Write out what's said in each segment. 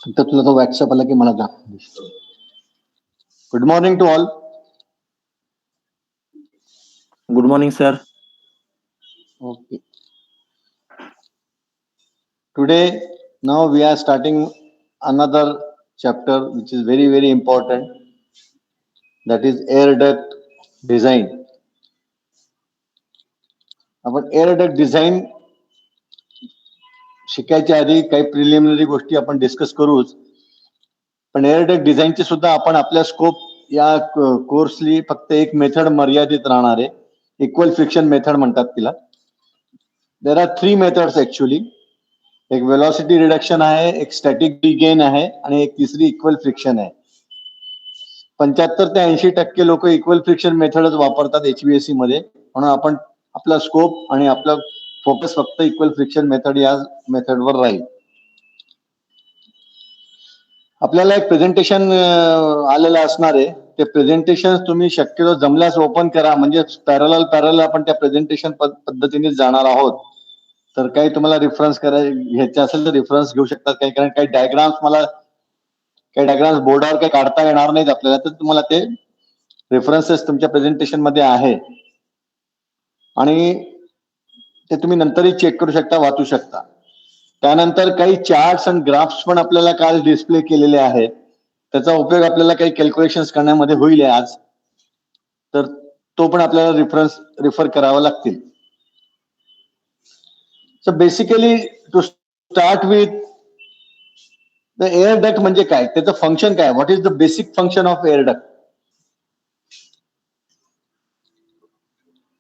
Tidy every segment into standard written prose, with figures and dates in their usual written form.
तर तुला तो व्हॉट्सअप आला की मला जा. Good morning to all. Good morning, sir. Okay. Today, now we are starting another chapter which is very, very important. That is air duct design. आपण air duct design शिकायच्या आधी काही प्रिलिमिनरी गोष्टी आपण डिस्कस करूच. पण एअर डक्ट डिझाईनची सुद्धा आपण आपल्या स्कोप या कोर्सली फक्त एक मेथड मर्यादित राहणार आहे. इक्वल फ्रिक्शन मेथड म्हणतात तिला. There are 3 methods actually. एक वेलॉसिटी रिडक्शन आहे, एक स्टॅटिक डिगेन आहे आणि एक तिसरी इक्वल फ्रिक्शन आहे. 75 ते 80% लोक इक्वल फ्रिक्शन मेथडच वापरतात HVAC मध्ये. म्हणून आपण आपला स्कोप आणि आपला फोकस फक्त इक्वल फ्रिक्शन मेथड या मेथडवर राहील. आपल्याला एक प्रेझेंटेशन आलेलं असणार आहे. ते प्रेझेंटेशन तुम्ही शक्यतो जमल्यास ओपन करा, म्हणजे पॅरलल आपण त्या प्रेझेंटेशन पद्धतीने जाणार आहोत. तर काही तुम्हाला रेफरन्स घ्यायचे असेल तर रेफरन्स घेऊ शकतात. कारण काही डायग्राम्स बोर्डावर काही काढता येणार नाहीत आपल्याला, तर तुम्हाला ते रेफरन्सेस तुमच्या प्रेझेंटेशन मध्ये आहे आणि ते तुम्ही नंतरही चेक करू शकता, वाचू शकता. त्यानंतर काही चार्ट्स आणि ग्राफ्स पण आपल्याला काल डिस्प्ले केलेले आहेत. त्याचा उपयोग आपल्याला काही कॅल्क्युलेशन्स करण्यामध्ये होईल आज. तर तो पण आपल्याला रेफर करावा लागतील. So basically to start with the air duct म्हणजे काय, त्याचं फंक्शन काय, what is the basic function of air duct.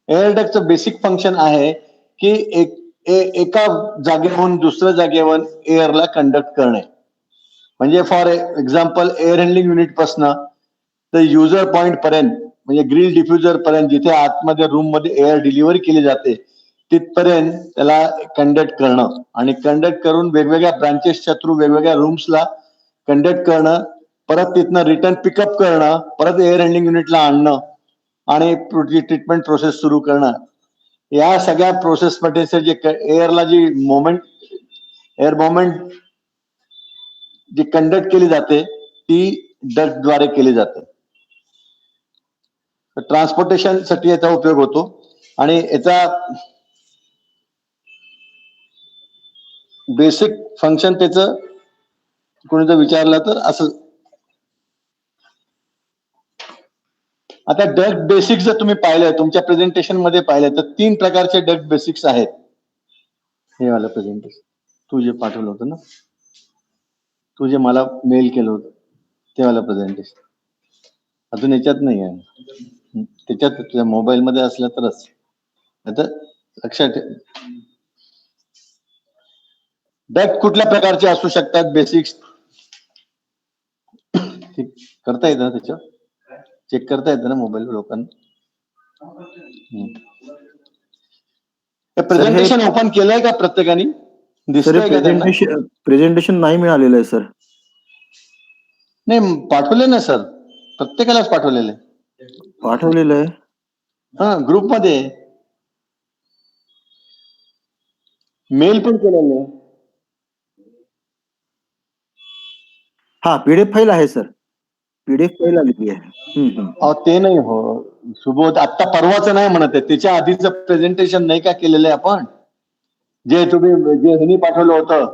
Air डक्टचं बेसिक फंक्शन आहे की एका जागेवरून दुसऱ्या जागेवर एअरला कंडक्ट करणे. म्हणजे for example air handling unit पासून तर युजर पॉइंट पर्यंत, म्हणजे ग्रिल डिफ्युजर पर्यंत, जिथे आतमध्ये रूम मध्ये एअर डिलिव्हरी केली जाते तिथपर्यंत त्याला कंडक्ट करणं आणि कंडक्ट करून वेगवेगळ्या ब्रांचेसच्या थ्रू वेगवेगळ्या रूम्सला कंडक्ट करणं, परत तिथनं रिटर्न पिकअप करणं, परत एअर हँडलिंग युनिटला आणणं आणि ट्रीटमेंट प्रोसेस सुरू करणं. या सगळ्या प्रोसेस मध्ये जे एअरला जी एअर मोमेंट जी कंडक्ट केली जाते ती डक्टद्वारे केली जाते. ट्रान्सपोर्टेशन साठी याचा उपयोग होतो. आणि याचा बेसिक फंक्शन त्याचं कोणी जर विचारलं तर असं. आता डक्ट बेसिक्स जर तुम्ही पाहिलं, तुमच्या प्रेझेंटेशन मध्ये पाहिलं तर 3 प्रकारचे डक्ट बेसिक्स आहेत. हे वाला प्रेझेंटेशन तू जे पाठवलं होतं ना, तू जे मला मेल केलं होतं ते वाला प्रेझेंटेशन अजून याच्यात नाही आहे. त्याच्यात तुझ्या मोबाईल मध्ये असलं तरच. आता लक्षात ठेव, डक्ट कुठल्या प्रकारचे असू शकतात बेसिक्स करता येतं ना, त्याच्यावर चेक करता येतं ना मोबाईल लोकांना. प्रेझेंटेशन ओपन केलंय का प्रत्येकाने, दिसतंय का त्यांना? प्रेझेंटेशन नाही मिळालेलं आहे सर. नाही पाठवले ना सर, प्रत्येकालाच पाठवलेलं आहे. पाठवलेलं आहे हा, ग्रुप मध्ये मेल पण केलेलं आहे. हा, पीडीएफ फाईल आहे सर, पीडीएफ फाईल आलेली आहे. ते नाही हो सुबोध, आता परवाचं नाही म्हणत आहे, त्याच्या आधीचं प्रेझेंटेशन नाही का केलेलं आहे आपण, जे ह्यांनी पाठवलं होतं.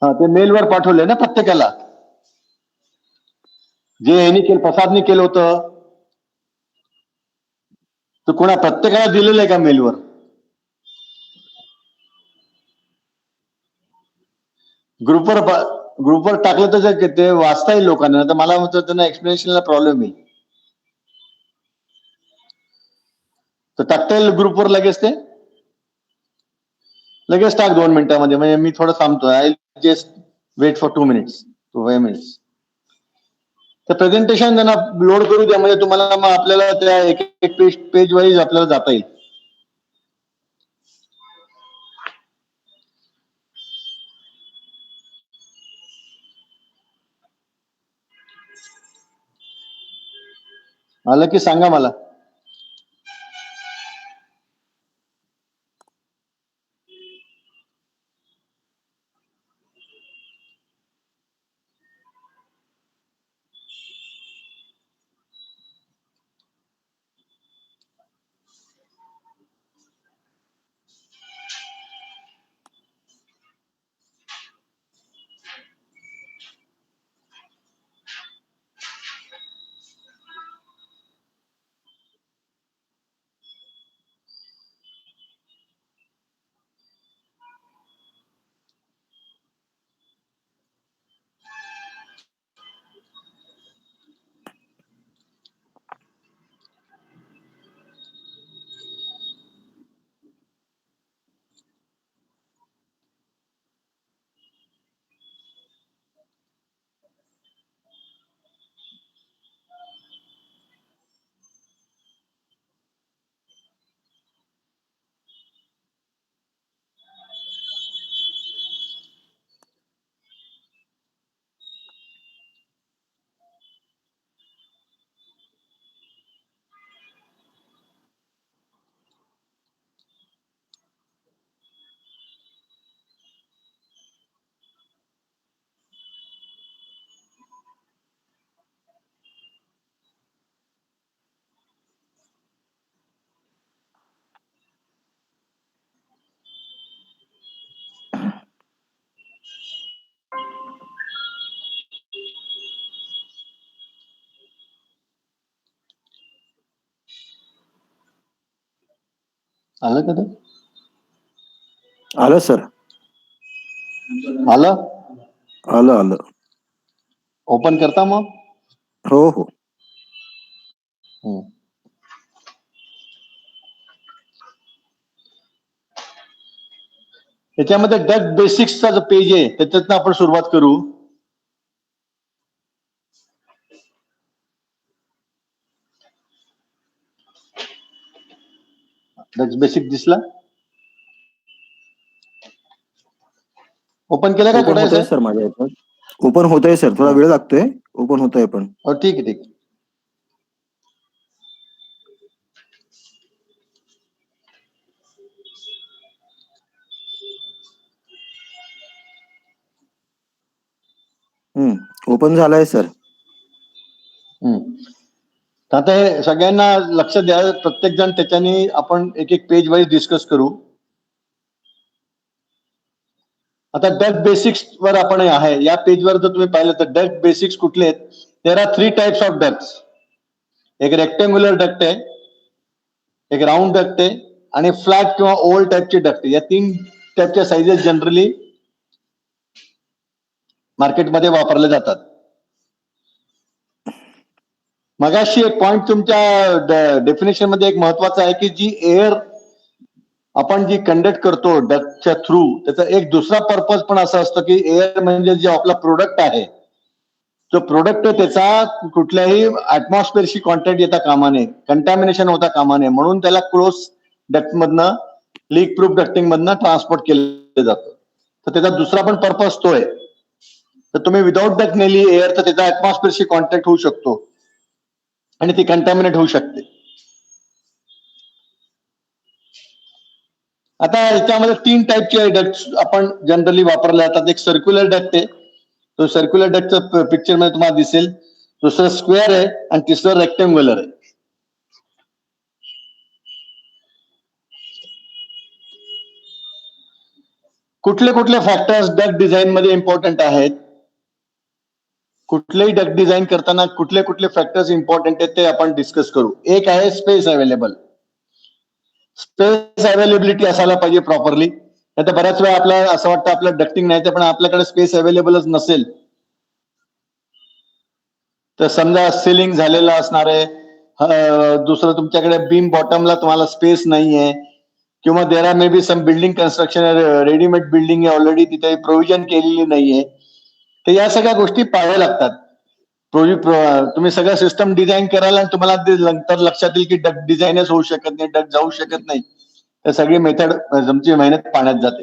हा, ते मेलवर पाठवलंय ना प्रत्येकाला, जे ह्यांनी प्रसादने केलं होतं. तर कोणा प्रत्येकाला दिलेलं आहे का मेलवर? ग्रुपवर टाकलं तर ते वाचता येईल लोकांना. तर मला म्हणतो त्यांना एक्सप्लेनेशनला प्रॉब्लेम येईल. तर टाकता येईल ग्रुपवर लगेच, ते लगेच टाक 2 मिनिटांमध्ये. म्हणजे मी थोडं थांबतोय. I just wait for 2 minutes to 5 minutes. तर प्रेझेंटेशन त्यांना लोड करू द्या, म्हणजे तुम्हाला मग आपल्याला त्या एक पेज वाईज आपल्याला जाता येईल. आलं की सांगा मला. आलं का ते? आलं सर, आलं. आलं आलं. ओपन करता मग. हो हो. हम्म. त्याच्यामध्ये डक बेसिक्सचा जो पेज आहे त्याच्यातनं आपण सुरुवात करू. डक बेसिक दिसला. ओपन केलं का ओपन कुठे आहे होतंय सर? सर माझ्या याच्यात. ओपन होतंय सर, थोडा वेळ लागतोय. ओपन होतंय पण. हो ठीक आहे ठीक आहे. ओपन झालाय सर. तर आता हे सगळ्यांना लक्ष द्या, प्रत्येक जण त्याच्याने आपण एक एक पेज वाईज डिस्कस करू. आता डक बेसिक्स वर आपण आहे. या पेजवर जर तुम्ही पाहिलं तर डक बेसिक्स कुठले आहेत? There are 3 types of ducts. एक रेक्टेंग्युलर डक्ट आहे, एक राऊंड डक्ट आहे आणि फ्लॅट किंवा ओव्हल टाइपचे डक्ट. या 3 टाइपच्या साइजेस जनरली मार्केटमध्ये वापरले जातात. मगाशी एक पॉइंट तुमच्या डेफिनेशन मध्ये एक महत्वाचा आहे की जी एअर आपण जी कंडक्ट करतो डक्टच्या थ्रू, त्याचा एक दुसरा पर्पज पण असा असतो की एअर म्हणजे जे आपला प्रोडक्ट आहे, जो प्रोडक्ट आहे त्याचा कुठल्याही ऍटमॉस्फिअरशी कॉन्टॅक्ट येता कामा नये, कंटॅमिनेशन होता कामा नये, म्हणून त्याला क्लोज डक्ट मधनं, लीक प्रूफ डक्टिंग मधनं ट्रान्सपोर्ट केलं जातं. तर त्याचा दुसरा पण पर्पज तो आहे. तर तुम्ही विदाऊट डक्ट नेली एअर तर त्याचा ऍटमॉस्फिअरशी कॉन्टॅक्ट होऊ शकतो आणि ती कंटॅमिनेट होऊ शकते. आता याच्यामध्ये 3 टाइपचे डक्ट आपण जनरली वापरले जातात. एक सर्क्युलर डक्ट आहे, तो सर्क्युलर डक्टचं पिक्चर मध्ये तुम्हाला दिसेल. दुसरं स्क्वेअर आहे आणि तिसरं रेक्टेंग्युलर आहे. कुठले कुठले फॅक्टर्स डक्ट डिझाईन मध्ये इम्पॉर्टंट आहेत? कुठलेही डक्ट डिझाईन करताना कुठले कुठले फॅक्टर्स इम्पॉर्टंट आहेत ते आपण डिस्कस करू. एक आहे स्पेस अवेलेबल. स्पेस अवेलेबिलिटी असायला पाहिजे प्रॉपरली. आता बऱ्याच वेळा आपल्याला असं वाटतं आपलं डक्टिंग नाही, पण आपल्याकडे स्पेस अवेलेबलच नसेल तर समजा सिलिंग झालेलं असणार आहे, दुसरं तुमच्याकडे बीम बॉटमला तुम्हाला स्पेस नाहीये, किंवा there are may be some building construction readymade building आहे ऑलरेडी, तिथे प्रोव्हिजन केलेली नाहीये. तर या सगळ्या गोष्टी पाहाव्या लागतात. तुम्ही सगळं सिस्टम डिझाईन कराल आणि तुम्हाला नंतर लक्षात येईल की डक्ट डिझाईनच होऊ शकत नाही, डक्ट जाऊ शकत नाही, तर सगळी मेथड तुमची मेहनत पाण्यात जाते.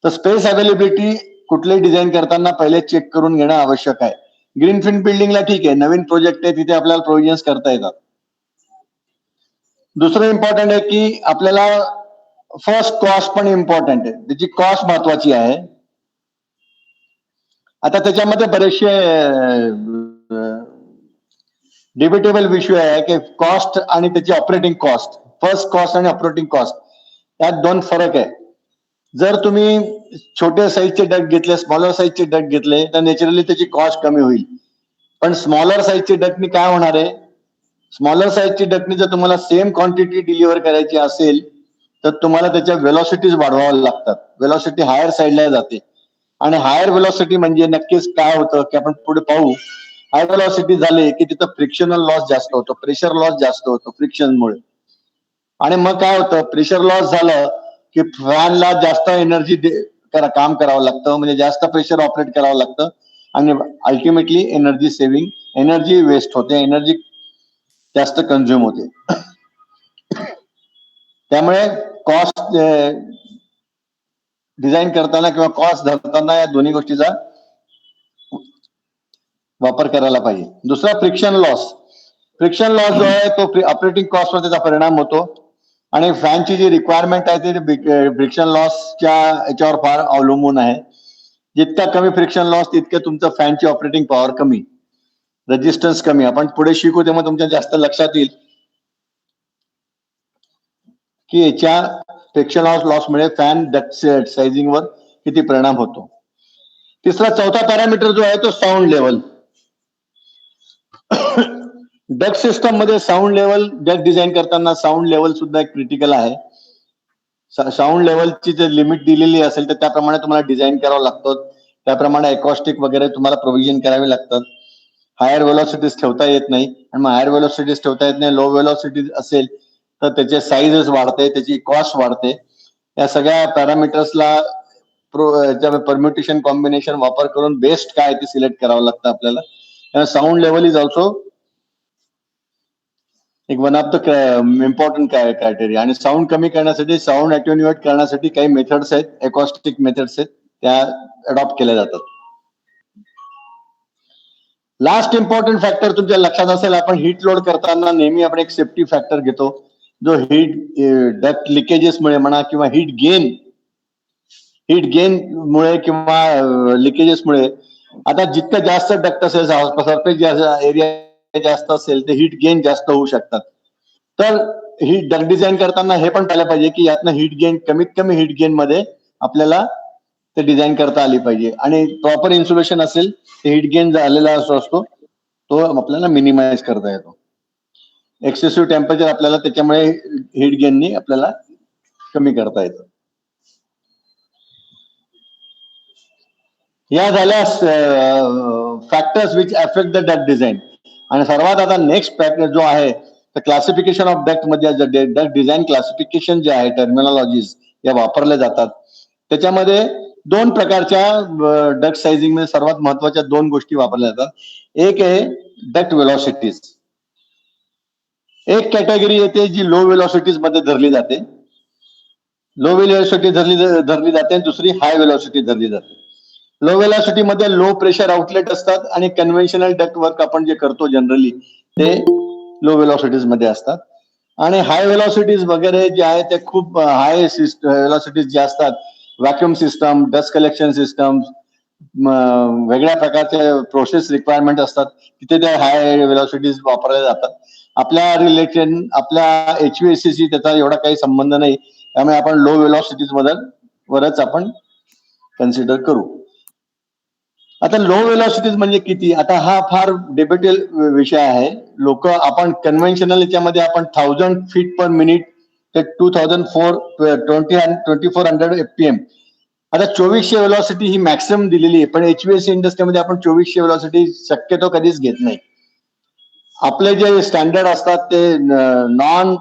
तर स्पेस अवेलेबिलिटी कुठलेही डिझाईन करताना पहिले चेक करून घेणं आवश्यक आहे. ग्रीनफील्ड बिल्डिंगला ठीक आहे, नवीन प्रोजेक्ट आहे तिथे आपल्याला प्रोव्हिजन्स करता येतात. दुसरं इम्पॉर्टंट आहे की आपल्याला फर्स्ट कॉस्ट पण इम्पॉर्टंट आहे, त्याची कॉस्ट महत्वाची आहे. आता त्याच्यामध्ये बरेचसे डिबेटेबल विषय आहे की कॉस्ट आणि त्याची ऑपरेटिंग कॉस्ट, फर्स्ट कॉस्ट आणि ऑपरेटिंग कॉस्ट यात 2 फरक आहे. जर तुम्ही छोट्या साईजचे डक्ट घेतले, स्मॉलर साईजचे डक्ट घेतले तर नॅचरली त्याची कॉस्ट कमी होईल. पण स्मॉलर साईजचे डक्टनी काय होणार आहे, स्मॉलर साईजची डक्टनी जर तुम्हाला सेम क्वांटिटी डिलिव्हर करायची असेल तर तुम्हाला त्याच्या व्हेलॉसिटीज वाढवाव्या लागतात. व्हेलॉसिटी हायर साईडला जाते आणि हायर व्हेलॉसिटी म्हणजे नक्कीच काय होतं की आपण पुढे पाहू, हाय व्हेलॉसिटी झाली की तिथं फ्रिक्शनल लॉस जास्त होतो, प्रेशर लॉस जास्त होतो फ्रिक्शनमुळे. आणि मग काय होतं, प्रेशर लॉस झालं की फॅनला जास्त एनर्जी काम करावं लागतं, म्हणजे जास्त प्रेशर ऑपरेट करावं लागतं आणि ultimately energy saving, energy waste होते, एनर्जी जास्त कन्झ्युम होते. त्यामुळे कॉस्ट डिझाईन करताना किंवा कॉस्ट धरताना या दोन्ही गोष्टीचा वापर करायला पाहिजे. दुसरा फ्रिक्शन लॉस. फ्रिक्शन लॉस जो आहे तो ऑपरेटिंग कॉस्टवर त्याचा परिणाम होतो आणि फॅनची जी रिक्वायरमेंट आहे ती फ्रिक्शन लॉसच्या याच्यावर फार अवलंबून आहे. जितका कमी फ्रिक्शन लॉस तितकं तुमचं फॅनची ऑपरेटिंग पॉवर कमी, रेजिस्टन्स कमी. आपण पुढे शिकू तेव्हा तुमच्या जास्त लक्षात येईल की याच्या फ्रिक्शन लॉसमुळे फॅन डक्ट साइजिंगवर किती परिणाम होतो. तिसरा चौथा पॅरामीटर जो आहे तो साऊंड लेवल. डक्ट सिस्टम मध्ये साऊंड लेवल, डक्ट डिझाईन करताना साऊंड लेवल सुद्धा एक क्रिटिकल आहे. साऊंड लेवलची जे लिमिट दिलेली असेल तर त्याप्रमाणे तुम्हाला डिझाईन करावं लागतं. त्याप्रमाणे एकॉस्टिक वगैरे तुम्हाला प्रोव्हिजन करावे लागतात. हायर वेलॉसिटीज ठेवता येत नाही, आणि मग हायर वेलॉसिटीज ठेवता येत नाही, लो वेलॉसिटीज असेल तर त्याचे साईजच वाढते, त्याची कॉस्ट वाढते. या सगळ्या पॅरामीटर्सला परम्युटेशन कॉम्बिनेशन वापर करून बेस्ट काय ते सिलेक्ट करावं लागतं आपल्याला. साऊंड लेवल इज ऑल्सो एक one of the important criteria. आणि साऊंड कमी करण्यासाठी, साऊंड अटेन्युएट करण्यासाठी काही मेथड्स आहेत, एकॉस्टिक मेथड्स आहेत, त्या अडॉप्ट केल्या जातात. लास्ट इम्पॉर्टंट फॅक्टर तुमच्या लक्षात असेल, आपण हीट लोड करताना नेहमी आपण एक सेफ्टी फॅक्टर घेतो, जो हीट डक्ट लिकेजेसमुळे म्हणा किंवा हीट गेन मुळे किंवा लिकेजेसमुळे, आता जितकं जास्त डक्ट असेल, सरफेस एरिया जास्त असेल, ते हीट गेन जास्त होऊ शकतात. तर ही डक्ट डिझाईन करताना हे पण पाहिलं पाहिजे की यातनं हीट गेन, कमीत कमी हीट गेन मध्ये आपल्याला ते डिझाईन करता आली पाहिजे. आणि प्रॉपर इन्सुलेशन असेल, ते हीट गेन झालेला असतो तो आपल्याला मिनिमाइज करता येतो. एक्सेसिव्ह टेम्परेचर आपल्याला त्याच्यामुळे हीट गेननी आपल्याला कमी करता येतं. या झाल्या factors which affect the duct design. आणि सर्वात आता नेक्स्ट फॅक्टर जो आहे, तर क्लासिफिकेशन ऑफ डक्ट मध्ये डक्ट डिझाईन क्लासिफिकेशन जे आहे, टर्मिनॉलॉजीज या वापरल्या जातात. त्याच्यामध्ये दोन प्रकारच्या डक्ट साइजिंग मध्ये सर्वात महत्वाच्या दोन गोष्टी वापरल्या जातात. एक आहे डक्ट वेलॉसिटीज. एक कॅटेगरी येते जी लो वेलॉसिटीज मध्ये धरली जाते, लो वेलॉसिटी धरली जाते, दुसरी हाय वेलॉसिटी धरली जाते. लो वेलॉसिटी मध्ये लो प्रेशर आउटलेट असतात, आणि कन्व्हेन्शनल डक्ट वर्क आपण जे करतो जनरली ते लो वेलॉसिटीज मध्ये असतात. आणि हाय वेलॉसिटीज वगैरे जे आहे ते खूप हाय वेलॉसिटीज जे असतात, vacuum system, dust collection system, वेगळ्या प्रकारचे प्रोसेस रिक्वायरमेंट असतात, तिथे त्या हाय वेलॉसिटीज वापरल्या जातात. आपल्या HVAC त्याचा एवढा काही संबंध नाही, त्यामुळे आपण लो वेलॉसिटीज वरच आपण कन्सिडर करू. आता लो वेलॉसिटीज म्हणजे किती, आता हा फार डिबेटेबल विषय आहे. लोक आपण कन्व्हेन्शनल याच्यामध्ये आपण 1000 फीट पर मिनिट ते 2400 FPM. आता 2400 वेलॉसिटी ही मॅक्सिमम दिलेली आहे, पण HVAC इंडस्ट्रीमध्ये आपण 2400 वेलॉसिटी शक्यतो कधीच घेत नाही. आपले जे स्टँडर्ड असतात ते नॉन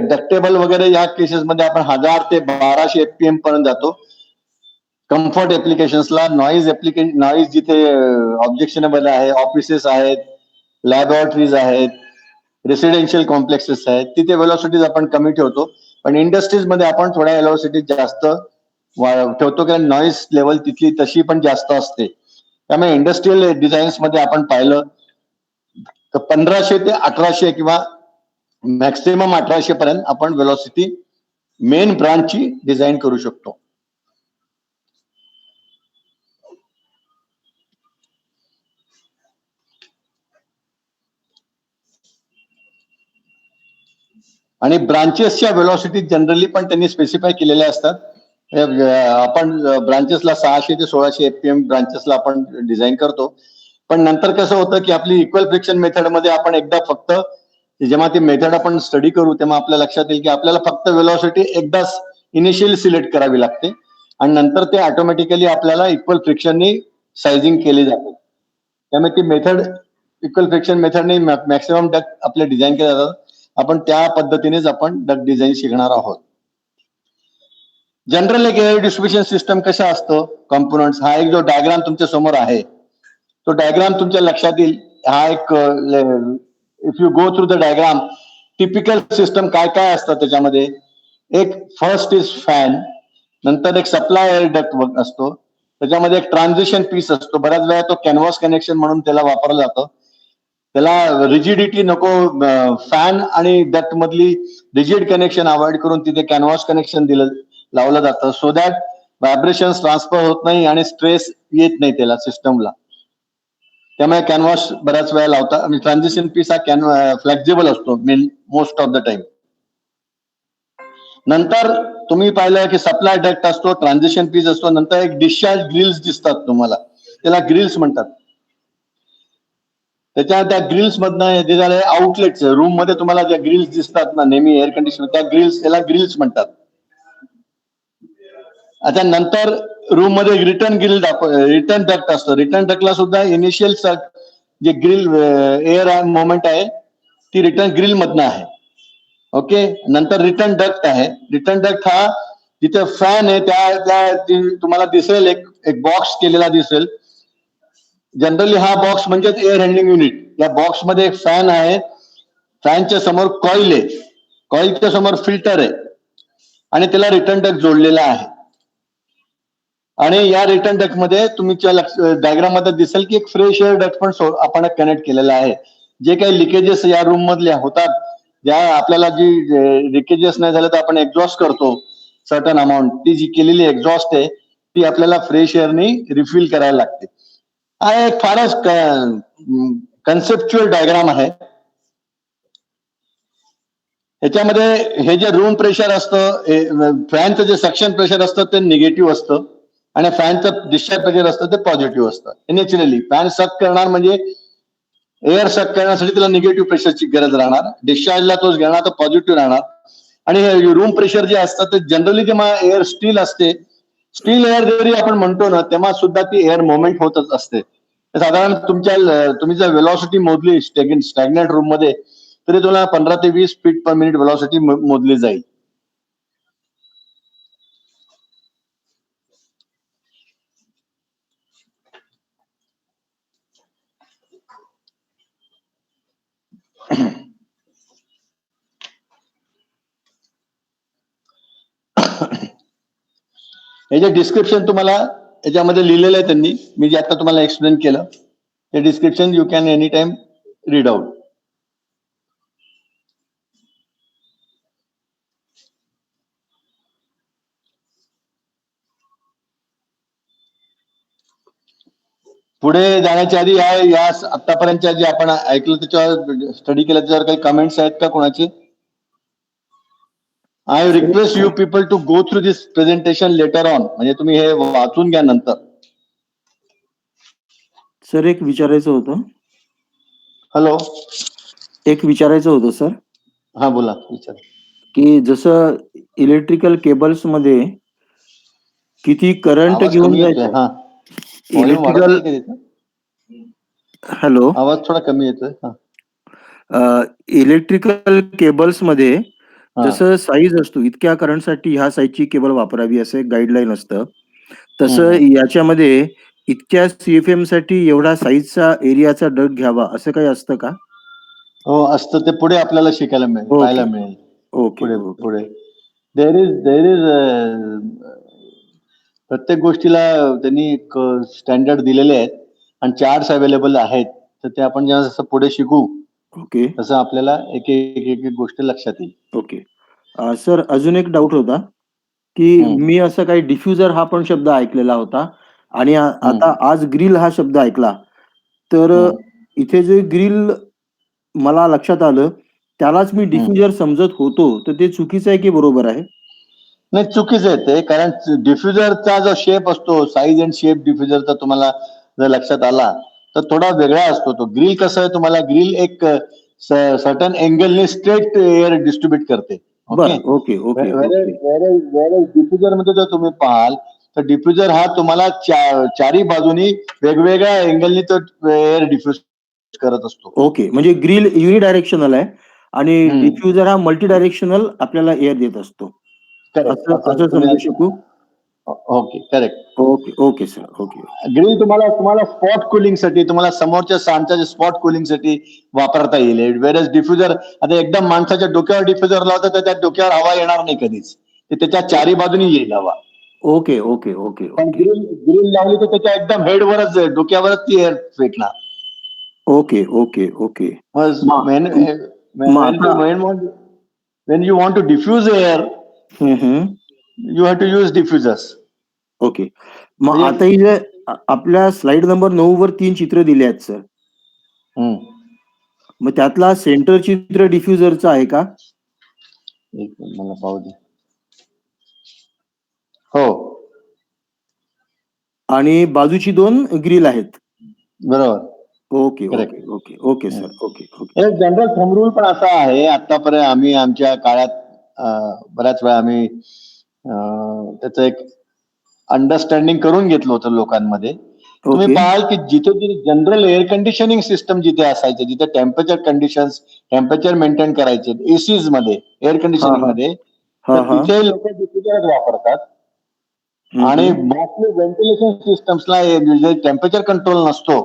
डक्टेबल वगैरे या केसेसमध्ये आपण 1000 ते 1200 FPM पर्यंत जातो. कम्फर्ट ऍप्लिकेशन्सला, नॉईज जिथे ऑब्जेक्शनेबल आहे, ऑफिसेस आहेत, लॅबोरेटरीज आहेत, रेसिडेन्शियल कॉम्प्लेक्सेस आहेत, तिथे वेलॉसिटीज आपण कमी ठेवतो. पण इंडस्ट्रीज मध्ये आपण थोड्या वेलॉसिटीज जास्त ठेवतो, कारण नॉईज लेवल तिथली तशी पण जास्त असते. त्यामुळे इंडस्ट्रियल डिझाईन्स मध्ये आपण पाहिलं तर 1500 ते 1800 किंवा मॅक्सिमम 1800 पर्यंत आपण वेलॉसिटी मेन ब्रांचची डिझाईन करू शकतो. आणि ब्रांचेसच्या वेलॉसिटी जनरली पण त्यांनी स्पेसिफाय केलेल्या असतात. आपण ब्रांचेसला 600 ते 1600 FPM ब्रांचेसला आपण डिझाईन करतो. पण नंतर कसं होतं की आपली इक्वल फ्रिक्शन मेथड मध्ये आपण एकदा फक्त जेव्हा ती मेथड आपण स्टडी करू तेव्हा आपल्या लक्षात येईल की आपल्याला फक्त वेलॉसिटी एकदाच इनिशियली सिलेक्ट करावी लागते, आणि नंतर ते ऑटोमॅटिकली आपल्याला इक्वल फ्रिक्शननी सायझिंग केली जाते. त्यामुळे ती मेथड इक्वल फ्रिक्शन मेथडने मॅक्सिमम डक्ट आपले डिझाईन केले जातात. आपण त्या पद्धतीनेच आपण डक्ट डिझाईन शिकणार आहोत. जनरल एक एअर डिस्ट्रीब्युशन सिस्टम कशा असतो, कॉम्पोनंट्स, हा एक जो डायग्राम तुमच्या समोर आहे, तो डायग्राम तुमच्या लक्षात येईल. हा एक if you go through the diagram, typical system काय काय असतं त्याच्यामध्ये. एक फर्स्ट इज फॅन, नंतर एक सप्लाय एअर डक्ट असतो, त्याच्यामध्ये एक ट्रान्झिशन पीस असतो. बऱ्याच वेळा तो कॅनव्हास कनेक्शन म्हणून त्याला वापरलं जातं. त्याला रिजिडिटी नको, फॅन आणि डक्ट मधली रिजिड कनेक्शन अवॉइड करून तिथे कॅनव्हास कनेक्शन लावलं जातं, सो दॅट व्हायब्रेशन ट्रान्सफर होत नाही आणि स्ट्रेस येत नाही त्याला सिस्टमला. त्यामुळे कॅनव्हास बऱ्याच वेळा लावतात. आणि ट्रान्झिशन पीस हा फ्लेक्झिबल असतो मोस्ट ऑफ द टाइम. नंतर तुम्ही पाहिलं की सप्लाय डक्ट असतो, ट्रान्झिशन पीस असतो, नंतर एक डिस्चार्ज ग्रिल्स दिसतात तुम्हाला, त्याला ग्रिल्स म्हणतात. त्या ग्रिल्स मधनं जे झाले आउटलेट्स, रूम मध्ये तुम्हाला ज्या ग्रिल्स दिसतात ना नेहमी एअर कंडिशन, त्या ग्रिल्स, त्याला ग्रिल्स म्हणतात. आता नंतर रूम मध्ये रिटर्न ग्रिल रिटर्न डक्ट असतं. रिटर्न डक्टला सुद्धा इनिशियल जे ग्रिल एअर मोमेंट आहे ती रिटर्न ग्रिल मधनं आहे. ओके, नंतर रिटर्न डक्ट आहे. रिटर्न डक्ट हा जिथे फॅन आहे त्या तुम्हाला दिसेल एक बॉक्स केलेला दिसेल. जनरली हा बॉक्स म्हणजे एअर हँडलिंग युनिट. या बॉक्स मध्ये एक फॅन आहे. फॅनच्या समोर कॉईल आहे. कॉईलच्या समोर फिल्टर आहे आणि त्याला रिटर्न डक्ट जोडलेला आहे. आणि या रिटर्न डक्ट मध्ये तुमच्या डायग्राम मध्ये दिसेल की एक फ्रेश एअर डक्ट पण आपण कनेक्ट केलेला आहे. जे काही लिकेजेस या रूम मधले होतात, ज्या आपल्याला जी लिकेजेस नाही झाले तर आपण एक्झॉस्ट करतो सर्टन अमाऊंट, ती जी केलेली एक्झॉस्ट आहे ती आपल्याला फ्रेश एअरनी रिफिल करायला लागते. हा एक फारच कन्सेप्च्युअल डायग्राम आहे. ह्याच्यामध्ये हे जे रूम प्रेशर असतं, फॅनचं जे सक्शन प्रेशर असतं ते निगेटिव्ह असतं आणि फॅनचं डिस्चार्ज प्रेशर असतं ते पॉझिटिव्ह असतं. नॅचरली फॅन सक करणार म्हणजे एअर सक करण्यासाठी त्याला निगेटिव्ह प्रेशरची गरज राहणार. डिस्चार्जला तोच घेणार तर पॉझिटिव्ह राहणार. आणि हे रूम प्रेशर जे असतं ते जनरली जेव्हा एअर स्टील असते, स्टील एअर जरी आपण म्हणतो ना तेव्हा सुद्धा ती एअर मोमेंट होतच असते. साधारण तुम्ही जर वेलॉसिटी मोजली स्टॅग्नंट रूम मध्ये तरी तुला 15 ते 20 फीट पर मिनिट वेलॉसिटी मोजली जाईल. हे जे डिस्क्रिप्शन तुम्हाला याच्यामध्ये लिहिलेलं आहे त्यांनी, मी जे आता तुम्हाला एक्सप्लेन केलं ते description you can any time read out. पुढे जाण्याच्या आधी या आतापर्यंतच्या जे आपण ऐकलं त्याच्यावर स्टडी केलं त्याच्यावर काही कमेंट्स आहेत का कोणाचे? I request you people to go through this presentation later on, म्हणजे तुम्ही हे वाचून घ्या नंतर. सर एक विचारायचं होतं. हॅलो, एक विचारायचं होतं सर. हा बोला, विचार. की जसं इलेक्ट्रिकल केबल्स मध्ये किती करंट आवाज घेऊन कमी येतोय. जायचं हा, व्हॉल्यूम वाढवता इलेक्ट्रिकल. येईल का तिथं? हॅलो, आवाज थोडा कमी येतोय. इलेक्ट्रिकल केबल्स मध्ये हा, जसं साईज असतो इतक्या करंटसाठी ह्या साईजची केबल वापरावी असं एक गाईडलाईन असतं. तसं याच्यामध्ये इतक्या सीएफएम साठी एवढा साईजचा एरियाचा डग घ्यावा असं काही असतं का? हो असतं. ते पुढे आपल्याला शिकायला ओके पाहायला मिळेल. ओके पुढे ओके पुढे देर इज प्रत्येक गोष्टीला त्यांनी एक स्टँडर्ड दिलेले आहेत आणि चार्ट्स अवेलेबल आहेत. तर ते आपण जेव्हा जसं पुढे शिकू ओके तसं आपल्याला एक एक गोष्ट लक्षात येईल. ओके. सर अजून एक डाऊट होता की मी असं काही डिफ्युजर हा पण शब्द ऐकलेला होता आणि आता आज ग्रिल हा शब्द ऐकला तर इथे जे ग्रिल मला लक्षात आलं त्यालाच मी डिफ्युजर समजत होतो, तर ते चुकीचं आहे की बरोबर आहे? नाही, चुकीचं आहे ते. कारण डिफ्युजरचा जो शेप असतो, साईज अँड शेप डिफ्युजरचा तुम्हाला जर लक्षात आला तर थोडा वेगळा असतो. तो ग्रिल कसं आहे, तुम्हाला ग्रिल एक सर्टन अँगलने स्ट्रेट एअर डिस्ट्रीब्युट करते. Okay, okay okay okay diffuser मध्ये जर तुम्ही पाहाल तर डिफ्युजर हा तुम्हाला चारी बाजूनी वेगवेगळ्या अँगलनी तो एअर डिफ्युज करत असतो. ओके. म्हणजे ग्रिल युनिडायरेक्शनल आहे आणि डिफ्युजर हा मल्टी डायरेक्शनल आपल्याला एअर देत असतो. करेक्ट, असं असं समजू शकू? Okay, correct. Okay okay sir. Okay grill तुम्हाला स्पॉट कुलिंगसाठी, तुम्हाला समोरच्या सांडच्या स्पॉट कुलिंगसाठी वापरता येईल. वेरस डिफ्युजर आता एकदम माणसाच्या डोक्यावर डिफ्युजर लावतात तर त्या डोक्यावर हवा येणार नाही कधीच. ते त्याच्या चारी बाजूनी येईल हवा. ओके ओके ओके पण ओके ग्रिल लावली तर त्याच्या एकदम हेडवरच, डोक्यावरच ती एअर फेकणार. Okay okay okay. when you want to diffuse air, you have to use diffusers. Okay. मग आता ही जे आपल्या स्लाइड नंबर 9 वर 3 चित्र दिले आहेत सर. मग त्यातला सेंटर चित्र डिफ्युजरचं आहे का? एक मिनिट मला पाहू दे. हो, आणि बाजूची 2 ग्रिल आहेत. बरोबर. Okay Correct. Okay okay okay sir. Okay okay एक जनरल थंब रूल पण असा आहे. आतापर्यंत आम्ही आमच्या काळात बऱ्याच वेळा आम्ही त्याचं एक अंडरस्टँडिंग करून घेतलं होतं लोकांमध्ये. तुम्ही ओके. पाहाल की जिथे जनरल एअर कंडिशनिंग सिस्टम जिथे असायचे, जिथे टेम्परेचर मेंटेन करायचे एसीज मध्ये, एअर कंडिशनिंग हां, मध्ये, हां, तर हां. तिथे लोक डिफ्युजरच वापरतात. हं, आणि हं. मोस्टली व्हेंटिलेशन सिस्टम्सला जे टेम्परेचर कंट्रोल नसतो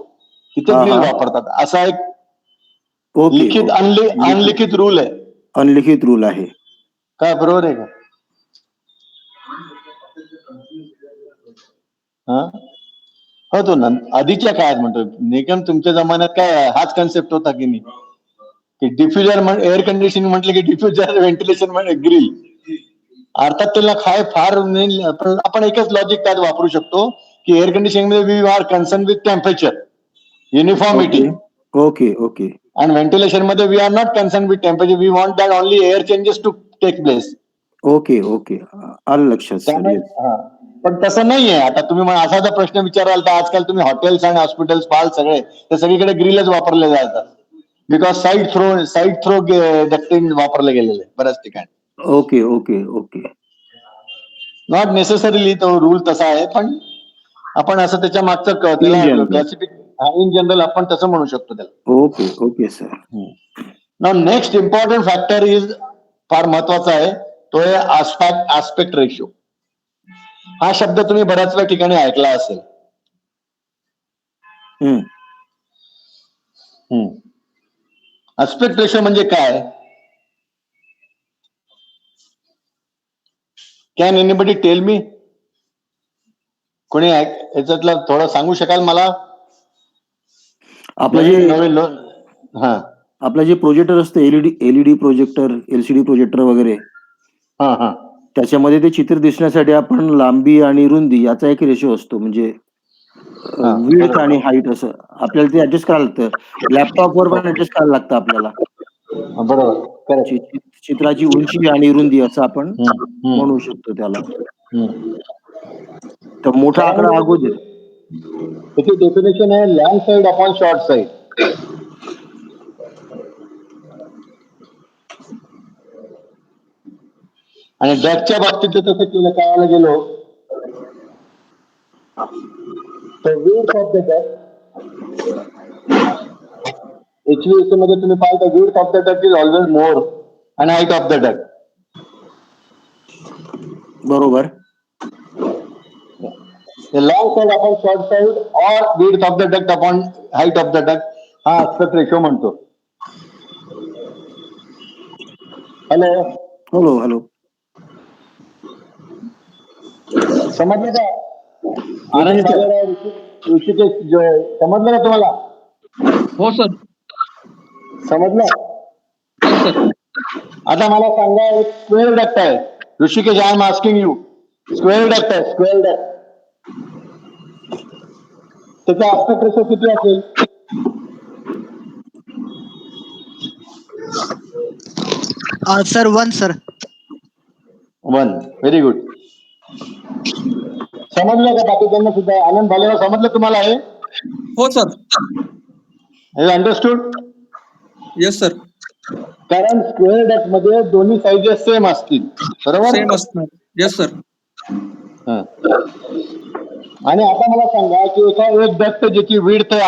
तिथे हां, ग्रिल हां. वापरतात. असा एक ओके, लिखित ओके. अनलिखित रूल आहे. अनलिखित रूल आहे. काय बरोबर आहे का? हा, हो तो आधीच्या काळात म्हणतो निकम, तुमच्या जमान्यात काय हाच कन्सेप्ट होता की नाही, की डिफ्युजर एअर कंडिशनिंग म्हटलं की डिफ्युजर, व्हेंटिलेशन म्हणजे ग्रिल. अर्थात त्याला काय फार नाही, आपण एकच लॉजिक त्यात वापरू शकतो की एअर कंडिशनिंग मध्ये we are concern with temperature, uniformity. Okay, okay, okay. आणि व्हेंटिलेशन मध्ये we are not concern with temperature, we want that only air changes to take place. Okay, okay. आलं लक्षात सर. त्यामुळे येस. हा, पण तसं नाहीये. आता तुम्ही मला असा जर प्रश्न विचाराल तर आजकाल तुम्ही हॉटेल्स आणि हॉस्पिटल्स पाहाल सगळे तर सगळीकडे ग्रिलच वापरले जातात. बिकॉज साईड थ्रो डक्टिंग वापरले गेलेले बऱ्याच ठिकाणी. Okay, okay, okay. Not necessarily तो रूल तसा आहे, पण आपण असं त्याच्या मागचं इन त्याला जनरल. इन जनरल आपण तसं म्हणू शकतो त्याला. Okay, okay sir. Now next important factor is, फार महत्वाचा आहे, तो आहे आस्पेक्ट रेशो. हा शब्द तुम्ही बऱ्याच वेळा ठिकाणी ऐकला असेल. आस्पेक्ट रेशो म्हणजे काय? Can anybody tell me? कोणी याच्यातलं थोडं सांगू शकाल मला? आपलं जे नवीन हा आपलं जे प्रोजेक्टर असतं, एलईडी प्रोजेक्टर, एलसीडी प्रोजेक्टर वगैरे, हा हा त्याच्यामध्ये ते चित्र दिसण्यासाठी आपण लांबी आणि रुंदी याचा एक रेशो असतो. म्हणजे हा, विड्थ आणि बरोबर. हाईट असं आपल्याला ते ऍडजस्ट करायला लागतं. लॅपटॉपवर पण ऍडजस्ट करायला लागतं आपल्याला. बरोबर, करेक्ट. चित्राची उंची आणि रुंदी असं आपण म्हणू शकतो त्याला. तर मोठा आकडा अगोदर. त्याची डेफिनेशन आहे long side upon short side. आणि डॅकच्या बाबतीत तसं केलं करायला गेलो तर width of the duct, HVAC मध्ये तुम्ही पाहिलं width of the duct is always more and height of the duct. बरोबर. Long side upon short side और width of the duct upon height of the duct हा aspect ratio म्हणतो. Hello hello, hello. समजलं का? आनंद भालेराव, ऋषिकेश, समजलं का तुम्हाला? हो सर. समजलं? हो सर. आता मला सांगा, एक स्क्वेअर डक्ट आहे. Rishikesh, I am asking you, square duct आहे, स्क्वेअर डक्ट, त्याचा आस्पेक्ट रेशो किती असेल? Sir 1 sir. 1. Very good. समजलं का बाकीच्यांना सुद्धा? आनंद भालेराव, समजलं तुम्हाला हे? हो सर. अंडरस्टूड? Yes sir. कारण स्क्वेअर डक्ट मध्ये दोन्ही साइजेस सेम असतील, बरोबर? सेम असणार. Yes sir. आणि आता मला सांगा की एक डक्ट ज्याची विड्थ आहे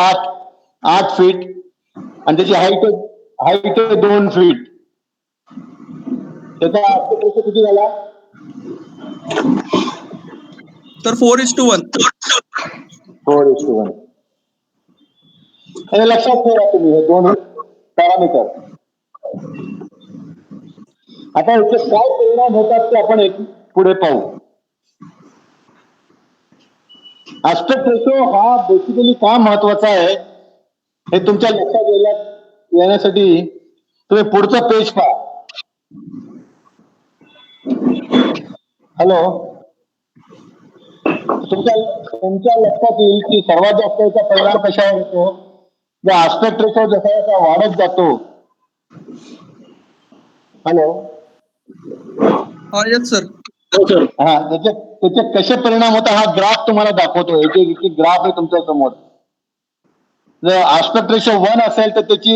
8 फीट आणि त्याची हाईट आहे 2 फीट, त्याचा आस्पेक्ट रेशो किती झाला? तर 4:1. 4:1. हे लक्षात ठेवा तुम्ही, हे दोन पॅरामीटर. आता याचे काय परिणाम होतात ते आपण पुढे पाहू. आस्पेक्ट रेशो हा बेसिकली का महत्वाचा आहे हे तुमच्या लक्षात येण्यासाठी तुम्ही पुढचं पेज पहा. हॅलो, तुमच्या लक्षात येईल की सर्वात जास्त याचा परिणाम कशावर होतो? जो आस्पेक्ट रेशो जसा जसा वाढत जातो. Hello, yes sir. हा, त्याचे कसे परिणाम होतात हा ग्राफ तुम्हाला दाखवतो. एक ग्राफ आहे तुमच्या समोर. जर आस्पेक्ट रेशो 1 असेल तर त्याची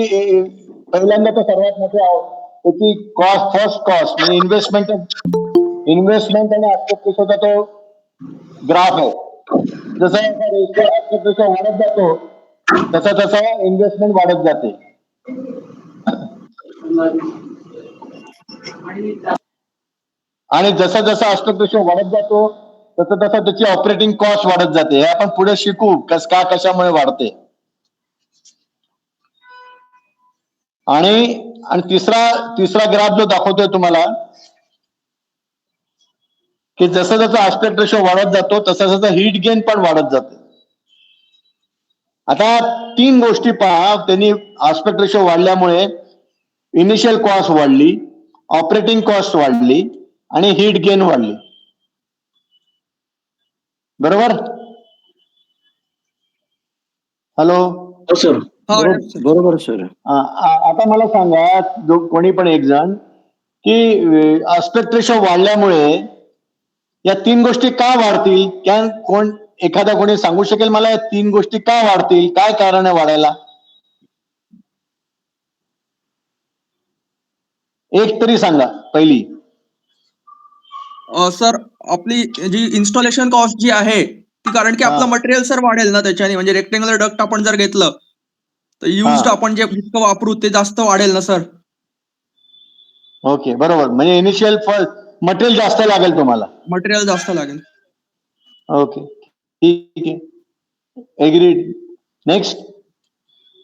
पहिल्यांदा तर सर्वात मोठी त्याची फर्स्ट कॉस्ट म्हणजे इन्व्हेस्टमेंट आणि आस्पेक्ट रेशोचा तो ग्राफ आहे. जसं रेशो वाढत जातो तसा तसा इन्व्हेस्टमेंट वाढत जाते. आणि जसं जसं आस्पेक्ट रेशो वाढत जातो तसं तसं त्याची ऑपरेटिंग कॉस्ट वाढत जाते. हे आपण पुढे शिकू कशामुळे वाढते. आणि तिसरा ग्राफ जो दाखवतोय तुम्हाला की जसं जसं आस्पेक्ट रेशो वाढत जातो तसं तसं हीट गेन पण वाढत जाते. आता 3 गोष्टी पहा. त्यांनी आस्पेक्ट रेशो वाढल्यामुळे इनिशियल कॉस्ट वाढली, ऑपरेटिंग कॉस्ट वाढली आणि हीट गेन वाढली. बरोबर? हॅलो सर हा yes, sir. बरोबर सर. आता मला सांगा कोणी पण एक जण की आस्पेक्ट रेशो वाढल्यामुळे या 3 गोष्टी का वाढतील? एखादा कोणी सांगू शकेल मला या 3 गोष्टी का वाढतील? काय कारण आहे वाढायला? एक तरी सांगा पहिली. सर आपली जी इन्स्टॉलेशन कॉस्ट जी आहे ती, कारण की आपलं मटेरियल सर वाढेल ना त्याच्याने. म्हणजे रेक्टेंग्युलर डक्ट आपण जर घेतलं तर युज्ड आपण जे जितकं वापरू ते जास्त वाढेल ना सर. ओके बरोबर. म्हणजे इनिशियल मटेरियल जास्त लागेल तुम्हाला. मटेरियल जास्त लागेल. ओके ठीक आहे. एग्रीड. नेक्स्ट,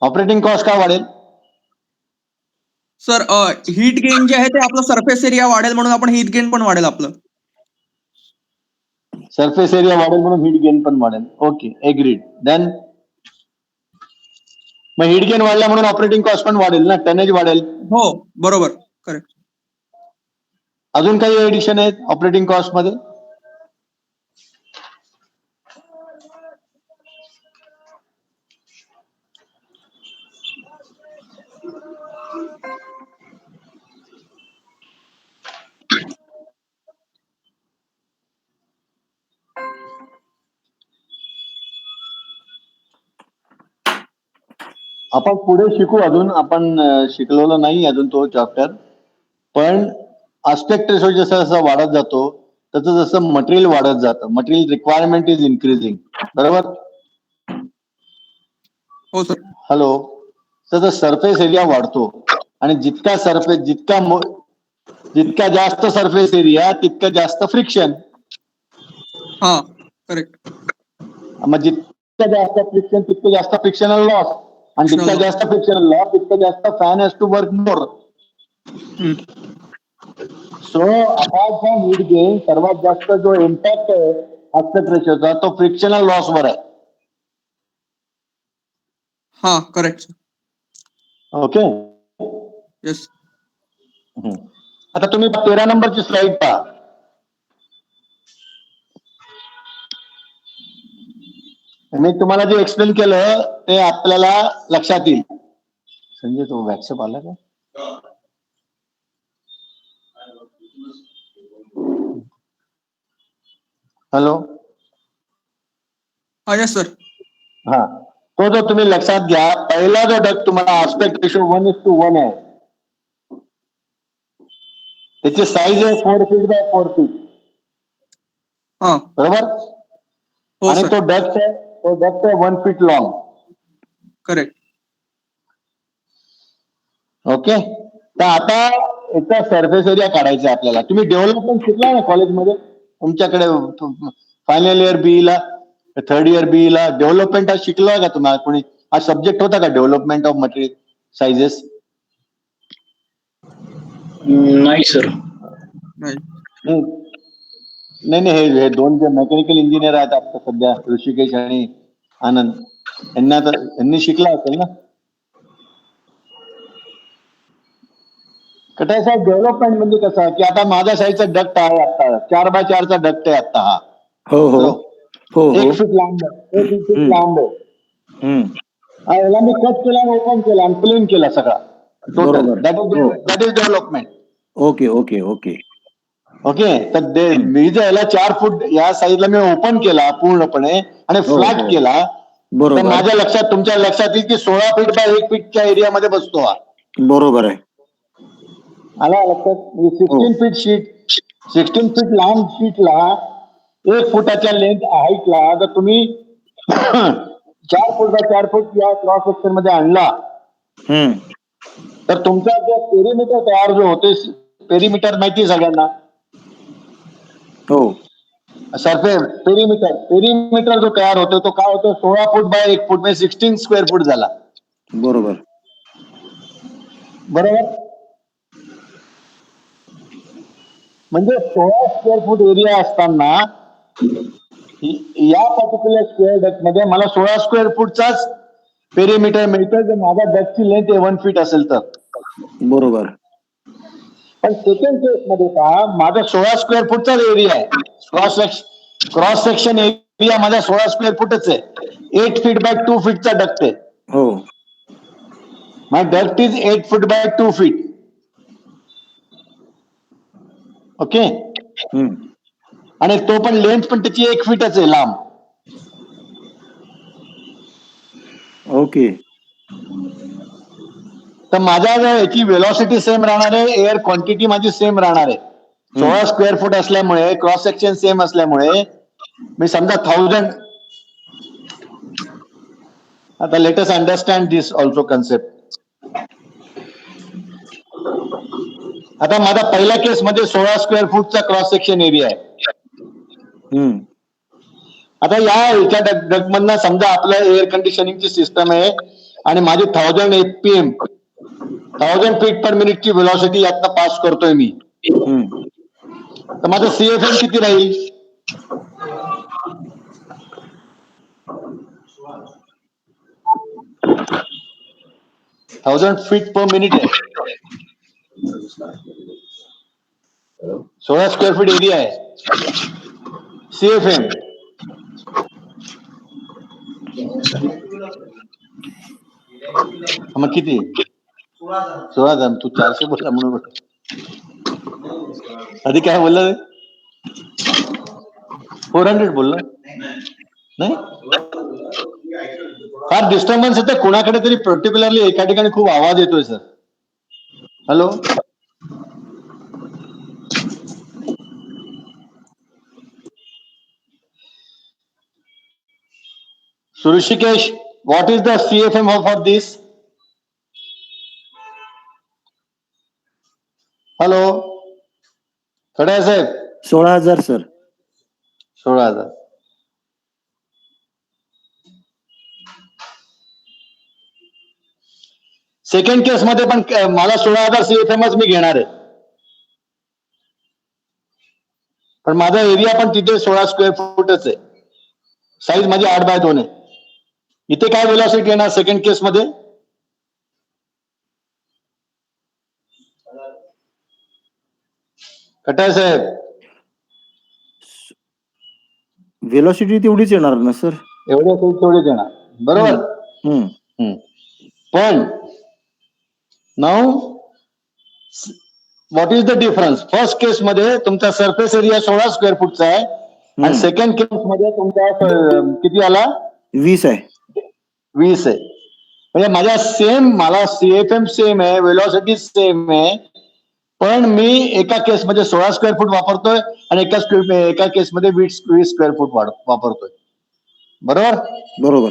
ऑपरेटिंग कॉस्ट का वाढेल? सर हीट गेन जे आहे ते आपलं सरफेस एरिया वाढेल म्हणून आपण हीट गेन पण वाढेल आपलं. सरफेस एरिया वाढेल म्हणून हीट गेन पण वाढेल. Okay agreed. देन मग हीट गेन वाढला म्हणून ऑपरेटिंग कॉस्ट पण वाढेल ना, टनेज वाढेल. हो बरोबर करेक्ट. अजून काही एडिशन आहेत ऑपरेटिंग कॉस्ट मध्ये? आपण पुढे शिकू. अजून आपण शिकलेलो नाही अजून तो चॅप्टर. पण आस्पेक्ट रेशो जसं जसं वाढत जातो तसं जसं मटेरियल वाढत जातं. Material requirement is increasing. बरोबर? हो सर. हॅलो. तसं सरफेस एरिया वाढतो आणि जितका जास्त सरफेस एरिया तितकं जास्त फ्रिक्शन. हा करेक्ट. मग जितकं जास्त फ्रिक्शन तितकं जास्त फ्रिक्शनल लॉस आणि जितका जास्त फ्रिक्शनल लॉस तितकं जास्त fan has to work more. So apart from heat gain सर्वात जास्त जो इम्पॅक्ट आहे आस्पेक्ट रेशोचा तो फ्रिक्शनल लॉस वर आहे. हा करेक्ट. ओके. येस. आता तुम्ही 13 नंबरची स्लाइड पहा. मी तुम्हाला जे एक्सप्लेन केलं ते आपल्याला लक्षात येईल. संजय तो व्हॉट्सअप आला का? हॅलो. हा येस सर. हा तो जो तुम्ही लक्षात घ्या. पहिला जो डक्ट तुम्हाला आस्पेक्ट रेशो 1:1 आहे त्याची साईज आहे 4 फीट बाय 4 फीट. हा बरोबर? हो आणि सर. तो डक्ट आहे 1 फीट लॉंग. करेक्ट. ओके. तर आता याचा सरफेस एरिया काढायचा आपल्याला. तुम्ही डेव्हलपमेंट शिकला ना कॉलेजमध्ये? तुमच्याकडे फायनल इयर बी ला, थर्ड इयर बी ला डेव्हलपमेंट हा शिकला का तुम्हाला कोणी? हा सब्जेक्ट होता का डेव्हलपमेंट ऑफ मटेरियल साइजेस? नाही सर. नाही हे दोन जे मेकॅनिकल इंजिनियर आहेत आता सध्या, ऋषिकेश आणि आनंद, यांनी शिकला असेल ना? कटायचा डेव्हलपमेंट म्हणजे कसं की आता माझ्या साईजचा डक्ट आहे, आता 4x4 चा डक्ट आहे आता हा. हो हो हो. 1 फीट लांब आहे, 1 फीट लांब आहे. याला मी कट केला, ओपन केला आणि प्लेन केला सगळा total. That is development. Okay okay okay okay. तर मी जर याला 4 फूट या साईजला मी ओपन केला पूर्णपणे आणि फ्लॅट केला तर माझ्या लक्षात, तुमच्या लक्षात येईल की 16 फीट बाय 1 फीटच्या एरियामध्ये बसतो हा. बरोबर आहे. आला लक्षात? 16 फीट शीट, 16 फीट लांब शीटला 1 फुटाच्या लेंथ हाईटला जर तुम्ही 4 फूट बाय 4 फूट या क्रॉस सेक्शन मध्ये आणला तर तुमचा जो पेरिमीटर तयार जो होते, पेरिमीटर माहिती आहे सगळ्यांना, हो सरफेस पेरिमीटर जो तयार होतो तो काय होतो, 16 फूट बाय 1 फूट म्हणजे 16 स्क्वेअर फूट झाला. बरोबर. म्हणजे 16 स्क्वेअर फूट एरिया असताना या पर्टिक्युलर स्क्वेअर डक मध्ये मला 16 स्क्वेअर फूटचाच पेरिमीटर मिळतं जर माझा डकची लेंथ 1 फीट असेल तर. बरोबर. पण सेकंड केस मध्ये का माझा 16 स्क्वेअर फूटचाच एरिया आहे, क्रॉस सेक्शन एरिया माझा 16 स्क्वेअर फूटच आहे, 8 फीट बाय 2 फीटचा डक्ट आहे. हो. My duct is 8 foot by 2 feet. Okay. आणि तो पण लेंथ पण त्याची 1 फीटच आहे लांब. ओके. तर माझ्या याची वेलॉसिटी सेम राहणार आहे, एअर क्वांटिटी माझी सेम राहणार आहे. 16 स्क्वेअर फूट असल्यामुळे, क्रॉस सेक्शन सेम असल्यामुळे मी समजा 1000. आता लेट अस अंडरस्टँड दिस ऑल्सो कन्सेप्ट. आता माझा पहिल्या केस मध्ये 16 स्क्वेअर फूटचा क्रॉस सेक्शन एरिया आहे. आता या डगमधनं समजा आपलं एअर कंडिशनिंगची सिस्टम आहे आणि माझी 1000 एफपीएम 1000 फीट पर मिनिटची व्हेलॉसिटी यातनं पास करतोय मी, तर माझं सीएफएम किती राहील? 1000 फीट पर मिनिट आहे, 16 स्क्वेअर फीट एरिया आहे. सीएफएम मग किती? 16,000. तू 400 बोलला म्हणून आधी काय बोलला? 400 बोलला नाही. फार डिस्टर्बन्स येते कोणाकडे तरी, पर्टिक्युलरली एका ठिकाणी खूप आवाज येतोय sir. Hello. Hrishikesh, what is the CFM for this? Hello खडे साहेब. 16,000 सर. 16,000. सेकंड केस मध्ये पण मला 16,000 सीएफएमच मी घेणार आहे, पण माझा एरिया पण तिथे 16 स्क्वेअर फूटच आहे, साईज माझी 8 बाय 2 आहे. इथे काय वेलॉसिटी येणार सेकंड केस मध्ये? कटाय साहेब. व्हेलॉसिटी तेवढीच येणार ना सर? तेवढीच येणार, बरोबर. पण now what is the difference? First case मध्ये तुमचा सरफेस एरिया 16 स्क्वेअर फूटचा आहे आणि सेकंड केस मध्ये तुमचा किती आला? 20 आहे. 20 आहे. म्हणजे माझ्या सेम, मला सीएफएम सेम आहे, वेलॉसिटी सेम आहे, पण मी एका केसमध्ये 16 स्क्वेअर फूट वापरतोय आणि एका केसमध्ये 20 स्क्वेअर फूट वापरतोय, बरोबर. बरोबर.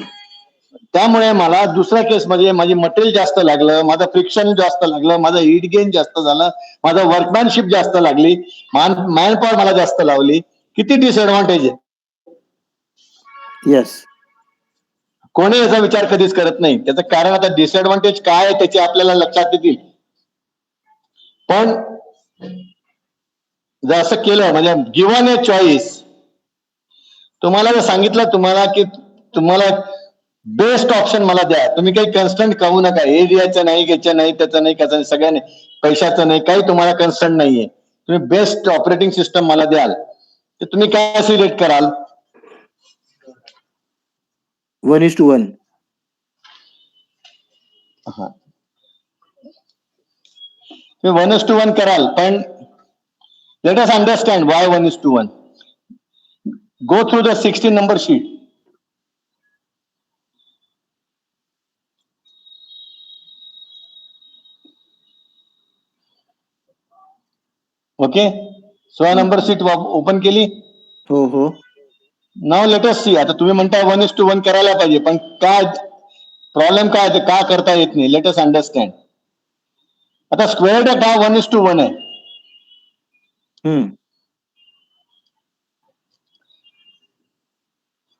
त्यामुळे मला दुसऱ्या केसमध्ये माझी मटेरियल जास्त लागलं, माझं फ्रिक्शन जास्त लागलं, माझं हीट गेन जास्त झालं, माझं वर्कमॅनशिप जास्त लागली, मॅन पॉवर मला जास्त लावली. किती डिसएडव्हान्टेज आहे? येस. कोणी याचा विचार कधीच करत नाही. त्याचं कारण आता डिसएडव्हान्टेज काय आहे त्याचे आपल्याला लक्षात येतील, पण जर असं केलं म्हणजे गिव्हन ए चॉईस, तुम्हाला जर सांगितलं तुम्हाला की तुम्हाला बेस्ट ऑप्शन मला द्या, तुम्ही काही कन्स्टंट करू नका, एरियाचं नाही, घ्यायचं नाही, त्याचं नाही, कसं नाही, सगळ्यांनी पैशाचं नाही, काही तुम्हाला कन्स्टंट नाहीये, तुम्ही बेस्ट ऑपरेटिंग सिस्टम मला द्याल, तर तुम्ही काय सिलेक्ट कराल? 1:1. तुम्ही 1:1 कराल, पण late us understand Y 1:1. Go through the 16 number sheet. Okay. 16 number sheet open केली? हो. नाव लेटेस्ट सी. आता तुम्ही म्हणताय 1:1 करायला पाहिजे, पण काय प्रॉब्लेम काय ते का करता येत नाही, लेटेस्ट अंडरस्टँड. आता स्क्वेअर डक्ट हा 1:1 आहे. हम्म.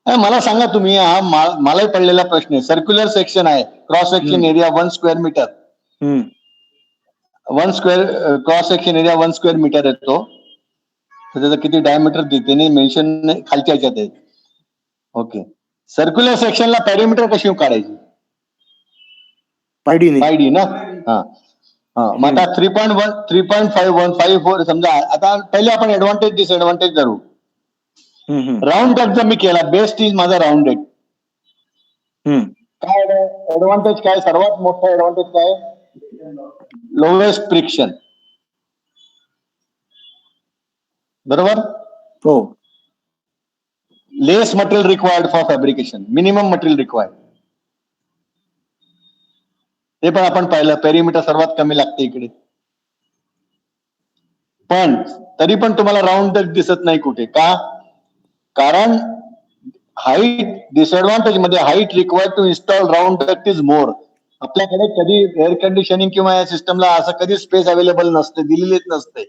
मला सांगा तुम्ही, हा मलाही पडलेला प्रश्न आहे. सर्क्युलर सेक्शन आहे, cross section area 1 square metre, hmm. 1 square cross section area 1 square metre येतो. तर त्याचं किती डायमीटर त्याने मेन्शन खालच्या ह्याच्यात आहे. ओके, सर्क्युलर सेक्शनला पॅरिमीटर कशी काढायची? पायडीने. पायडी ना. हा हा, मग आता 3.1 3.5154 समजा. आता पहिले आपण ऍडव्हान्टेज डिसएडव्हान्टेज धरू. राऊंड डक जर मी केला, बेस्ट इज माझा राऊंड डक. काय ऍडव्हान्टेज काय, सर्वात मोठा ऍडव्हान्टेज काय? Lowest friction. बरोबर. हो. Less material required for fabrication, minimum material required. ते पण आपण पाहिलं, पेरिमीटर सर्वात कमी लागते इकडे. पण तरी पण तुम्हाला राऊंड डक दिसत नाही कुठे. का? कारण हाईट डिसएडव्हान्टेज मध्ये height required to install round duct is more. आपल्याकडे कधी एअर कंडिशनिंग किंवा या सिस्टमला असं कधी स्पेस अवेलेबल नसते, दिलेलीच नसते.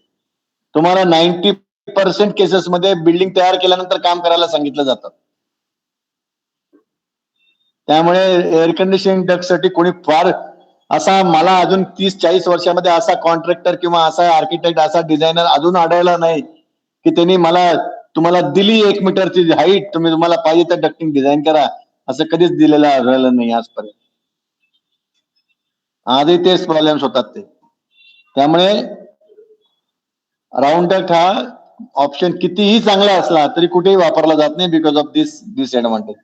तुम्हाला 90% केसेसमध्ये बिल्डिंग तयार केल्यानंतर काम करायला सांगितलं जातं. त्यामुळे एअर कंडिशनिंग डक्ट साठी कोणी फार असा, मला अजून 30-40 वर्षामध्ये असा कॉन्ट्रॅक्टर किंवा असा आर्किटेक्ट, असा डिझायनर अजून आढळला नाही की त्यांनी तुम्हाला दिली 1 मीटरची हाईट, तुम्हाला पाहिजे तर डक्टिंग डिझाईन करा, असं कधीच दिलेलं आढळलं नाही आजपर्यंत. आजही तेच प्रॉब्लेम्स होतात ते. त्यामुळे राऊंड डक्ट हा ऑप्शन कितीही चांगला असला तरी कुठेही वापरला जात नाही, बिकॉज ऑफ दिस डिसएडव्हान्टेज.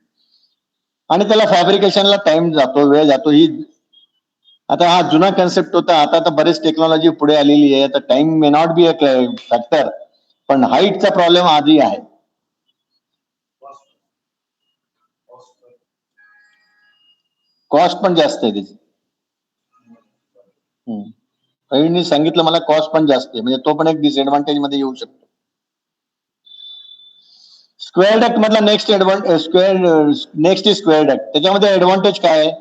आणि त्याला फॅब्रिकेशनला टाइम जातो, वेळ जातो. ही आता हा जुना कन्सेप्ट होता. आता बरेच टेक्नॉलॉजी पुढे आलेली आहे. आता time may not be a factor, पण हाईटचा प्रॉब्लेम आधी आहे. कॉस्ट पण जास्त आहे त्याची. काही सांगितलं मला, कॉस्ट पण जास्त आहे, म्हणजे तो पण एक डिसएडव्हान्टेज मध्ये येऊ शकतो. स्क्वेअर डक्ट मधला नेक्स्ट इज स्क्वेअर डक्ट. त्याच्यामध्ये ऍडव्हान्टेज काय आहे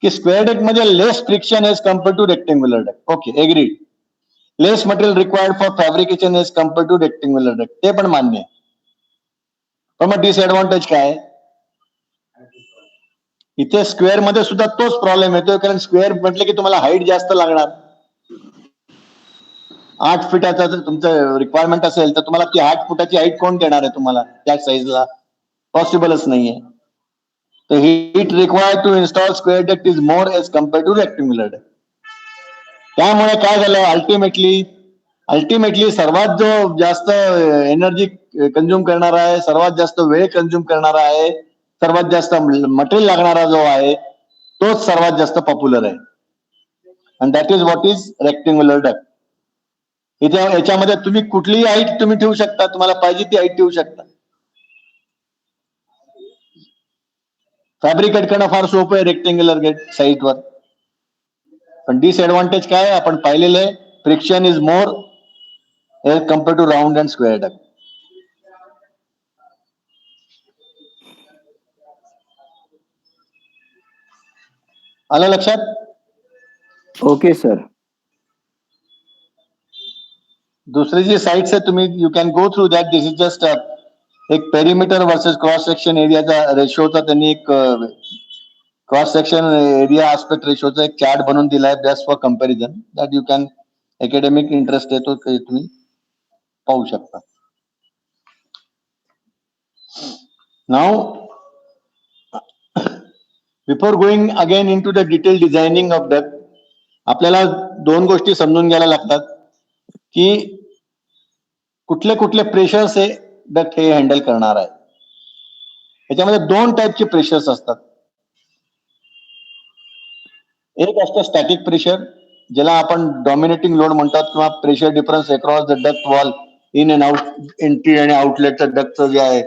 की स्क्वेअर डक्ट मध्ये less friction as compare to rectangular duct. Okay, agreed. Less material required for fabrication as compare to rectangular duct, ते पण मान्य आहे. पण मग डिसएडव्हान्टेज काय? इथे स्क्वेअर मध्ये सुद्धा तोच प्रॉब्लेम येतोय, कारण स्क्वेअर म्हटलं की तुम्हाला हाईट जास्त लागणार. 8 फुटाचा जर तुमचं रिक्वायरमेंट असेल तर तुम्हाला ती 8 फुटाची हाईट कोण देणार आहे तुम्हाला त्या साईजला? पॉसिबलच नाहीये. तर height required to install square duct is more as compare to rectangular duct. त्यामुळे काय झालं, अल्टिमेटली सर्वात जो जास्त एनर्जी कंझ्युम करणारा आहे, सर्वात जास्त वेळ कंझ्युम करणारा आहे, सर्वात जास्त मटेरियल लागणारा जो आहे, तोच सर्वात जास्त पॉप्युलर आहे. And that is what is rectangular duct. याच्यामध्ये तुम्ही कुठलीही हाईट तुम्ही ठेवू शकता, तुम्हाला पाहिजे ती हाईट ठेवू शकता. फॅब्रिकेट करणं फार सोपं आहे रेक्टेंग्युलर गेट साईटवर. पण डिसएडव्हान्टेज काय आपण पाहिलेलं आहे, friction is more as compare to round and square duct. आलं लक्षात? Okay sir. दुसरी जी साइट्स आहे तुम्ही you can go through that. This is just एक पेरिमीटर वर्सेस क्रॉस सेक्शन एरियाचा रेशोचा त्यांनी एक क्रॉस सेक्शन एरिया आस्पेक्ट रेशोचा एक चार्ट बनवून दिलाय just for comparison. That you can, academic interest येतो तुम्ही पाहू शकता. Now before going again into the detail designing of duct, आपल्याला 2 गोष्टी समजून घ्यायला लागतात की कुठले कुठले प्रेशर्स हे डक्ट हे हँडल करणार आहे. याच्यामध्ये 2 टाईपचे प्रेशर्स असतात. एक असतं स्टॅटिक प्रेशर, ज्याला आपण डॉमिनेटिंग लोड म्हणतात, किंवा pressure difference across the duct wall in and out, entry आणि आउटलेटचं डक्टचं जे आहे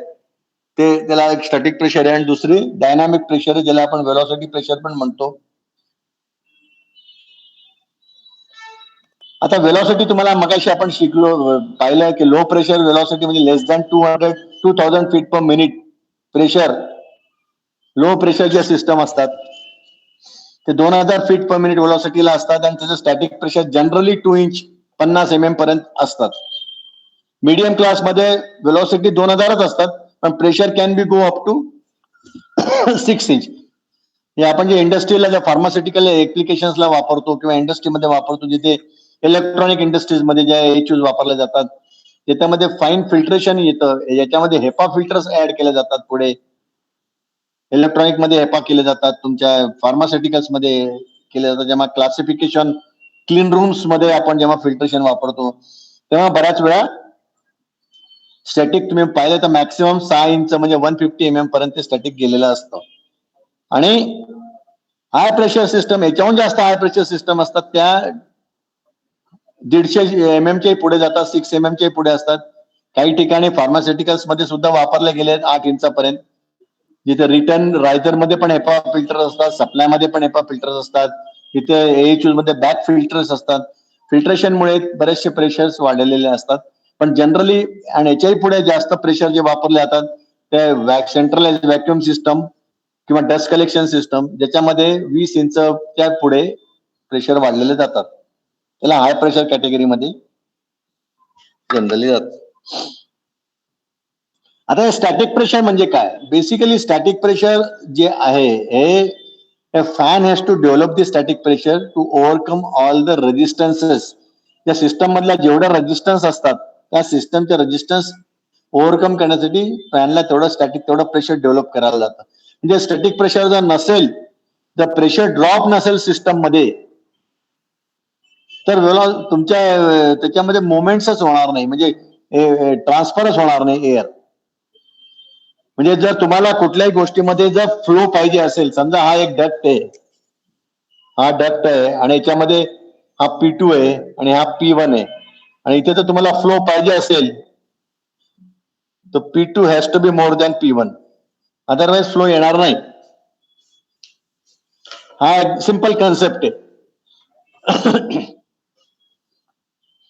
ते, त्याला एक स्टॅटिक प्रेशर आहे. आणि दुसरी डायनामिक प्रेशर आहे, ज्याला आपण वेलॉसिटी प्रेशर पण म्हणतो. आता वेलॉसिटी तुम्हाला मगाशी आपण शिकलो, पाहिलं की लो प्रेशर वेलॉसिटी म्हणजे less than 2000 feet per minute pressure, low प्रेशरचे सिस्टम असतात ते 2000 फीट पर मिनिट व्हेलॉसिटीला असतात आणि त्याचं static pressure generally 2 inch 50 mm पर्यंत असतात. मीडियम क्लास मध्ये व्हेलॉसिटी 2000च असतात, पण pressure can be go up to 6 inch. हे आपण जे इंडस्ट्रीला ज्या फार्मास्युटिकल ऍप्लिकेशन्सला वापरतो किंवा इंडस्ट्रीमध्ये वापरतो, जिथे इलेक्ट्रॉनिक इंडस्ट्रीजमध्ये ज्या HUs वापरले जातात, त्याच्यामध्ये फाईन फिल्ट्रेशन येतं. याच्यामध्ये हेपा फिल्टर्स ऍड केले जातात. पुढे इलेक्ट्रॉनिक मध्ये हेपा केले जातात, तुमच्या फार्मास्युटिकल्स मध्ये केले जातात. जेव्हा क्लासिफिकेशन क्लीन रूम्स मध्ये आपण जेव्हा फिल्ट्रेशन वापरतो, तेव्हा बऱ्याच वेळा स्टॅटिक तुम्ही पाहिलं तर मॅक्सिमम 6 इंच म्हणजे 150 mm पर्यंत स्टॅटिक गेलेलं असतं. आणि हाय प्रेशर सिस्टम, याच्याहून जास्त हाय प्रेशर सिस्टम असतात, त्या 150 mm चे पुढे जातात, 6 mm चे पुढे असतात. काही ठिकाणी फार्मास्युटिकल्स मध्ये सुद्धा वापरले गेले आहेत 8 इंचापर्यंत, जिथे रिटर्न रायझर मध्ये पण हेपा फिल्टर असतात, सप्लाय मध्ये पण हेपा फिल्टर्स असतात, तिथे AHUs मध्ये बॅक फिल्टर्स असतात. फिल्ट्रेशनमुळे बरेचसे प्रेशर्स वाढलेले असतात. पण जनरली आणि याच्याही पुढे जास्त प्रेशर जे वापरले जातात ते सेंट्रलाइज व्हॅक्युम सिस्टम किंवा डस्ट कलेक्शन सिस्टम, ज्याच्यामध्ये 20 इंचच्या पुढे प्रेशर वाढलेले जातात. त्याला हाय प्रेशर कॅटेगरीमध्ये जनरली जातात. आता स्टॅटिक प्रेशर म्हणजे काय? बेसिकली स्टॅटिक प्रेशर जे आहे हे fan has to develop the static pressure to overcome all the resistances. त्या सिस्टम मधल्या जेवढ्या रेजिस्टन्स असतात, त्या सिस्टमचे रेजिस्टन्स ओव्हरकम करण्यासाठी फॅनला तेवढं प्रेशर डेव्हलप करायला जातं. म्हणजे स्टॅटिक प्रेशर जर नसेल, जर प्रेशर ड्रॉप नसेल सिस्टम मध्ये, तर तुमच्या त्याच्यामध्ये मोमेंट्सच होणार नाही, म्हणजे ट्रान्सफरच होणार नाही एअर. म्हणजे जर तुम्हाला कुठल्याही गोष्टीमध्ये जर फ्लो पाहिजे असेल, समजा हा एक डक्ट आहे, हा डक्ट आहे आणि याच्यामध्ये हा P2 आहे आणि हा P1 आहे, आणि इथे जर तुम्हाला फ्लो पाहिजे असेल तर P2 has to be more than P1, otherwise flow येणार नाही. हा एक सिंपल कन्सेप्ट आहे.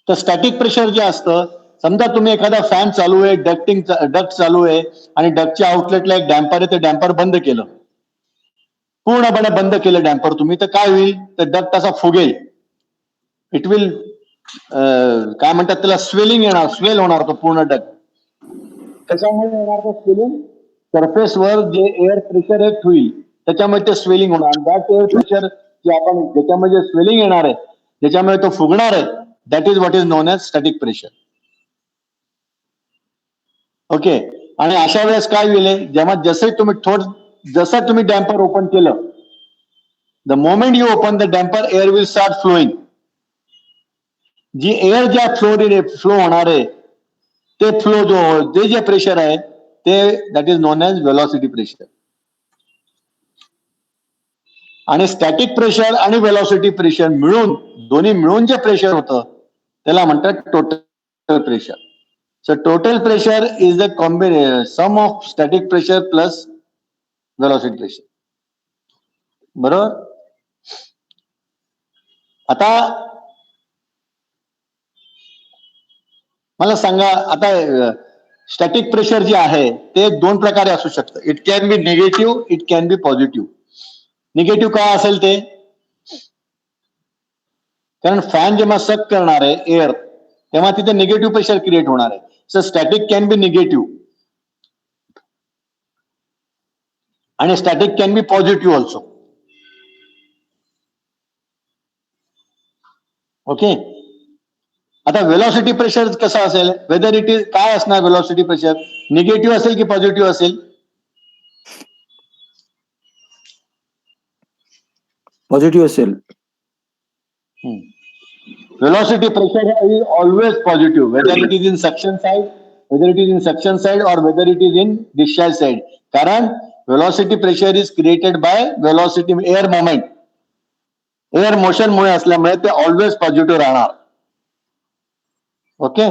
तर स्टॅटिक प्रेशर जे असतं, समजा तुम्ही एखादा फॅन चालू आहे, डक्ट चालू आहे आणि डक्टच्या आउटलेटला एक डॅम्पर आहे, ते डॅम्पर बंद केलं, पूर्णपणे बंद केलं डॅम्पर तुम्ही, तर काय होईल? तर डक्ट असा फुगेल. इट विल काय म्हणतात त्याला, स्वेलिंग येणार, स्वेल होणार तो पूर्ण डक्ट. कशामुळे येणार तो स्वेलिंग? सरफेसवर जे एअर प्रेशर एक्ट होईल त्याच्यामुळे ते स्वेलिंग होणार. दॅट एअर प्रेशर जे आपण ज्याच्यामध्ये स्वेलिंग येणार आहे, ज्याच्यामुळे तो फुगणार आहे, that is what is known as static pressure. Okay. आणि अशा वेळेस काय होईल? जेव्हा जसं तुम्ही डॅम्पर ओपन केलं, the moment you open the damper, air will start flowing. जी एअर ज्या फ्लो होणार आहे, ते फ्लो जे प्रेशर आहे ते that is known as velocity pressure. आणि स्टॅटिक प्रेशर आणि व्हेलॉसिटी प्रेशर मिळून, दोन्ही मिळून जे प्रेशर होतं त्याला म्हणतात total pressure. So total pressure is the sum of static pressure plus velocity pressure. बरोबर? आता मला सांगा, आता स्टॅटिक प्रेशर जे आहे ते 2 प्रकारे असू शकतं. It can be negative, it can be positive. Negative काय असेल ते? कारण फॅन जेव्हा सक करणार आहे एअर, तेव्हा तिथे निगेटिव्ह प्रेशर क्रिएट होणार आहे. So static can be negative आणि static can be positive also. Okay. आता व्हेलॉसिटी प्रेशर कसं असेल? वेदर इट इज काय असणार व्हेलॉसिटी प्रेशर? निगेटिव्ह असेल की पॉझिटिव्ह असेल? पॉझिटिव्ह असेल. Velocity pressure is always positive, whether it is in suction side, or whether it is in discharge side. कारण velocity pressure is created by velocity air moment. Air motion मुळे असल्यामुळे ते always positive राहणार. Okay.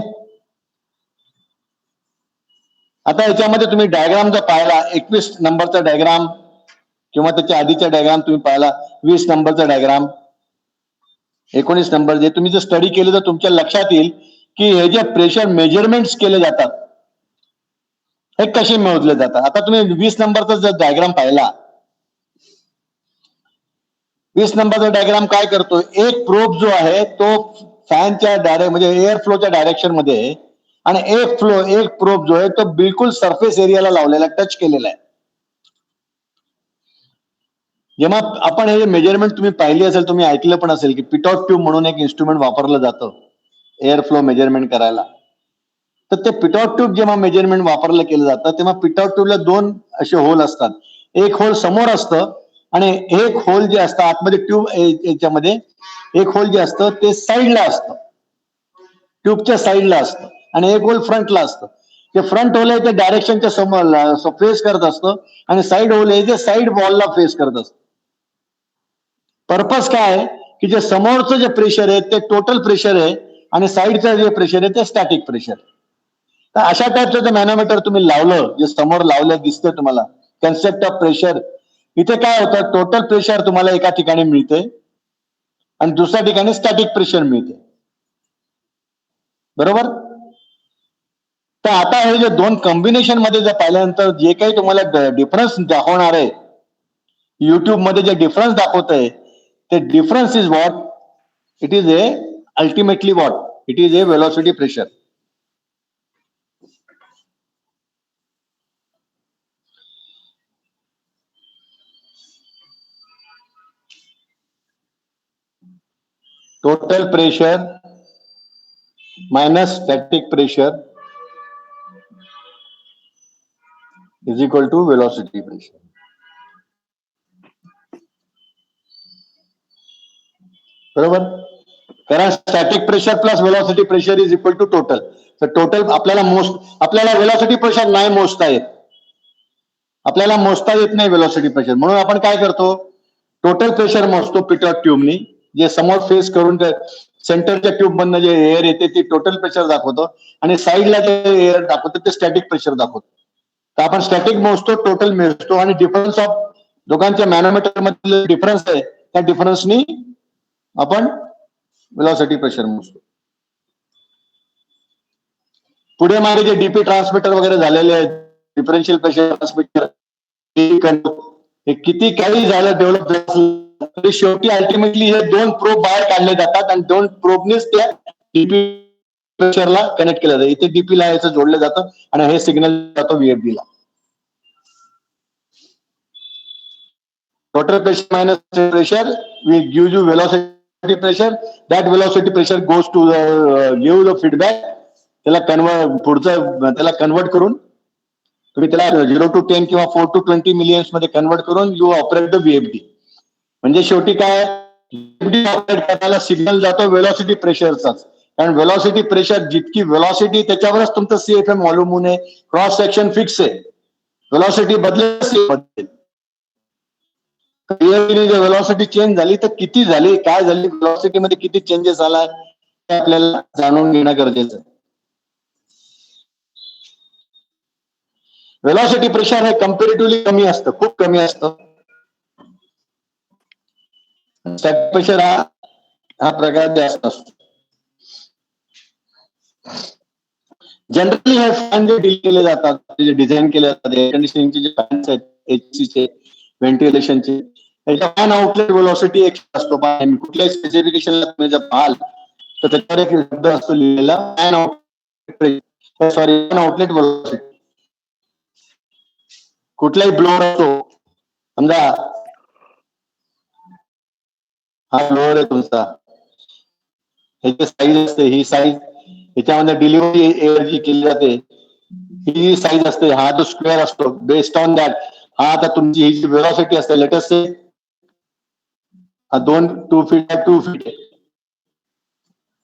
आता याच्यामध्ये तुम्ही diagram जर पाहिला, 21 नंबरचा डायग्राम किंवा त्याच्या आधीचा डायग्राम तुम्ही पाहिला, 20 नंबरचा डायग्राम, 19 नंबर, जे तुम्ही जर स्टडी केलं तर तुमच्या लक्षात येईल की हे जे प्रेशर मेजरमेंट्स केले जातात हे कसे मोजले जातात? आता तुम्ही 20 नंबरचा जर डायग्राम पाहिला, 20 नंबरचा डायग्राम काय करतो, एक प्रोब जो आहे तो फॅनच्या डायरेक्ट म्हणजे एअर फ्लोच्या डायरेक्शन मध्ये आहे, आणि एक प्रोब जो आहे तो बिलकुल सरफेस एरियाला लावलेला, टच केलेला आहे. जेव्हा आपण हे मेजरमेंट तुम्ही पाहिली असेल, तुम्ही ऐकलं पण असेल की पिटॉट ट्यूब म्हणून एक इन्स्ट्रुमेंट वापरलं जातं एअर फ्लो मेजरमेंट करायला. तर ते पिटॉट ट्यूब जेव्हा मेजरमेंट वापरलं केलं जातं तेव्हा पिटॉट ट्यूबला 2 असे होल असतात. एक होल समोर असतं आणि एक होल जे असतं आतमध्ये ट्यूब याच्यामध्ये, एक होल जे असतं ते साईडला असतं, ट्यूबच्या साईडला असतं, आणि एक होल फ्रंटला असतं. ते फ्रंट होल आहे ते डायरेक्शनच्या समोर फेस करत असतं, आणि साईड होल आहे ते साईड वॉलला फेस करत असतं. पर्पज काय आहे की जे समोरचं जे प्रेशर आहे ते टोटल प्रेशर आहे, आणि साईडचं जे प्रेशर आहे ते स्टॅटिक प्रेशर. तर अशा टाईपचं जे मॅनोमीटर तुम्ही लावलं, जे समोर लावलं दिसतं तुम्हाला, कन्सेप्ट ऑफ प्रेशर, इथे काय होतं, टोटल प्रेशर तुम्हाला एका ठिकाणी मिळते आणि दुसऱ्या ठिकाणी स्टॅटिक प्रेशर मिळते, बरोबर. तर आता हे जे 2 कॉम्बिनेशन मध्ये जर पाहिल्यानंतर जे काही तुम्हाला डिफरन्स दाखवणार आहे, युट्यूब मध्ये जे डिफरन्स दाखवत आहे, ते difference is what, it is a ultimately what, it is a velocity pressure. Total pressure minus static pressure is equal to velocity pressure. बरोबर. कारण static pressure plus velocity pressure is equal to total. तर total आपल्याला velocity pressure नाही मोजता येत, आपल्याला मोजता येत नाही वेलॉसिटी प्रेशर, म्हणून आपण काय करतो, टोटल प्रेशर मोजतो पिटॉट ट्यूबनी, जे समोर फेस करून सेंटरच्या ट्यूब मधनं जे एअर येते ते टोटल प्रेशर दाखवतो, आणि साईडला जे एअर दाखवतो ते स्टॅटिक प्रेशर दाखवतो. तर आपण स्टॅटिक मोजतो, टोटल मोजतो, आणि डिफरन्स ऑफ दोघांच्या मॅनोमीटर मधले डिफरन्स आहे त्या डिफरन्सनी आपण वेलॉसिटी प्रेशर मोजतो. पुढे मागे जे डीपी ट्रान्समीटर वगैरे झालेले आहेत, डिफरन्शियल प्रेशर ट्रान्समीटर, हे किती काही झालं डेव्हलप झालं तरी शेवटी अल्टिमेटली हे 2 प्रोब बाहेर काढले जातात, आणि 2 प्रोबनेच त्या डीपी प्रेशरला कनेक्ट केलं जातं. इथे डीपी ला याचं जोडलं जातं आणि हे सिग्नल जातो व्हीएफडी ला. Total pressure minus pressure will give you velocity pressure. That velocity pressure goes to give the feedback. त्याला पुढचं कन्वर्ट करून तुम्ही त्याला 0 to 10 किंवा 4 to 20 मिलियन्स मध्ये कन्वर्ट करून यू ऑपरेट द व्हीएफडी. म्हणजे शेवटी काय, ऑपरेट करायला सिग्नल जातो वेलॉसिटी प्रेशरचाच, कारण वेलॉसिटी प्रेशर जितकी वेलॉसिटी त्याच्यावरच तुमचं सीएफएम वॉल्यूम आहे, क्रॉस सेक्शन फिक्स आहे, वेलॉसिटी बदलेल. वेलॉसिटी चेंज झाली तर किती झाली, काय झाली, वेलॉसिटी मध्ये किती चेंजेस आला हे आपल्याला जाणून घेणं गरजेचं आहे. वेलॉसिटी प्रेशर हे कम्पॅरेटिव्हली कमी असतं, खूप कमी असतं. स्टॅटिक प्रेशर हा प्रकार जास्त असतो. जनरली हे फॅन जे डील केले जातात, जे डिझाईन केले जातात, एअर कंडिशनिंगचे जे फॅन्स आहेत, एसीचे, व्हेंटिलेशनचे, त्याच्या फॅन आउटलेट वेलॉसिटी एक असतो. कुठल्याही स्पेसिफिकेशनला तुम्ही जर पाहाल तर त्याच्यावर एक शब्द असतो लिहिलेला, फॅन आउटलेट वेलॉसिटी. कुठलाही ब्लोअर असतो, समजा हा ब्लोअर आहे तुमचा, ह्याची साईज असते, ही साईज, ह्याच्यामध्ये डिलिव्हरी एअर जी केली जाते ही साईज असते, हा जो स्क्वेअर असतो, बेस्ड ऑन दॅट हा आता तुमची ही जी वेलॉसिटी असते, लेटेस्ट से 2 फीट बाय 2 फीट आहे,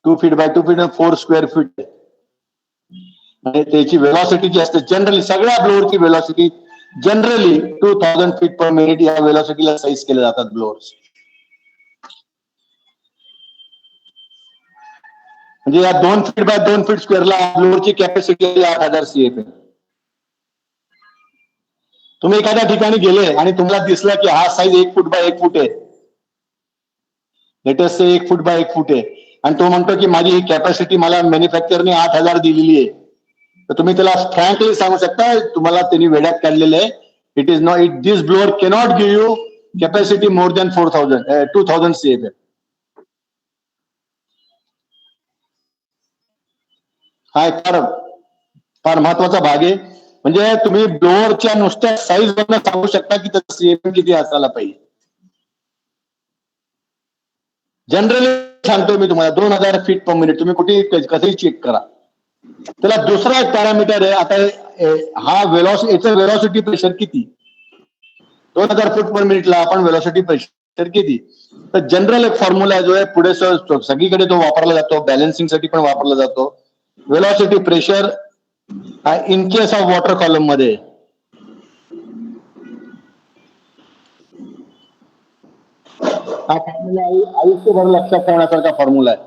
2 feet by 2 feet 4 square feet आहे, आणि त्याची वेलॉसिटी जी असते जनरली सगळ्या ब्लोअरची velocity generally 2000 feet per minute या वेलॉसिटीला साईज केले जातात ब्लोअर्स. म्हणजे या 2 फीट बाय 2 फीट स्क्वेअरला ब्लोअरची कॅपॅसिटी 8000 सीएफएम. तुम्ही एखाद्या ठिकाणी गेले आणि तुम्हाला दिसलं की हा साईज 1 फूट बाय 1 फूट आहे, लेटेस्ट से 1 फूट बाय 1 फूट आहे, आणि तो म्हणतो की माझी ही कॅपॅसिटी मला मॅन्युफॅक्चरने 8000 दिलेली आहे, तर तुम्ही त्याला फ्रँकली सांगू शकता, तुम्हाला त्यांनी वेड्यात काढलेलं आहे. It is not, this blower cannot give you capacity more than 2000 CFM. हा एक फार महत्वाचा भाग आहे. म्हणजे तुम्ही ब्लोअरच्या नुसत्या साईज वरनं सांगू शकता की त्याचा CFM किती असायला पाहिजे. जनरली सांगतोय मी तुम्हाला 2000 फीट पर मिनिट, तुम्ही कुठेही कसंही चेक करा. त्याला दुसरा एक पॅरामीटर आहे. आता हा याचं वेलॉसिटी प्रेशर किती, 2000 फूट पर मिनिटला आपण वेलॉसिटी प्रेशर किती. तर जनरल एक फॉर्म्युला जो आहे पुढे सगळीकडे तो वापरला जातो, बॅलन्सिंग साठी पण वापरला जातो. वेलॉसिटी प्रेशर हा in case of water column मध्ये, हा फॉर्म्युला आयुष्यभर लक्षात ठेवण्यासारखा फॉर्म्युला आहे.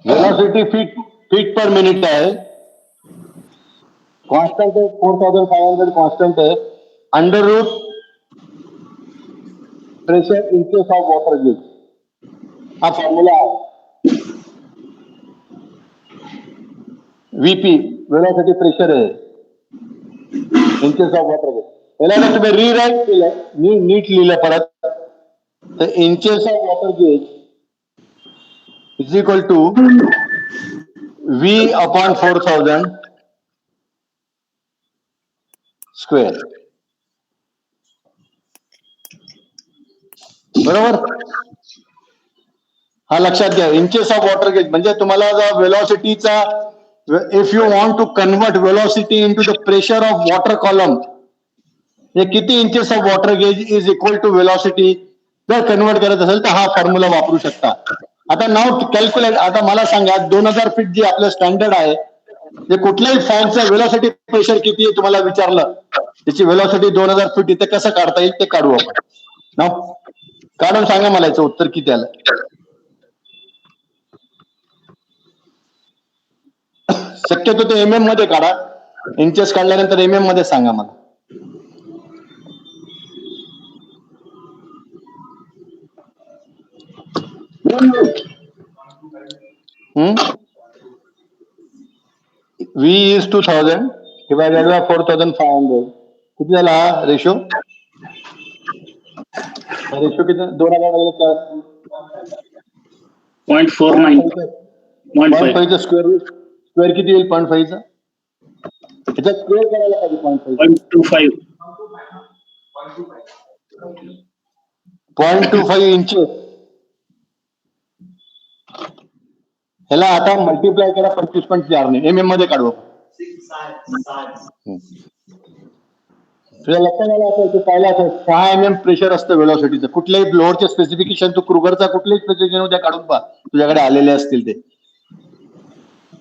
वेलॉसिटी फीट पर मिनिट आहे, कॉन्स्टंट आहे, 4500 कॉन्स्टंट आहे, under root pressure in case of water gauge, हा फॉर्म्युला आहे. VP वेलॉसिटी प्रेशर आहे in case of water gauge. याला जर तुम्ही रीराईट केलं, नीट लिहिलं परत, तर in case of water gauge is equal to V upon 4000 square. बरोबर, हा लक्षात घ्या. इंचेस ऑफ वॉटर गेज म्हणजे तुम्हाला जर वेलॉसिटीचा, if you want to convert velocity into the pressure of water column, हे किती inches of water gauge is equal to velocity, जर कन्वर्ट करत असेल तर हा फॉर्म्युला वापरू शकता. आता नाव कॅल्क्युलेट, आता मला सांगा 2000 फीट जे आपलं स्टँडर्ड आहे, जे कुठल्याही फॉर्मचं वेलॉसिटी प्रेशर किती आहे तुम्हाला विचारलं, त्याची वेलॉसिटी 2000 फीट इथे कसं काढता येईल ते काढू आपण. नाव काढून सांगा मला याचं उत्तर किती आलं. शक्यतो ते MM मध्ये काढा, इंचेस काढल्यानंतर MM मध्ये सांगा मला. V is 2000 divided by 4500, किती झाला हा रेशो? रेशो किती? 2000 0.49 स्क्वेअर किती येईल? 0.5 चा त्याचा स्क्वेअर करायला पाहिजे. 0.25 इंचेस. ह्याला आता मल्टिप्लाय करा 25.4 ने, MM मध्ये काढू. तुला लक्षात आलं असेल की पहिला 6 mm प्रेशर असतं वेलॉसिटीचं. कुठल्याही ब्लोअरचे स्पेसिफिकेशन, तू क्रुगरचा कुठलेही स्पेसिफिकेशन उद्या काढून पहा, तुझ्याकडे आलेले असतील ते.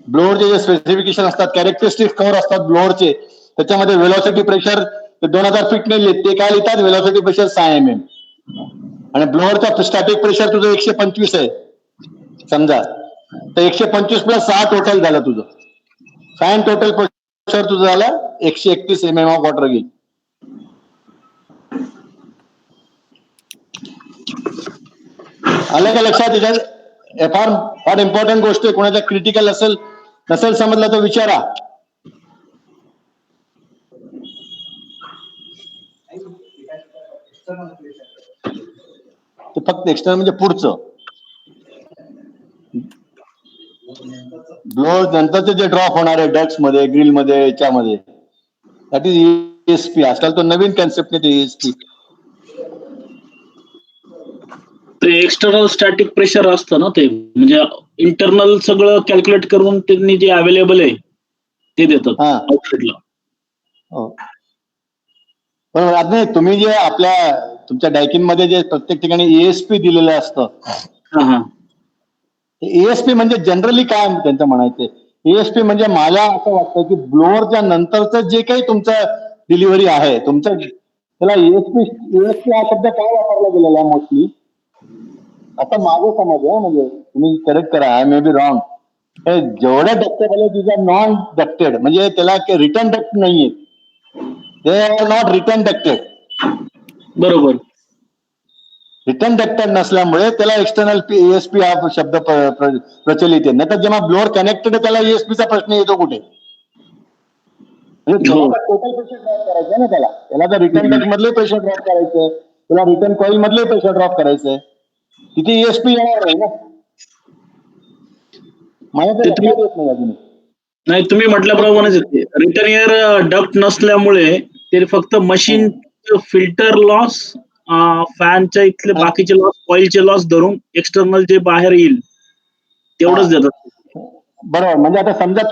ब्लोअरचे जे स्पेसिफिकेशन असतात, कॅरेक्टरिस्टिक कव्हर असतात ब्लोअरचे, त्याच्यामध्ये वेलॉसिटी प्रेशर 2000 फीट नाही लिहित, ते काय लिहितात वेलॉसिटी प्रेशर 6 mm. आणि ब्लोअरचा स्टॅटिक प्रेशर तुझं 125 आहे समजा, तर 125 प्लस 6 टोटल झालं तुझं. फाईन टोटल प्रेशर तुझं झालं 131 mm ऑफ वॉटर गेज. आलं का लक्षात? त्याच्यात फार इम्पॉर्टंट गोष्ट आहे. कोणाच्या क्रिटिकल नसेल समजलं तर विचारा. ते फक्त एक्सटर्नल म्हणजे पुढचं ब्लोअर नंतरचे जे ड्रॉप होणार आहे डक्ट्स मध्ये, ग्रिल मध्ये, याच्यामध्ये, दॅट इज ESP. आजकाल तो नवीन कन्सेप्ट आहे ESP. ते एक्सटर्नल स्टॅटिक प्रेशर असतं ना, ते म्हणजे इंटरनल सगळं कॅल्क्युलेट करून त्यांनी जे अवेलेबल आहे ते देतात आउटलेटला. बरोबर. आता नाही, तुम्ही जे तुमच्या डायकिन मध्ये जे प्रत्येक ठिकाणी ESP दिलेलं असतं, ESP म्हणजे जनरली काय त्यांचं म्हणायचं, ESP म्हणजे मला असं वाटतं की ब्लोअरच्या नंतरचं जे काही तुमचं डिलिव्हरी आहे तुमचं, त्याला ESP हा शब्द काय वापरला गेलेला मोस्टली, आता माझं समज आहे, म्हणजे तुम्ही करेक्ट करा, आय मे बी रॉंग, जेवढ्या डक्टेबल आहे तुझा नॉन डक्टेड, म्हणजे त्याला रिटर्न डक्ट नाहीये, they are not return ducted. बरोबर. रिटर्न डक्टेड नसल्यामुळे त्याला एक्सटर्नल ESP हा शब्द प्रचलित आहे. नाही तर जेव्हा ब्लोअर कनेक्टेड त्याला ESPचा प्रश्न येतो कुठे? म्हणजे हो. टोटल प्रेशर ड्रॉप करायचं ना त्याला जर रिटर्न डक्ट मधले प्रेशर ड्रॉप करायचंय, त्याला रिटर्न कॉईल मधले प्रेशर ड्रॉप करायचंय, तिथे ESP येणार नाही ना. मला ते लक्षात येत नाही अजून. नाही, तुम्ही म्हटल्याप्रमाणेच रिटर्न एअर डक्ट नसल्यामुळे ते फक्त मशीन फिल्टर लॉस, फॅनच्या इथले बाकीचे लॉस, कॉईलचे लॉस धरून एक्सटर्नल जे बाहेर येईल तेवढंच देतात. बरोबर. म्हणजे आता समजा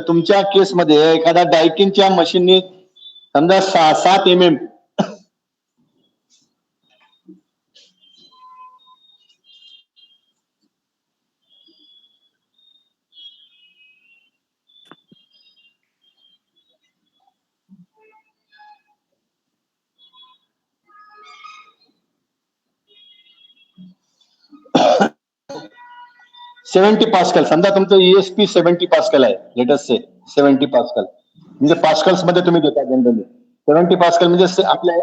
तुमच्या केसमध्ये एखाद्या डायकिनच्या मशीननी समजा 7 mm 70 पास्कल, समजा तुमचं ESP 70 पास्कल आहे, लेट अस से 70 पास्कल, म्हणजे पास्कल्स मध्ये तुम्ही देता जनरली. 70 पास्कल म्हणजे आपल्या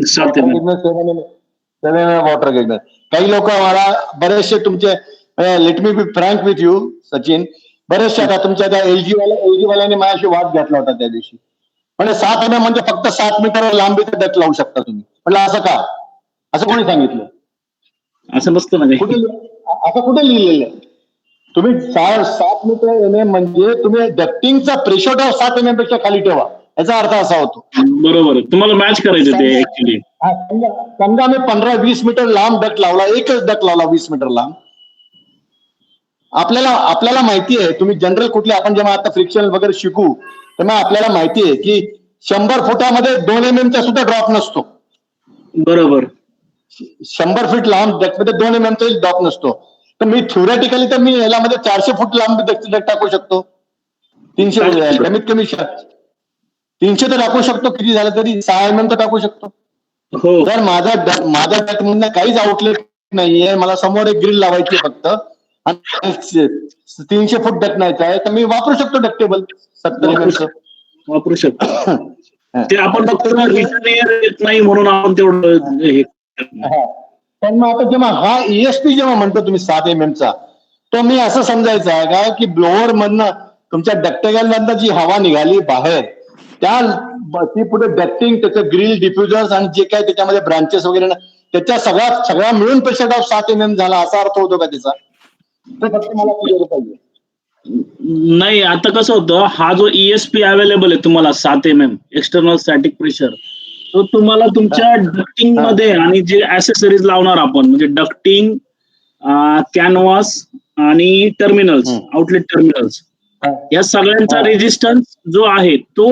7 mm. 7 mm water गेजर. काही लोक मला बरेचसे तुमचे, let me be frank with you Sachin, बरेचसे आता तुमच्या त्या LG वाल्याने माझ्याशी वाद घातला होता त्या दिवशी. म्हणजे 7 mm म्हणजे फक्त 7 मीटर लांबीचा डक लावू शकता तुम्ही. म्हटलं असं का? असं कोणी सांगितलं? असं नसतं ना काही. असं कुठे लिहिलेलं आहे? तुम्ही 7 मीटर MM म्हणजे तुम्ही डक्टिंगचा प्रेशर ड्रॉप 7 MM पेक्षा खाली ठेवा, याचा अर्थ असा होतो. बरोबर, तुम्हाला मॅच करायचं ते ऍक्च्युली. समजा मी 15-20 मीटर लांब डक लावला, एकच डक लावला 20 मीटर लांब. आपल्याला माहिती आहे, तुम्ही जनरल कुठले, आपण जेव्हा आता फ्रिक्शन वगैरे शिकू तेव्हा आपल्याला माहिती आहे की 100 फुटामध्ये 2 MM चा सुद्धा ड्रॉप नसतो. बरोबर. 100 फीट लांब डकमध्ये 2 MM चा ड्रॉप नसतो. तर मी थ्योरेटिकली तर मी यामध्ये 400 फूट लांब डक टाकू शकतो. 300 कमीत कमी 300 तर टाकू शकतो, किती झालं तरी 6 MM तर टाकू शकतो. हो. जर माझा डक मधनं काहीच आउटलेट नाहीये, मला समोर एक ग्रिल लावायची फक्त आणि 300 फूट डक न्यायचा आहे, तर मी वापरू शकतो डक्टेबल 70 MM. वापरू शकतो. ते आपण फक्त रिटर्न एअर येत नाही म्हणून आपण तेवढं हे. पण मग आता जेव्हा हा ESP जेव्हा म्हणतो तुम्ही 7 MM चा, तो मी असं समजायचं आहे का की ब्लोअर मधनं तुमच्या डक्टेबल मधनं जी हवा निघाली बाहेर, ती पुढे डक्टिंग, त्याचं ग्रिल, डिफ्युजर्स आणि जे काय त्याच्यामध्ये ब्रांचेस वगैरे ना, त्याच्या सगळ्या मिळून प्रेशर ड्रॉप 7 MM झाला, असा अर्थ होतो का त्याचा? ते फक्त मला क्लिअर पाहिजे. नाही, आता कसं होतं, हा जो ESP अवेलेबल आहे तुम्हाला 7 MM एक्सटर्नल स्टॅटिक प्रेशर, तो तुम्हाला तुमच्या डक्टिंग मध्ये आणि जे ऍसेसरीज लावणार आपण, म्हणजे डक्टिंग, कॅनव्हास आणि टर्मिनल्स, आउटलेट टर्मिनल्स, या सगळ्यांचा रेजिस्टन्स जो आहे तो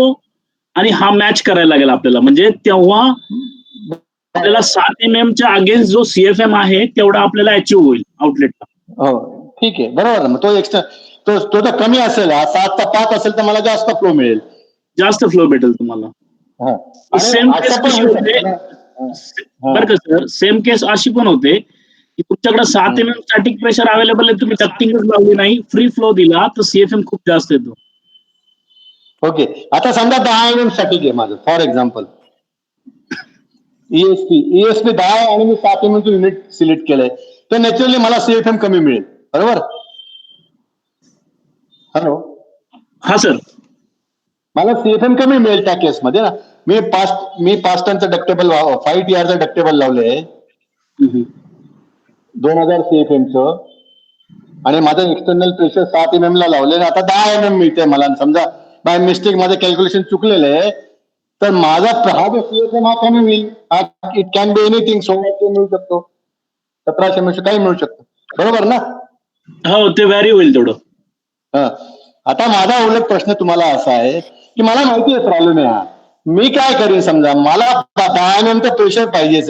आणि हा मॅच करायला लागेल आपल्याला. म्हणजे तेव्हा आपल्याला 7 MM च्या अगेन्स्ट जो CFM आहे तेवढा आपल्याला अचीव्ह होईल आउटलेटला. हो, ठीक आहे, बरोबर. मग तो एक्स्ट्रा तो तर कमी असेल, 7चा 5 असेल तर मला जास्त फ्लो मिळेल, जास्त फ्लो भेटेल तुम्हाला. सेम केस कशी होते बरं का सर, सेम केस अशी पण होते की तुमच्याकडे 7 MM स्टॅटिक प्रेशर अवेलेबल आहे, तुम्ही डक्टिंगच लावली नाही, फ्री फ्लो दिला तर CFM खूप जास्त येतो. ओके. आता समजा 10 MM स्टॅटिक आहे माझं, फॉर एक्झाम्पल ESP 10 आहे आणि मी 7 MM युनिट सिलेक्ट केलंय, तर नॅच्युरली मला CFM कमी मिळेल, बरोबर? हॅलो, हा सर, मला CFM कमी मिळेल त्या केसमध्ये ना. मी 5 टनचं डक्टेबल 5 TR डक्टेबल लावलंय 2000 CFM चं, आणि माझं एक्सटर्नल प्रेशर 7 MM ला लावले, आता 10 MM मिळते मला. समजा बाय मिस्टेक माझं कॅल्क्युलेशन चुकलेलं आहे, तर माझा हा जो CFM हा कमी होईल. इट कॅन बी एनिथिंग, 1600 मिळू शकतो, 1700 मिळू शकतो, काही मिळू शकतो, बरोबर ना? हो, ते व्हॅरी होईल तेवढं. आता माझा उलट प्रश्न तुम्हाला असा आहे की मला माहिती आहे प्रॉब्लेम आहे हा, मी काय करीन, समजा मला 10 MM प्रेशर पाहिजे,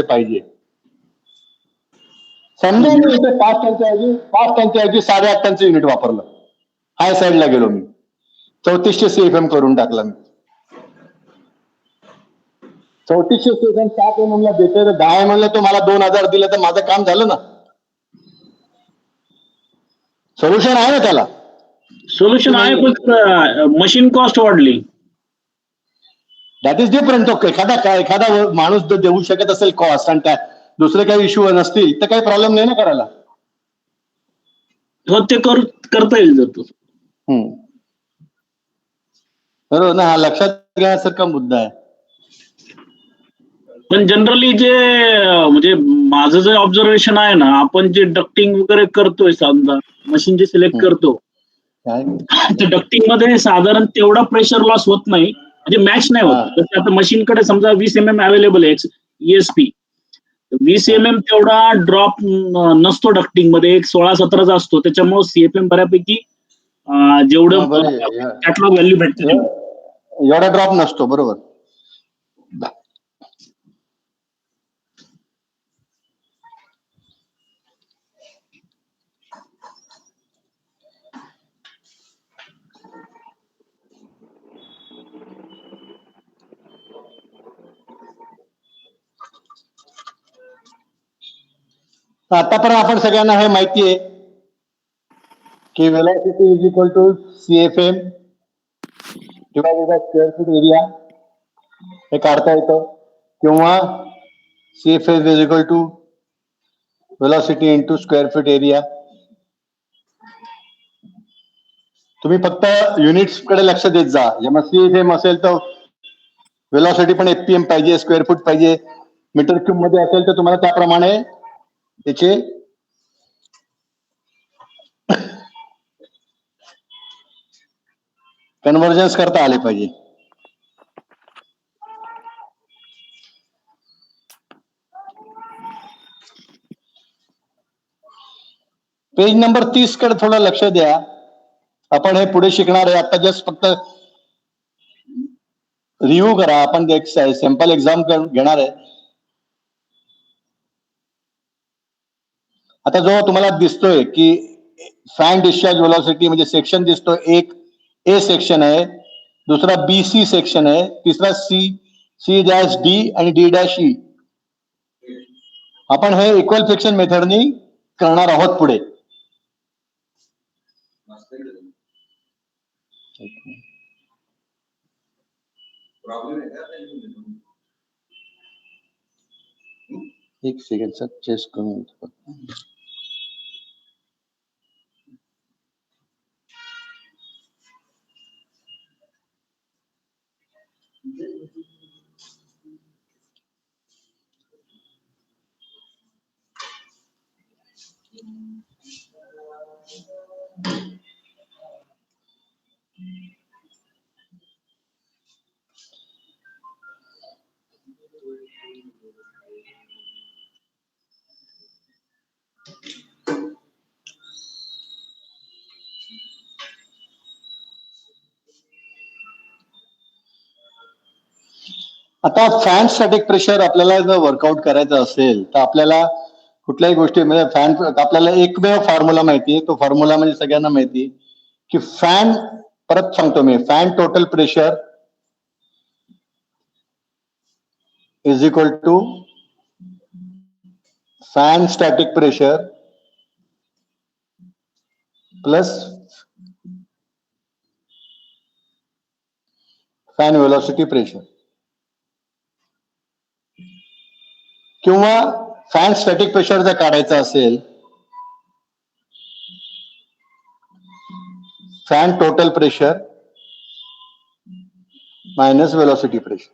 समजा मी इथे 5 टनच्या ऐवजी 8.5 टनचं युनिट वापरलं, हाय साईडला गेलो मी, 3400 CFM करून टाकला मी. 3400 CFM 7 MM ला देते, तर 10 MM ला तो मला 2000 दिलं तर माझं काम झालं ना. सोल्युशन आहे ना त्याला. सोल्युशन आहे पण मशीन कॉस्ट वाढली. That is different. ओके, एखादा माणूस जर देऊ शकत असेल कॉस्ट आणि त्या दुसरे काही इश्यू नसतील तर काही प्रॉब्लेम नाही ना करायला. हो, ते करता येईल जर तसं. बरोबर ना, हा लक्षात घेण्यासारखा मुद्दा आहे. पण जनरली जे म्हणजे माझं जे ऑब्झर्वेशन आहे ना, आपण जे डक्टिंग वगैरे करतोय, समजा मशीन जे सिलेक्ट करतो, काय त्या डक्टिंग मध्ये साधारण तेवढा प्रेशर लॉस होत नाही, म्हणजे मॅच नाही होत. जसं आता मशीनकडे समजा 20 mm अवेलेबल आहे ESP, 20 mm तेवढा ड्रॉप नसतो डक्टिंग मध्ये, एक 16-17 असतो. त्याच्यामुळे CFM बऱ्यापैकी जेवढं कॅटलॉग व्हॅल्यू भेटते एवढा ड्रॉप नसतो. बरोबर. आतापर्यंत आपण सगळ्यांना हे माहिती आहे की velocity is equal to CFM divided by square foot area हे काढता येतं, किंवा CFM is equal to velocity into square foot area. तुम्ही फक्त युनिट्स कडे लक्ष देत जा. जेव्हा CFM असेल तर वेलॉसिटी पण FPM पाहिजे, स्क्वेअर फूट पाहिजे. मीटर क्यूब मध्ये असेल तर तुम्हाला त्याप्रमाणे त्याचे कन्व्हर्जन्स करता आले पाहिजे. पेज नंबर 30 कडे थोडं लक्ष द्या. आपण हे पुढे शिकणार आहे. आता जस्ट फक्त रिव्ह्यू करा. आपण एक सॅम्पल एक्झाम घेणार आहे. आता जो तुम्हाला दिसतोय की फॅन डिस्चार्ज व्हेलॉसिटी म्हणजे सेक्शन दिसतोय, एक A सेक्शन आहे, दुसरा BC सेक्शन आहे, तिसरा C-D आणि D'E. आपण हे इक्वल फ्रिक्शन मेथडनी करणार आहोत पुढे. एक सेकंड चेस करून आता फॅन स्टॅटिक प्रेशर आपल्याला जर वर्कआउट करायचं असेल तर आपल्याला कुठल्याही गोष्टी म्हणजे फॅन आपल्याला एकमेव फॉर्म्युला माहिती आहे. तो फॉर्म्युला म्हणजे सगळ्यांना माहिती की फॅन, परत सांगतो मी, fan total pressure is equal to fan static pressure plus fan velocity pressure. किंवा फॅन स्टॅटिक प्रेशर जर काढायचं असेल, fan total pressure minus velocity pressure.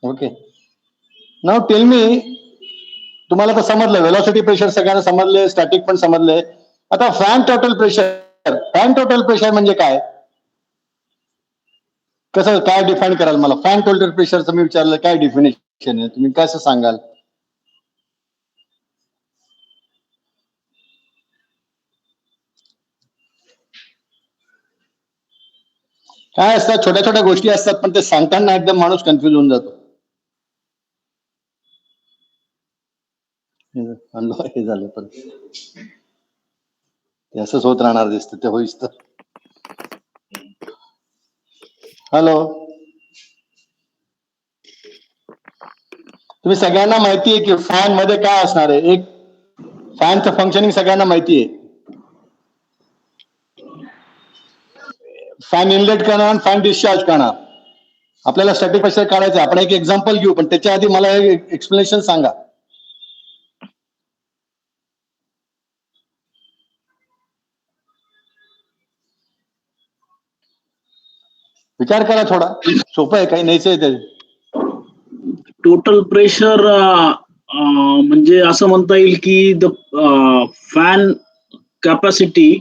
Okay, now tell me, तुम्हाला तर समजलं वेलोसिटी प्रेशर, सगळ्यांना समजले, स्टॅटिक पण समजले. आता फॅन टोटल प्रेशर म्हणजे काय, कसं काय डिफाईन कराल? मला फॅन टोटल प्रेशरचं मी विचारलं, काय डिफिनेशन आहे, तुम्ही कसं सांगाल? काय असतात, छोट्या छोट्या गोष्टी असतात, पण ते सांगताना एकदम माणूस कन्फ्युज होऊन जातो. हे झालं पण ते असंच होत राहणार दिसतं, ते होईच तर. हॅलो, तुम्ही सगळ्यांना माहिती आहे की फॅन मध्ये काय असणार आहे, एक फॅनचं फंक्शनिंग सगळ्यांना माहिती आहे. फॅन इनलेट करणार, फॅन डिस्चार्ज करणार. आपल्याला स्टॅटिक प्रेशर काढायचं आहे. आपण एक एक्झाम्पल घेऊ, पण त्याच्या आधी मला एक्सप्लेनेशन सांगा. विचार करा थोडा, सोपं आहे, काही नाहीच आहे ते. टोटल प्रेशर म्हणजे असं म्हणता येईल की द फॅन कॅपॅसिटी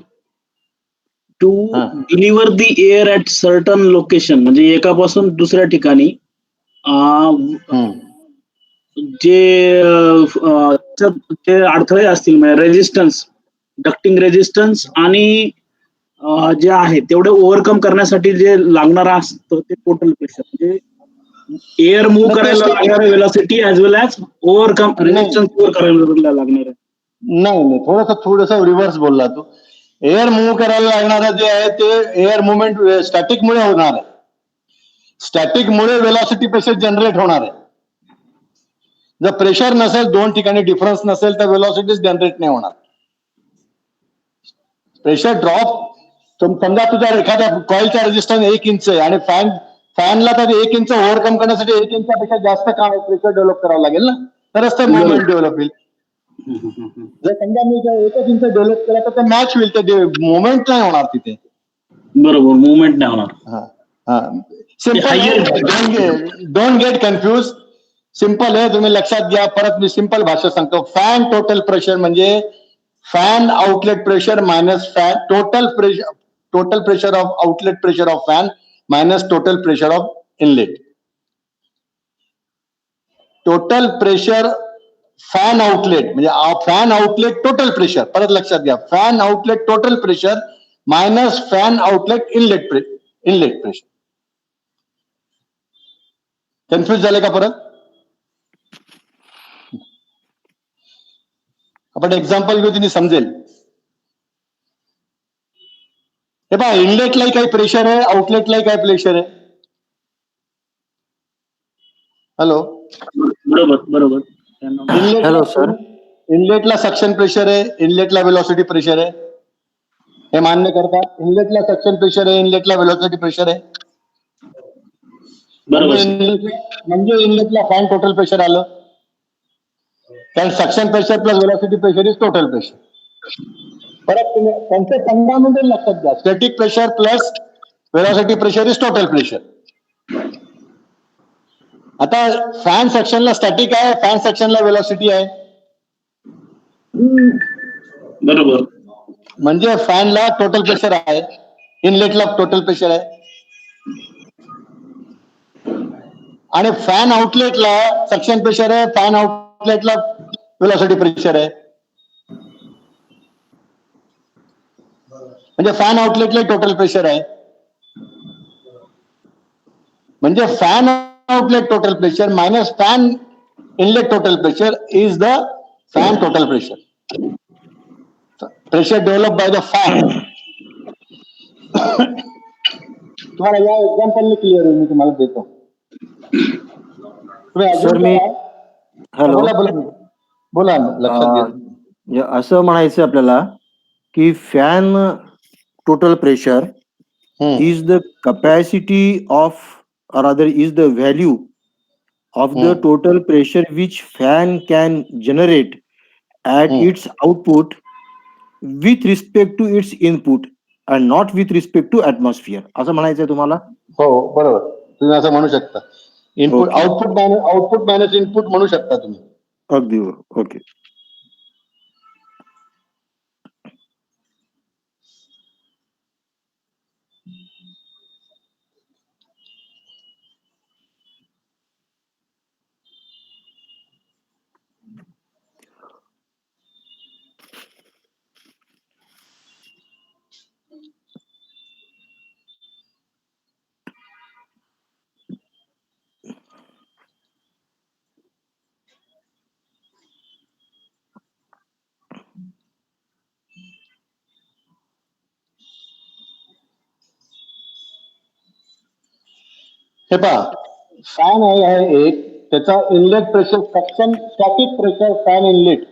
टू हा. Deliver the air at certain location, म्हणजे एकापासून दुसऱ्या ठिकाणी हम्म. जे जे अडथळे असतील, म्हणजे रेजिस्टन्स, डक्टिंग रेजिस्टन्स आणि जे आहे तेवढे ओव्हरकम करण्यासाठी जे लागणारा असतं ते टोटल प्रेशर, म्हणजे एअर मूव्ह करायला लागणारे वेलॉसिटी ऍज वेल ऍज ओव्हरकम रेजिस्टन्स ओव्हर करायला लागणार. नाही, थोडस रिव्हर्स बोलला तू. एअर मूव्ह करायला लागणारं जे आहे ते एअर मुवमेंट स्टॅटिक मुळे होणार आहे. स्टॅटिक मुळे वेलॉसिटी प्रेशर जनरेट होणार आहे. जर प्रेशर नसेल, दोन ठिकाणी डिफरन्स नसेल, तर वेलॉसिटी जनरेट नाही होणार. प्रेशर ड्रॉप, समजा तुझा एखाद्या कॉइलचा रेजिस्टन्स 1 इंच आहे आणि फॅनला तर 1 इंच ओव्हरकम करण्यासाठी 1 इंचापेक्षा जास्त प्रेशर डेव्हलप करावं लागेल ना, तरच ते मुवमेंट डेव्हलप होईल. जर समजा मी 1 इंच डेव्हलप केला तर ते मॅच होईल, तर मुवमेंट नाही होणार तिथे. बरोबर, मुवमेंट नाही होणार. सिंपल आहे, डोंट गेट कन्फ्यूज. सिंपल आहे, तुम्ही लक्षात घ्या. परत मी सिंपल भाषेत सांगतो. फॅन टोटल प्रेशर म्हणजे fan outlet pressure minus fan total pressure of outlet pressure of fan minus total pressure of inlet. Total pressure fan outlet म्हणजे फॅन आउटलेट टोटल प्रेशर. परत लक्षात घ्या, fan outlet total pressure minus fan outlet inlet pressure. Confuse झाले का? परत आपण example घेऊ, तिने समजेल. हे पहा, इनलेटलाही काही प्रेशर आहे, आउटलेटलाही काही प्रेशर आहे. हॅलो, बरोबर. Hello sir. इनलेटला सक्शन प्रेशर आहे, इनलेटला वेलॉसिटी प्रेशर आहे. हे मान्य करता? इनलेटला सक्शन प्रेशर आहे, इनलेटला वेलॉसिटी प्रेशर आहे. म्हणजे इनलेटला फॅन टोटल प्रेशर आलं. कारण suction pressure plus velocity pressure is total pressure. परत तुम्ही त्यांचे फंडामेंटल लक्षात घ्या. Static pressure plus velocity pressure is total pressure. आता फॅन सेक्शनला स्टॅटिक आहे, फॅन सेक्शनला वेलॉसिटी आहे. बरोबर. म्हणजे फॅनला टोटल प्रेशर आहे, इनलेटला टोटल प्रेशर आहे. आणि फॅन आउटलेटला सक्शन प्रेशर आहे, फॅन आउटलेटला वेलॉसिटी प्रेशर आहे. म्हणजे फॅन आउटलेटला टोटल प्रेशर आहे. म्हणजे fan outlet total pressure minus fan inlet total pressure is the fan total pressure. Pressure develop by the fan. तुम्हाला या एक्झाम्पलने क्लिअर होईल, मी तुम्हाला देतो. सर मी हॅलो, बोला लक्षात घ्या. असं म्हणायचं आपल्याला की fan total pressure is the capacity of, or rather is the value of the total pressure which fan can generate at its output with respect to its input and not with respect to atmosphere. असं म्हणायचंय तुम्हाला? हो, बरोबर. तुम्ही असं म्हणू शकता. Input output minus input म्हणू शकता तुम्ही. अगदी ओके. हे पहा, फॅन आहे एक, त्याचा inlet pressure suction static pressure fan inlet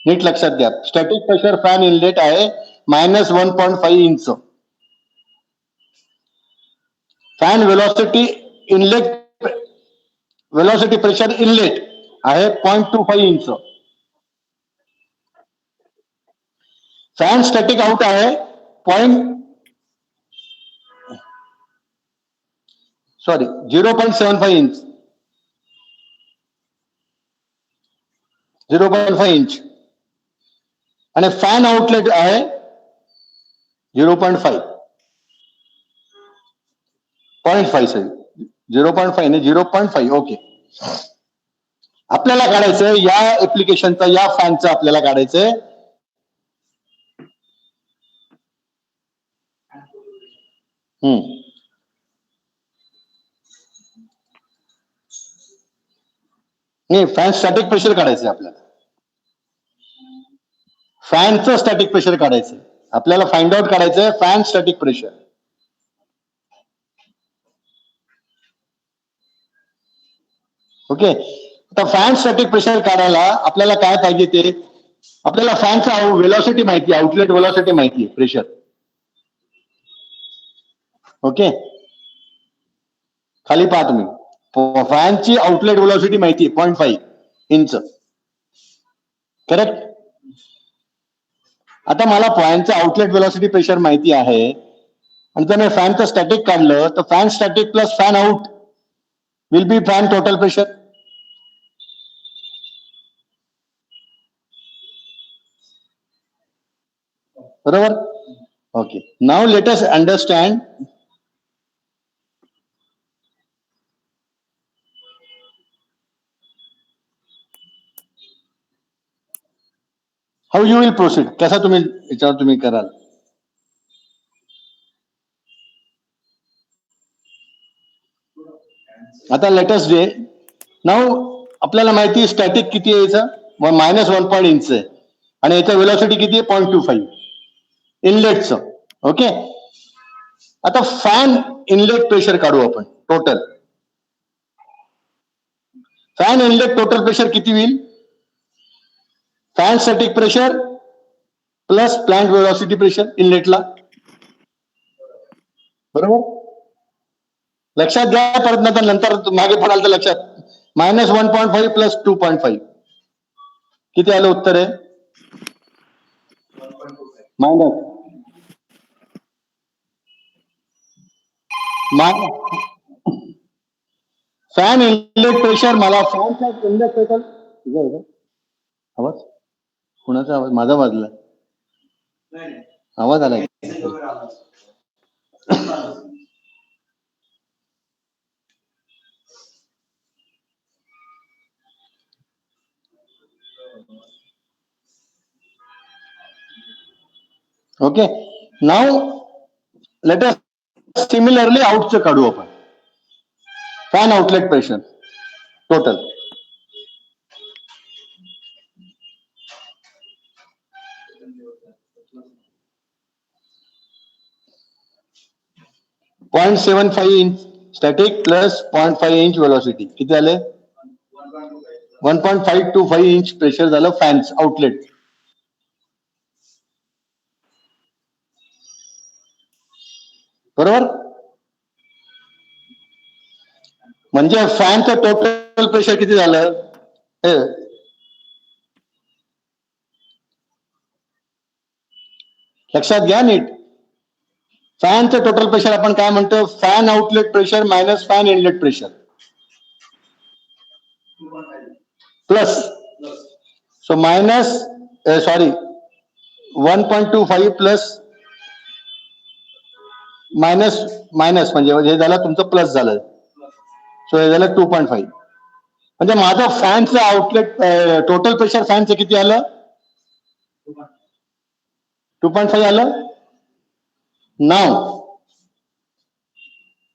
नीट लक्षात घ्या. स्टॅटिक प्रेशर फॅन इनलेट आहे -1.5 inch. Fan velocity inlet velocity pressure inlet आहे 0.25 इंच. फॅन स्टॅटिक आउट आहे 0.75 इंच. 0.5 इंच आणि फॅन आउटलेट आहे 0.5 0.5 नाही 0.5. ओके. आपल्याला काढायचं या ऍप्लिकेशनचा, या फॅनचं आपल्याला काढायचंय. नाही, फॅन स्टॅटिक प्रेशर काढायचंय आपल्याला. फॅनचं स्टॅटिक प्रेशर काढायचंय आपल्याला. फाइंड आउट करायचंय फॅन स्टॅटिक प्रेशर. ओके. आता फॅन स्टॅटिक प्रेशर काढायला आपल्याला काय पाहिजे ते, आपल्याला फॅनचा व्हेलॉसिटी माहिती आहे, आउटलेट व्हेलॉसिटी माहिती आहे, प्रेशर. ओके. खाली पहा तुम्ही, फॅनची आउटलेट व्हेलॉसिटी माहिती आहे 0.5 इंच. करेक्ट. आता मला फॅनचं आउटलेट व्हेलॉसिटी प्रेशर माहिती आहे आणि जर मी फॅनचं स्टॅटिक काढलं तर fan static plus fan out will be fan total pressure. बरोबर. Okay. Now let us understand how you will proceed. कसा तुम्ही याच्यावर तुम्ही कराल. आता लेटेस्ट डे नाउ आपल्याला माहिती आहे स्टॅटिक किती आहे याचं, -1 इंच आहे आणि याचं व्हेलॉसिटी किती आहे 0.25 इनलेटचं. ओके. आता फॅन इनलेट प्रेशर काढू आपण total. Fan inlet total pressure किती होईल, fan static pressure plus plant velocity pressure इनलेटला. बरोबर. लक्षात घ्या परत, नंतर मागे पडाल तर लक्षात. -1.5 प्लस 2.5 किती आलं उत्तर आहे, फॅन इनलेट प्रेशर. मला फॅनचा इनलेट प्रेशर आवाज कुणाचा आवाज, माझा वाजला आवाज आला. Okay. Now let us similarly आउटचं काढू आपण. Fan outlet pressure total. .75 inch static plus 0.5 inch velocity किती आले, 1.525 इंच प्रेशर झालं फॅन्स आउटलेट. बरोबर. म्हणजे फॅनचं टोटल प्रेशर किती झालं, लक्षात घ्या नीट. फॅनचं टोटल प्रेशर आपण काय म्हणतो, fan outlet pressure minus fan inlet pressure plus, so minus 1.25 plus minus म्हणजे हे झालं तुमचं प्लस झालं, सो हे झालं 2.5. म्हणजे माझं फॅनचं आउटलेट टोटल प्रेशर फॅनचं किती आलं, 2.5 आलं. नाव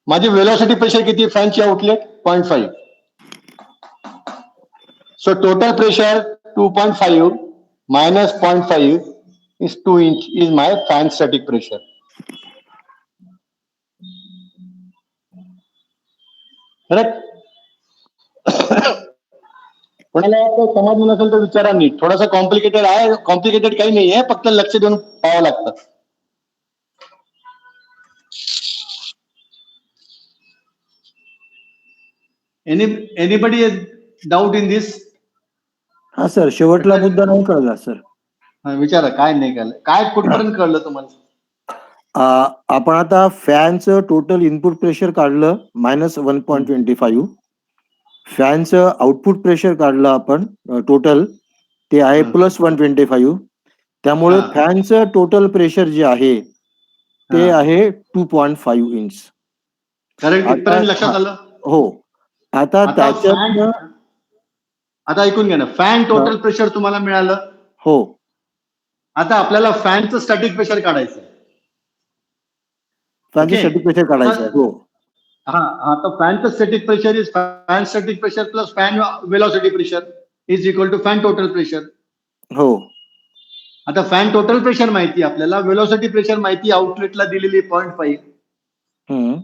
माझी व्हेलॉसिटी प्रेशर किती, फॅनची outlet 0.5. So total pressure 2.5 minus 0.5 is 2 inch is my fan static pressure. Correct. कोणाला समजलं नसेल तर विचारा नीट. थोडासा कॉम्प्लिकेटेड आहे, कॉम्प्लिकेटेड काही नाही आहे, फक्त लक्ष देऊन पाहावं लागतं. Anybody doubt in this? हा सर, शेवटला मुद्दा नाही कळला सर. विचारा, काय नाही कळलं, काय कुठपर्यंत कळलं तुम्हाला? आपण आता फॅनचं टोटल इनपुट प्रेशर काढलं -1.25. फॅनचं आउटपुट प्रेशर काढलं आपण टोटल, ते आहे +125. त्यामुळे हा. फॅनचं टोटल प्रेशर जे आहे ते हा. आहे 2.5 इंच. करेक्ट, इथपर्यंत लक्षात आलं? हो. आता आता त्याच्यात आता ऐकून घ्या ना, फॅन टोटल प्रेशर तुम्हाला मिळालं. हो, आता आपल्याला फॅनचं स्टॅटिक प्रेशर काढायचं आहे. फॅनचं Okay. स्टॅटिक प्रेशर काढायचं आहे. हो. हा, तर फॅनचं static pressure is fan static pressure plus fan velocity pressure is equal to fan total pressure. हो. आता फॅन टोटल प्रेशर माहिती आपल्याला, वेलॉसिटी प्रेशर माहिती आउटलेटला दिलेली 0.5. हम्म.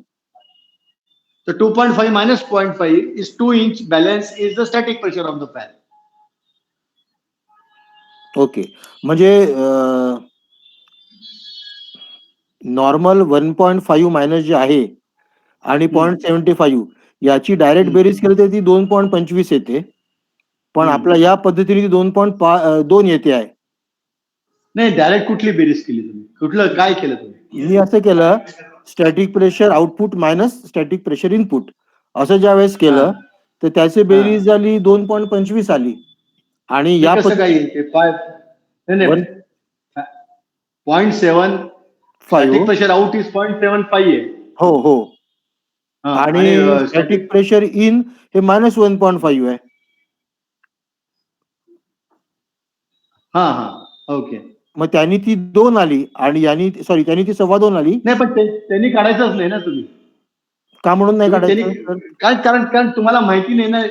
तर 2.5 minus 0.5 is 2 inch. Balance is the static pressure of the fan. Okay. म्हणजे normal 1.5 minus जे आहे आणि 0.75 याची डायरेक्ट बेरीज केली तर ती 2.25 येते. पण आपल्या या पद्धतीने ती 2.2 येते आहे. नाही, डायरेक्ट कुठली बेरीज केली तुम्ही? कुठलं काय केलं तुम्ही? मी असं केलं, static pressure output minus static pressure input असं ज्या वेळेस केलं तर त्याची बेरीज झाली 2.25 आली. आणि या कसं काय येईल ते? 0.7 स्टॅटिक प्रेशर आउट इज 0.75 आहे. हो हो. आणि स्टॅटिक प्रेशर इन हे -1.5 आहे. ओके. मग त्यांनी ती 2 आली आणि त्यांनी ती 2.25 आली. नाही, पण त्यांनी काढायचंच नाही ना तुम्ही. का म्हणून नाही काढायचं? कारण तुम्हाला माहिती नाही ना,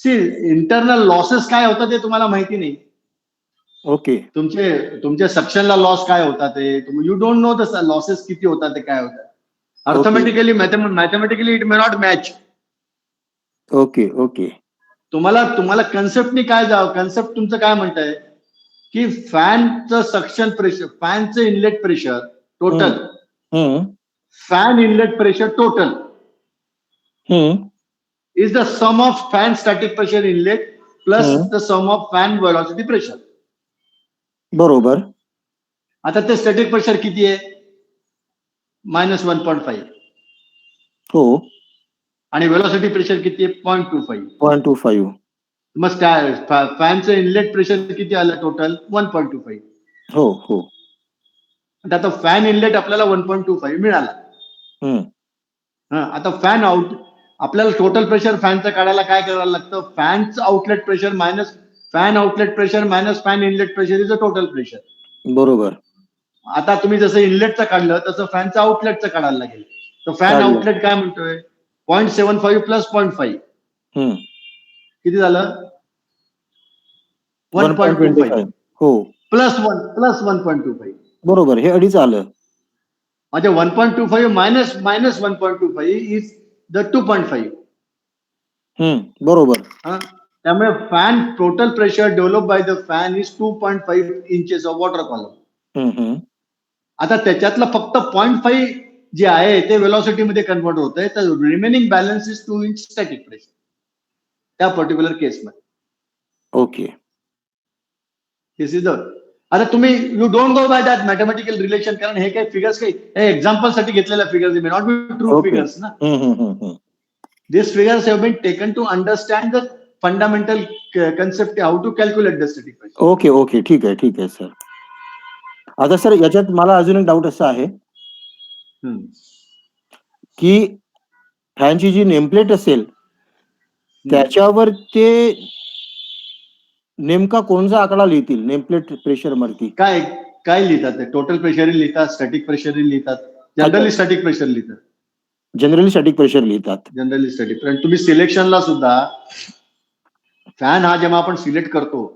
इंटरनल लॉसेस काय होतात ते तुम्हाला माहिती नाही. ओके. तुमच्या सक्शनला लॉस काय होतात ते you don't know. The losses किती होतात ते काय होतात. Arithmetically mathematically it may not match. Okay okay. तुम्हाला कन्सेप्टनी काय कन्सेप्ट तुमचं काय म्हणताय की फॅनचं सक्शन प्रेशर, फॅनचं inlet pressure total, fan inlet pressure total is the sum of fan static pressure inlet plus the sum of fan velocity pressure. बरोबर. आता ते स्टॅटिक प्रेशर किती आहे? -1.5. हो. आणि वेलॉसिटी प्रेशर किती आहे? 0.25. 0.25. मग फॅनचं इनलेट प्रेशर किती आलं टोटल? 1.25. हो हो. आता फॅन इनलेट आपल्याला 1.25 मिळाला. आता फॅन आउट आपल्याला टोटल प्रेशर फॅनचं काढायला काय करायला लागतं? फॅनचं outlet pressure minus fan outlet pressure minus fan inlet pressure is a total pressure. बरोबर. आता तुम्ही जसं इनलेटचं काढलं तसं फॅनचं आउटलेटचं काढायला लागेल. तर फॅन आउटलेट काय म्हणतोय? 0.75 प्लस 0.5 किती झालं? 1.25. हो. प्लस 1.25. बरोबर, हे 2.5 आलं. म्हणजे 1.25 मायनस 1.25 इज द 2.5. बरोबर. त्यामुळे fan total pressure develop by the fan is 2.5 inches of water column. आता त्याच्यातलं फक्त 0.5 जे आहे ते वेलॉसिटी मध्ये कन्वर्ट होत आहे. तर remaining balance is 2 inch static pressure त्या पर्टिक्युलर केसमध्ये. ओके. This is the. आता तुम्ही you don't go by that mathematical relation, कारण हे काही फिगर्स काही एक्झाम्पल साठी घेतलेल्या figures may not be true figures ना. These figures have been taken to understand the fundamental concept how to calculate the static pressure. Okay okay. ठीक आहे sir. आता सर याच्यात मला अजून एक डाऊट असा आहे की फॅनची जी नेमप्लेट असेल त्याच्यावर ते नेमका कोणता आकडा लिहितील नेमप्लेट प्रेशर वरती? काय लिहितात ते? टोटल प्रेशर लिहितात, स्टॅटिक प्रेशर लिहितात, जनरली स्टॅटिक प्रेशर लिहितात. जनरली स्टॅटिक प्रेशर लिहितात. Generally static. पण तुम्ही सिलेक्शनला सुद्धा फॅन हा जेव्हा आपण सिलेक्ट करतो,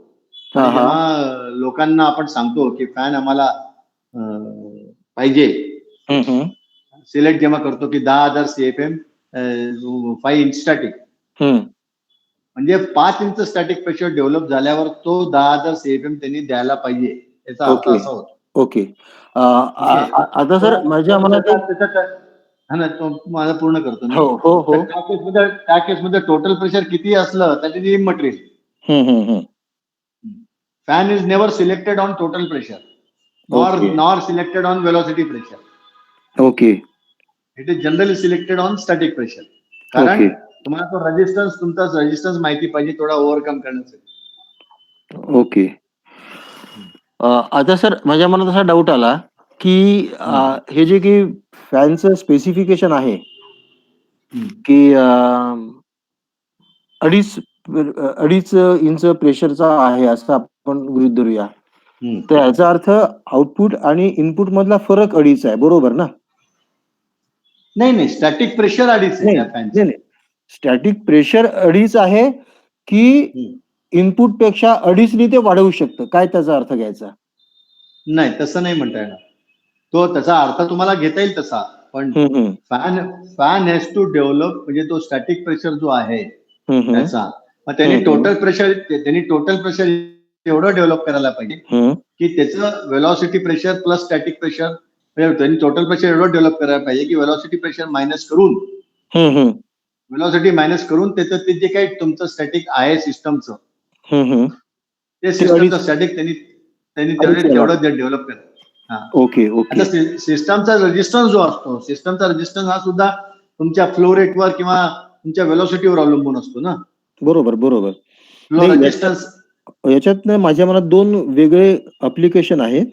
जेव्हा लोकांना आपण सांगतो की फॅन आम्हाला पाहिजे, सिलेक्ट जेव्हा करतो की 10,000 CFM 5 इंच स्टॅटिक, म्हणजे 5 इंच स्टॅटिक प्रेशर डेव्हलप झाल्यावर तो 10,000 CFM त्यांनी द्यायला पाहिजे, याचा अर्थ ओके. असा होतो. ओके. ओके. आता सर माझ्या मनात एक हा ना, तो माझा पूर्ण करतो मी. हो, हो, हो. तर त्या केसमध्ये टोटल प्रेशर किती असलं तरी ती मटेरियल. हं. Fan is never selected on total pressure, Okay. nor selected on velocity pressure. Okay. It is generally selected on static pressure. कारण ओके. तुम्हाला तो तुमचा रेजिस्टन्स माहिती पाहिजे थोडा ओव्हरकम करण्यासाठी. ओके. आता सर माझ्या मनात असा डाऊट आला, की हे जे की फॅनचं स्पेसिफिकेशन आहे, की 2.5 इंच प्रेशरचा आहे असं आपण गृहीत धरूया. तर याचा अर्थ आउटपुट आणि इनपुट मधला फरक 2.5 आहे, बरोबर ना? नाही, स्टॅटिक प्रेशर 2.5 आहे त्या फॅनचं. नाही. स्टॅटिक प्रेशर 2.5 आहे, की इनपुट पेक्षा 2.5 ने ते वाढवू शकतं, काय त्याचा अर्थ घ्यायचा? नाही, तसं नाही म्हणता येणार. तो त्याचा अर्थ तुम्हाला घेता येईल तसा, पण फॅन हॅज टू डेव्हलप, म्हणजे तो स्टॅटिक प्रेशर जो आहे त्याचा, मग त्यांनी टोटल प्रेशर एवढं डेव्हलप करायला पाहिजे की त्याचं velocity pressure plus static pressure, त्यांनी टोटल प्रेशर एवढं डेव्हलप करायला पाहिजे की वेलॉसिटी प्रेशर मायनस करून, वेलॉसिटी मायनस करून त्याचं ते जे काही तुमचं स्टॅटिक आहे सिस्टमचं, ते सिस्टमचं स्टॅटिक त्यांनी तेवढं डेव्हलप करायचं. ओके. आता सिस्टमचा रेजिस्टन्स जो असतो, सिस्टमचा रेजिस्टन्स हा सुद्धा तुमच्या फ्लो रेटवर किंवा तुमच्या वेलॉसिटीवर अवलंबून असतो ना. बरोबर. Flow resistance. याच्यात माझ्या मनात 2 वेगळे ऍप्लिकेशन आहेत,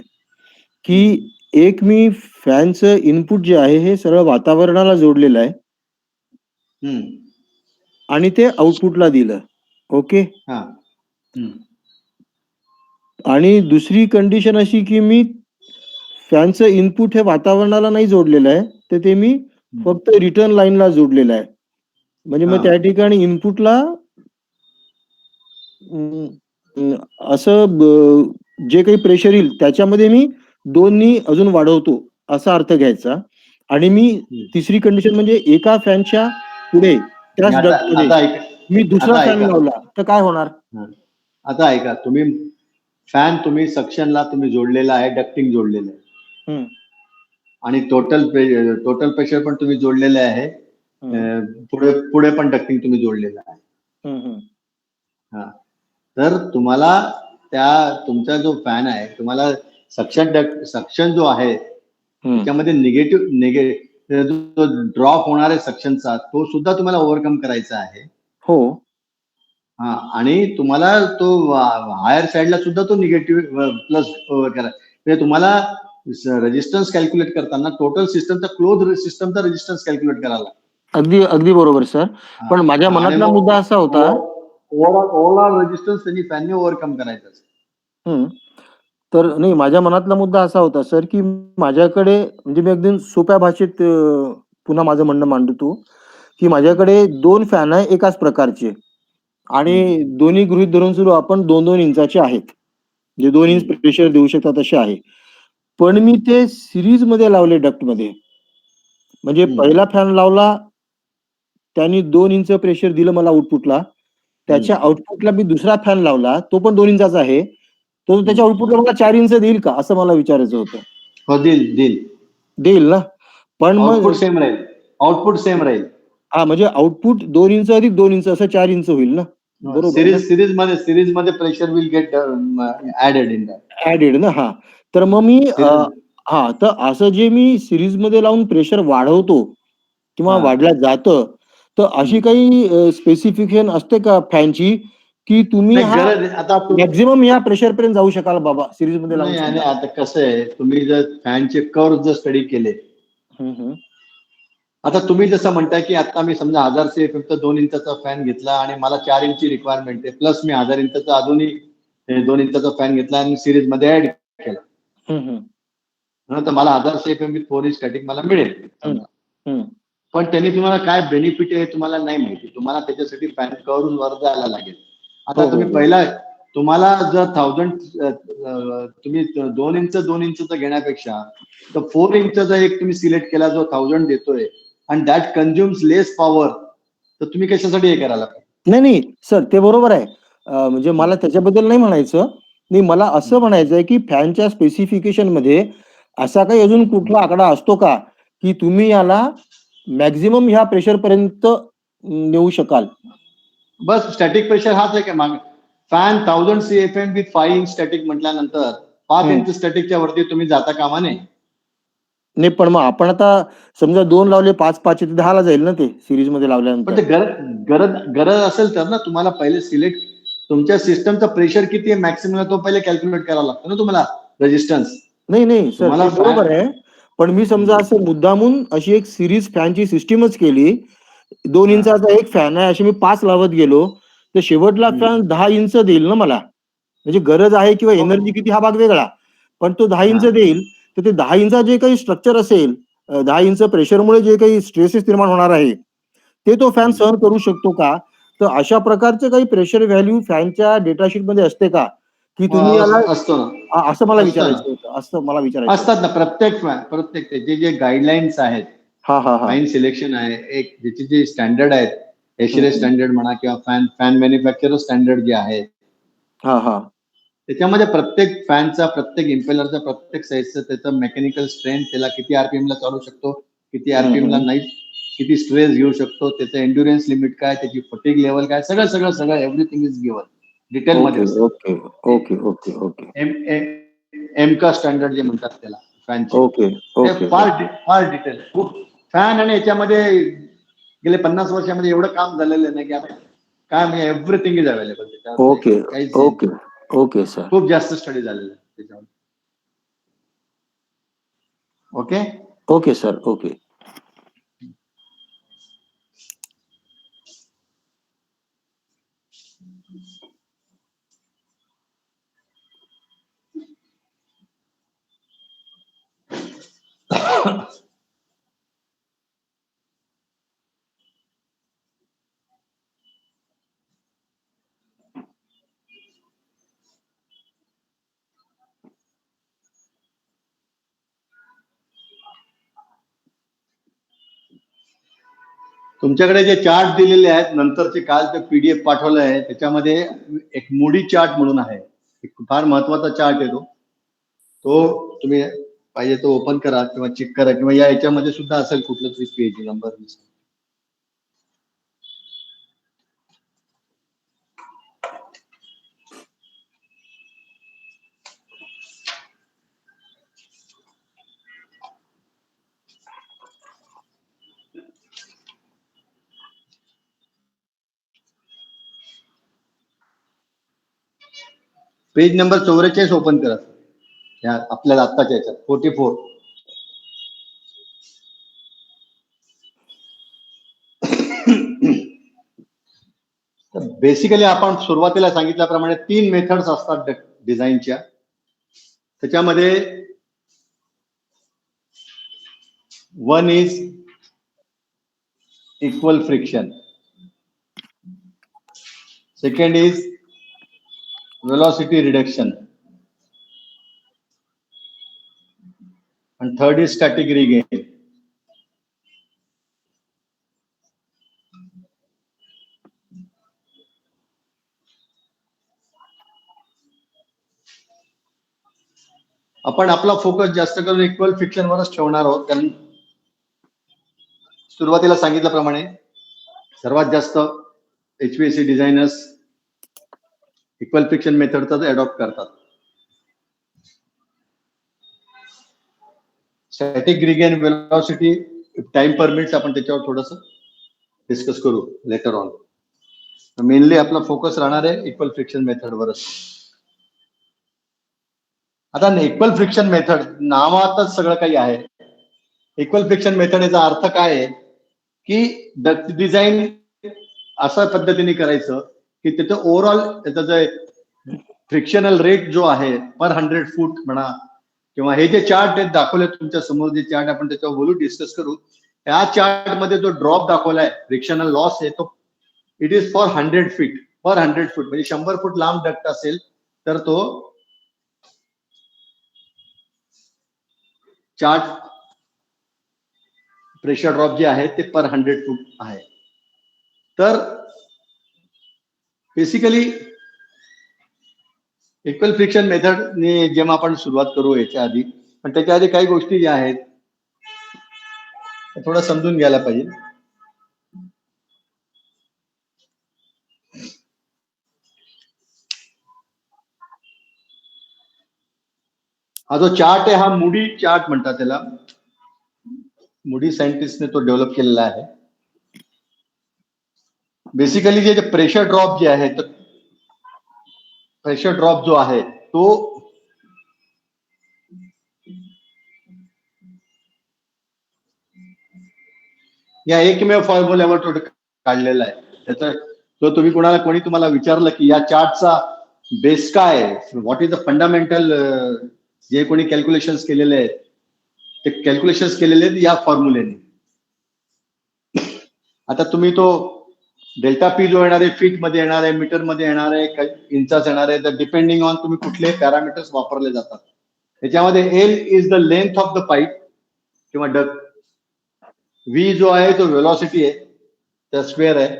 की एक मी फॅनचं इनपुट जे आहे हे सरळ वातावरणाला जोडलेलं आहे आणि ते आउटपुटला दिलं. ओके. आणि दुसरी कंडिशन अशी, की मी फॅनचं इनपुट हे वातावरणाला नाही जोडलेलं आहे, तर ते मी फक्त रिटर्न लाईनला जोडलेलं आहे. म्हणजे मग त्या ठिकाणी इनपुटला असं जे काही प्रेशर येईल त्याच्यामध्ये मी 2नी अजून वाढवतो असा अर्थ घ्यायचा. आणि मी तिसरी कंडिशन म्हणजे एका फॅनच्या पुढे त्याच डक्टमध्ये मी दुसरा फॅन लावला तर काय होणार? आता ऐका, तुम्ही सक्शनला तुम्ही जोडलेला आहे, डक्टिंग जोडलेलं आहे आणि टोटल प्रेशर पण तुम्ही जोडलेलं आहे, पुढे पण डक्टिंग तुम्ही जोडलेलं आहे. तर तुम्हाला तुमचा जो फॅन आहे, तुम्हाला सक्शन जो आहे त्याच्यामध्ये निगेटिव्ह जो ड्रॉप होणार आहे सक्शनचा, तो सुद्धा तुम्हाला ओव्हरकम करायचा आहे. हो. आणि तुम्हाला तो हायर साईडला सुद्धा तो निगेटिव्ह प्लस करा. म्हणजे तुम्हाला रेजिस्टन्स कॅल्क्युलेट करताना टोटल सिस्टमचा क्लोज सिस्टमचा रेजिस्टन्स कॅल्क्युलेट करायला. अगदी बरोबर सर. पण माझ्या मनातला मुद्दा असा होता, ओव्हरऑल रेजिस्टन्स त्यांनी फॅनने ओव्हरकम करायचा. तर नाही, माझ्या मनातला मुद्दा असा होता सर, की माझ्याकडे म्हणजे मी अगदी सोप्या भाषेत पुन्हा माझं म्हणणं मांडतो, की माझ्याकडे 2 फॅन आहे एकाच प्रकारचे आणि दोन्ही गृहीत धरून सुरू आपण 2-2 इंचाचे आहेत. जे 2 इंच प्रेशर देऊ शकतात असे आहे. पण मी ते सिरीज मध्ये लावले डक्टमध्ये. म्हणजे पहिला फॅन लावला, त्यांनी 2 इंच प्रेशर दिलं मला आउटपुटला. त्याच्या आउटपुटला मी दुसरा फॅन लावला, तो पण 2 इंचाचा आहे. तो त्याच्या आउटपुटला मला 4 इंच देईल का, असं मला विचारायचं होतं. हो, देईल ना. पण मग आउटपुट सेम राहील. म्हणजे आउटपुट 2 इंच अधिक 2 इंच असं 4 इंच होईल ना. बरोबर. सिरीज मध्ये प्रेशर विल गेट ऍडेड ना. तर मग मी तर असं जे मी सिरीज मध्ये लावून प्रेशर वाढवतो किंवा वाढलं जातं, तर अशी काही स्पेसिफिकेशन असते का फॅनची, की तुम्ही मॅक्झिमम या प्रेशर पर्यंत जाऊ शकाल बाबा सिरीज मध्ये लावून? नाही, आता कसं आहे, तुम्ही जर फॅनचे कर्व जर स्टडी केले, आता तुम्ही जसं म्हणताय की आता मी समजा 1000 CFM 2 इंचाचा फॅन घेतला आणि मला 4 इंची रिक्वायरमेंट आहे, प्लस मी 1000 इंचाचा अजूनही 2 इंचाचा फॅन घेतला आणि सिरीज मध्ये ऍड केला, तर मला 1000 CFM विथ 4 इंच स्टॅटिक मला मिळेल. पण त्यांनी तुम्हाला काय बेनिफिट आहे तुम्हाला नाही माहिती. तुम्हाला त्याच्यासाठी फॅन करून वर जायला लागेल. आता तुम्हाला जर 1000 तुम्ही 2 इंचचा घेण्यापेक्षा तर 4 इंचचा एक तुम्ही सिलेक्ट केला जो 1000 देतोय आणि दॅट कन्झ्युम्स लेस पॉवर, तर तुम्ही कशासाठी हे करायला पाहिजे? नाही सर, ते बरोबर आहे. म्हणजे मला त्याच्याबद्दल नाही म्हणायचं. नाही, मला असं म्हणायचं आहे, की फॅनच्या स्पेसिफिकेशन मध्ये असा काही अजून कुठला आकडा असतो का, की तुम्ही याला मॅक्सिमम ह्या प्रेशर पर्यंत नेऊ शकाल? बस स्टॅटिक प्रेशर हाच आहे की माग fan 1000 CFM with 5 inch static म्हटल्यानंतर 5 इंच स्टॅटिकच्या वरती तुम्ही जाता कामा नये. नाही, पण मग आपण आता समजा 2 लावले, 5 येते 10 ला जाईल ना ते सीरीज मध्ये पण लावल्यानंतर. ते गरज असेल तर ना तुम्हाला पहिले सिलेक्ट तुमच्या सिस्टमचं प्रेशर किती आहे मॅक्सिमम तो पहिले कॅल्क्युलेट करावा लागतो ना तुम्हाला रेजिस्टन्स. नाही सर, तुम्हाला ते बरोबर आहे. पण मी समजा असं मुद्दामून अशी एक सिरीज फॅनची सिस्टीमच केली, 2 इंचाचा एक फॅन आहे, अशी मी 5 लावत गेलो, तर शेवटला फॅन 10 इंच देईल ना मला. म्हणजे गरज आहे किंवा एनर्जी किती हा भाग वेगळा, पण तो 10 इंच देईल. तर ते 10 इंचा जे काही स्ट्रक्चर असेल, 10 इंच प्रेशरमुळे जे काही स्ट्रेसेस निर्माण होणार आहे, ते तो फॅन सहन करू शकतो का? तर अशा प्रकारचे काही प्रेशर व्हॅल्यू फॅनच्या डेटाशीट मध्ये असते का, की तुम्ही याला असतो ना असं मला असतो ना विचारायचं होतं. असं मला विचारायचं होतं. असतात ना प्रत्येक ते जे गाईडलाईन्स आहेत हा. फाईन सिलेक्शन आहे एक ज्याचे जे स्टँडर्ड आहेत एशरे स्टँडर्ड म्हणा किंवा फॅन मॅन्युफॅक्चर स्टँडर्ड जे आहे हा. त्याच्यामध्ये प्रत्येक फॅनचा प्रत्येक इम्पेलरचा प्रत्येक साईजचा त्याचा मेकॅनिकल स्ट्रेंथ त्याला किती आरपीएम ला चालू शकतो किती आरपीएम ला नाही किती स्ट्रेस घेऊ शकतो त्याचं एन्ड्युरन्स लिमिट काय त्याची फटिग लेवल काय सगळं एव्हरीथिंग इज गिवन डिटेलमध्ये ओके. एम का स्टँडर्ड जे म्हणतात त्याला फॅनचे ते फार डिटेल खूप फॅन आणि याच्यामध्ये गेले 50 वर्षामध्ये एवढं काम झालेलं आहे ना की आता काय म्हणजे एव्हरीथिंग इज अवेलेबल त्याच्यावर ओके सर. खूप जास्त स्टडी झालेला आहे त्याच्यावर. Okay sir. ओके. तुमच्याकडे जे चार्ट दिलेले आहेत नंतरचे काल ते PDF पाठवलं आहे त्याच्यामध्ये एक मूडी चार्ट म्हणून आहे एक फार महत्वाचा चार्ट आहे तो तुम्ही पाहिजे तो ओपन करा किंवा चेक करा किंवा या याच्यामध्ये सुद्धा असेल कुठलं तरी page number. Page number 44 open करा या आपल्याला आत्ताच्या याच्यात 44. बेसिकली आपण सुरुवातीला सांगितल्याप्रमाणे 3 मेथड्स असतात डिझाईनच्या त्याच्यामध्ये one is equal friction, second is velocity reduction and third is static regain. आपण आपला फोकस जास्त करून इक्वल फ्रिक्शन वरच ठेवणार आहोत कारण सुरुवातीला सांगितल्याप्रमाणे सर्वात जास्त HVAC डिझायनर्स इक्वल फ्रिक्शन मेथडचाच अडॉप्ट करतात. Static regain velocity time permits आपण त्याच्यावर थोडंसं डिस्कस करू लेटर ऑन. मेनली आपला फोकस राहणार आहे इक्वल फ्रिक्शन मेथडवरच. आता इक्वल फ्रिक्शन मेथड नावातच सगळं काही आहे. इक्वल फ्रिक्शन मेथड याचा अर्थ काय आहे की डिझाईन अशा पद्धतीने करायचं की त्याचं ओव्हरऑल त्याचं जे फ्रिक्शनल रेट जो आहे पर 100 फूट म्हणा किंवा हे जे चार्ट आहेत दाखवले तुमच्या समोर जे चार्ट आपण त्याच्यावर बोलू डिस्कस करू. या चार्ट मध्ये जो ड्रॉप दाखवलाय फ्रिक्शनल लॉस आहे तो इट इज फॉर 100 फीट पर 100 फूट म्हणजे 100 फूट लांब डक्ट असेल तर तो चार्ट प्रेशर ड्रॉप जे आहे ते पर 100 फूट आहे. तर बेसिकली इक्वल फ्रिक्शन मेथडने जेव्हा आपण सुरुवात करू याच्या आधी, पण त्याच्या आधी काही गोष्टी ज्या आहेत त्या थोडं समजून घ्यायला पाहिजे. हा जो चार्ट आहे हा मुडी चार्ट म्हणतात त्याला. मुडी सायंटिस्टने तो डेव्हलप केलेला आहे. बेसिकली जे प्रेशर ड्रॉप जे आहे, तर प्रेशर ड्रॉप जो आहे तो या एकमेव फॉर्म्युल्यावर तो काढलेला आहे. त्याचा तो तुम्ही कोणी तुम्हाला विचारलं की या चार्टचा बेस काय आहे, व्हॉट इज द फंडामेंटल, जे कोणी कॅल्क्युलेशन्स केलेले आहेत ते कॅल्क्युलेशन्स केलेले आहेत या फॉर्म्युलेने. आता तुम्ही तो डेल्टा पी जो येणार आहे, फीट मध्ये येणार आहे, मीटर मध्ये येणार आहे, इंचाच येणार आहे, तर डिपेंडिंग ऑन तुम्ही कुठले पॅरामीटर्स वापरले जातात. त्याच्यामध्ये L is the length of the pipe किंवा डक, व्ही जो आहे तो व्हेलॉसिटी आहे, त्या स्क्वेअर आहे,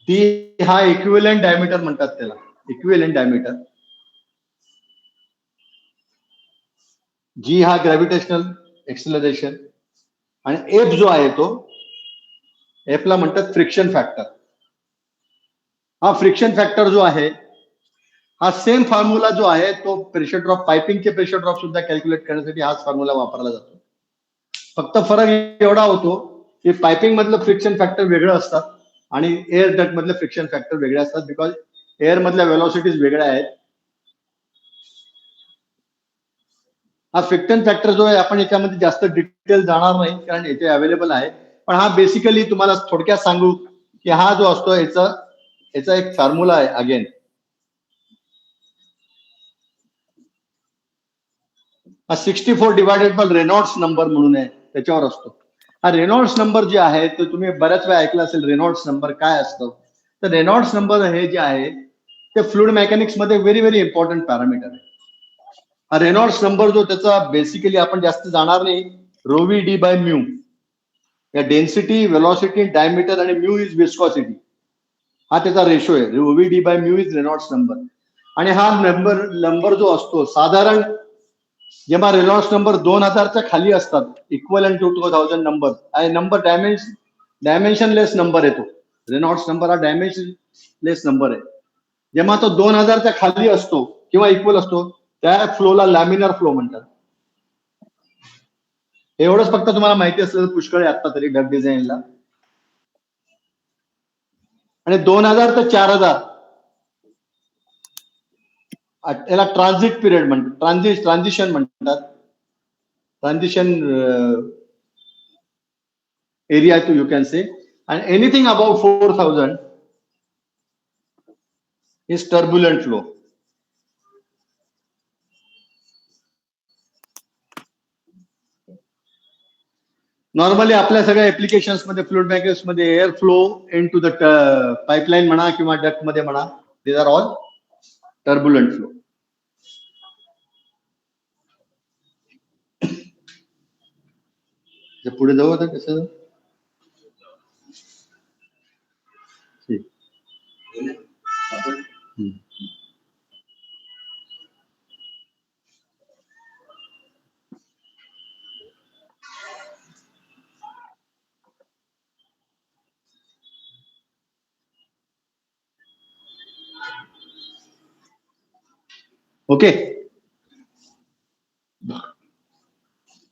टी हा इक्विव्हॅलेंट डायमीटर म्हणतात त्याला, इक्विव्हॅलेंट डायमीटर, जी हा ग्रॅव्हिटेशनल एक्सेलरेशन, आणि एफ जो आहे तो एफ ला म्हणतात फ्रिक्शन फॅक्टर. हा फ्रिक्शन फॅक्टर जो आहे हा सेम फॉर्म्युला जो आहे तो प्रेशर ड्रॉप, पायपिंगचे प्रेशर ड्रॉप सुद्धा कॅल्क्युलेट करण्यासाठी हाच फॉर्म्युला वापरला जातो. फक्त फरक एवढा होतो की पायपिंग मधलं फ्रिक्शन फॅक्टर वेगळं असतात आणि एअर डक्ट मधलं फ्रिक्शन फॅक्टर वेगळे असतात, बिकॉज एअर मधल्या व्हेलॉसिटीज वेगळ्या आहेत. हा फ्रिक्शन फॅक्टर जो आहे आपण याच्यामध्ये जास्त डिटेल जाणार नाही कारण याचे अवेलेबल आहे, पण हा बेसिकली तुम्हाला थोडक्यात सांगू की हा जो असतो याचा एक फॉर्म्युला आहे. अगेन हा 64 डिवायडेड बाय रेनॉल्ड्स नंबर म्हणून आहे, त्याच्यावर असतो. हा रेनॉल्ड्स नंबर जे आहे ते तुम्ही बऱ्याच वेळा ऐकलं असेल. रेनॉल्ड्स नंबर काय असतं, तर रेनॉल्ड्स नंबर हे जे आहे ते फ्लुइड मेकॅनिक्स मध्ये व्हेरी व्हेरी इम्पॉर्टंट पॅरामीटर आहे. हा रेनॉल्ड्स नंबर जो त्याचा बेसिकली आपण जास्त जाणार नाही, rho V D by mu, या डेन्सिटी, व्हेलॉसिटी, डायमीटर आणि म्यू इज विस्कॉसिटी, हा त्याचा रेशो आहे. Rho V D by mu is Reynolds number. आणि हा नंबर जो असतो साधारण जेव्हा रेनॉल्ड्स नंबर 2000च्या खाली असतात, equivalent to 2000 number, number dimensionless number येतो. रेनॉल्ड्स नंबर हा डायमेन्शनलेस नंबर आहे. जेव्हा तो 2000च्या खाली असतो किंवा इक्वल असतो त्या फ्लोला लॅमिनार फ्लो म्हणतात. एवढंच फक्त तुम्हाला माहिती असलं तर पुष्कळ आहे आता तरी डक डिझाईनला. आणि 2000 ते 4000 याला ट्रान्झिट पिरियड म्हणतात, ट्रान्झिशन म्हणतात, transition area you can say. and anything above 4000 is turbulent flow. Normally आपल्या सगळ्या ऍप्लिकेशन्स मध्ये, फ्लुइड मेकॅनिक्स मध्ये air flow into the pipeline म्हणा किंवा डक्ट मध्ये म्हणा, these are all turbulent flow. पुढे जाऊ आता कसं. ओके,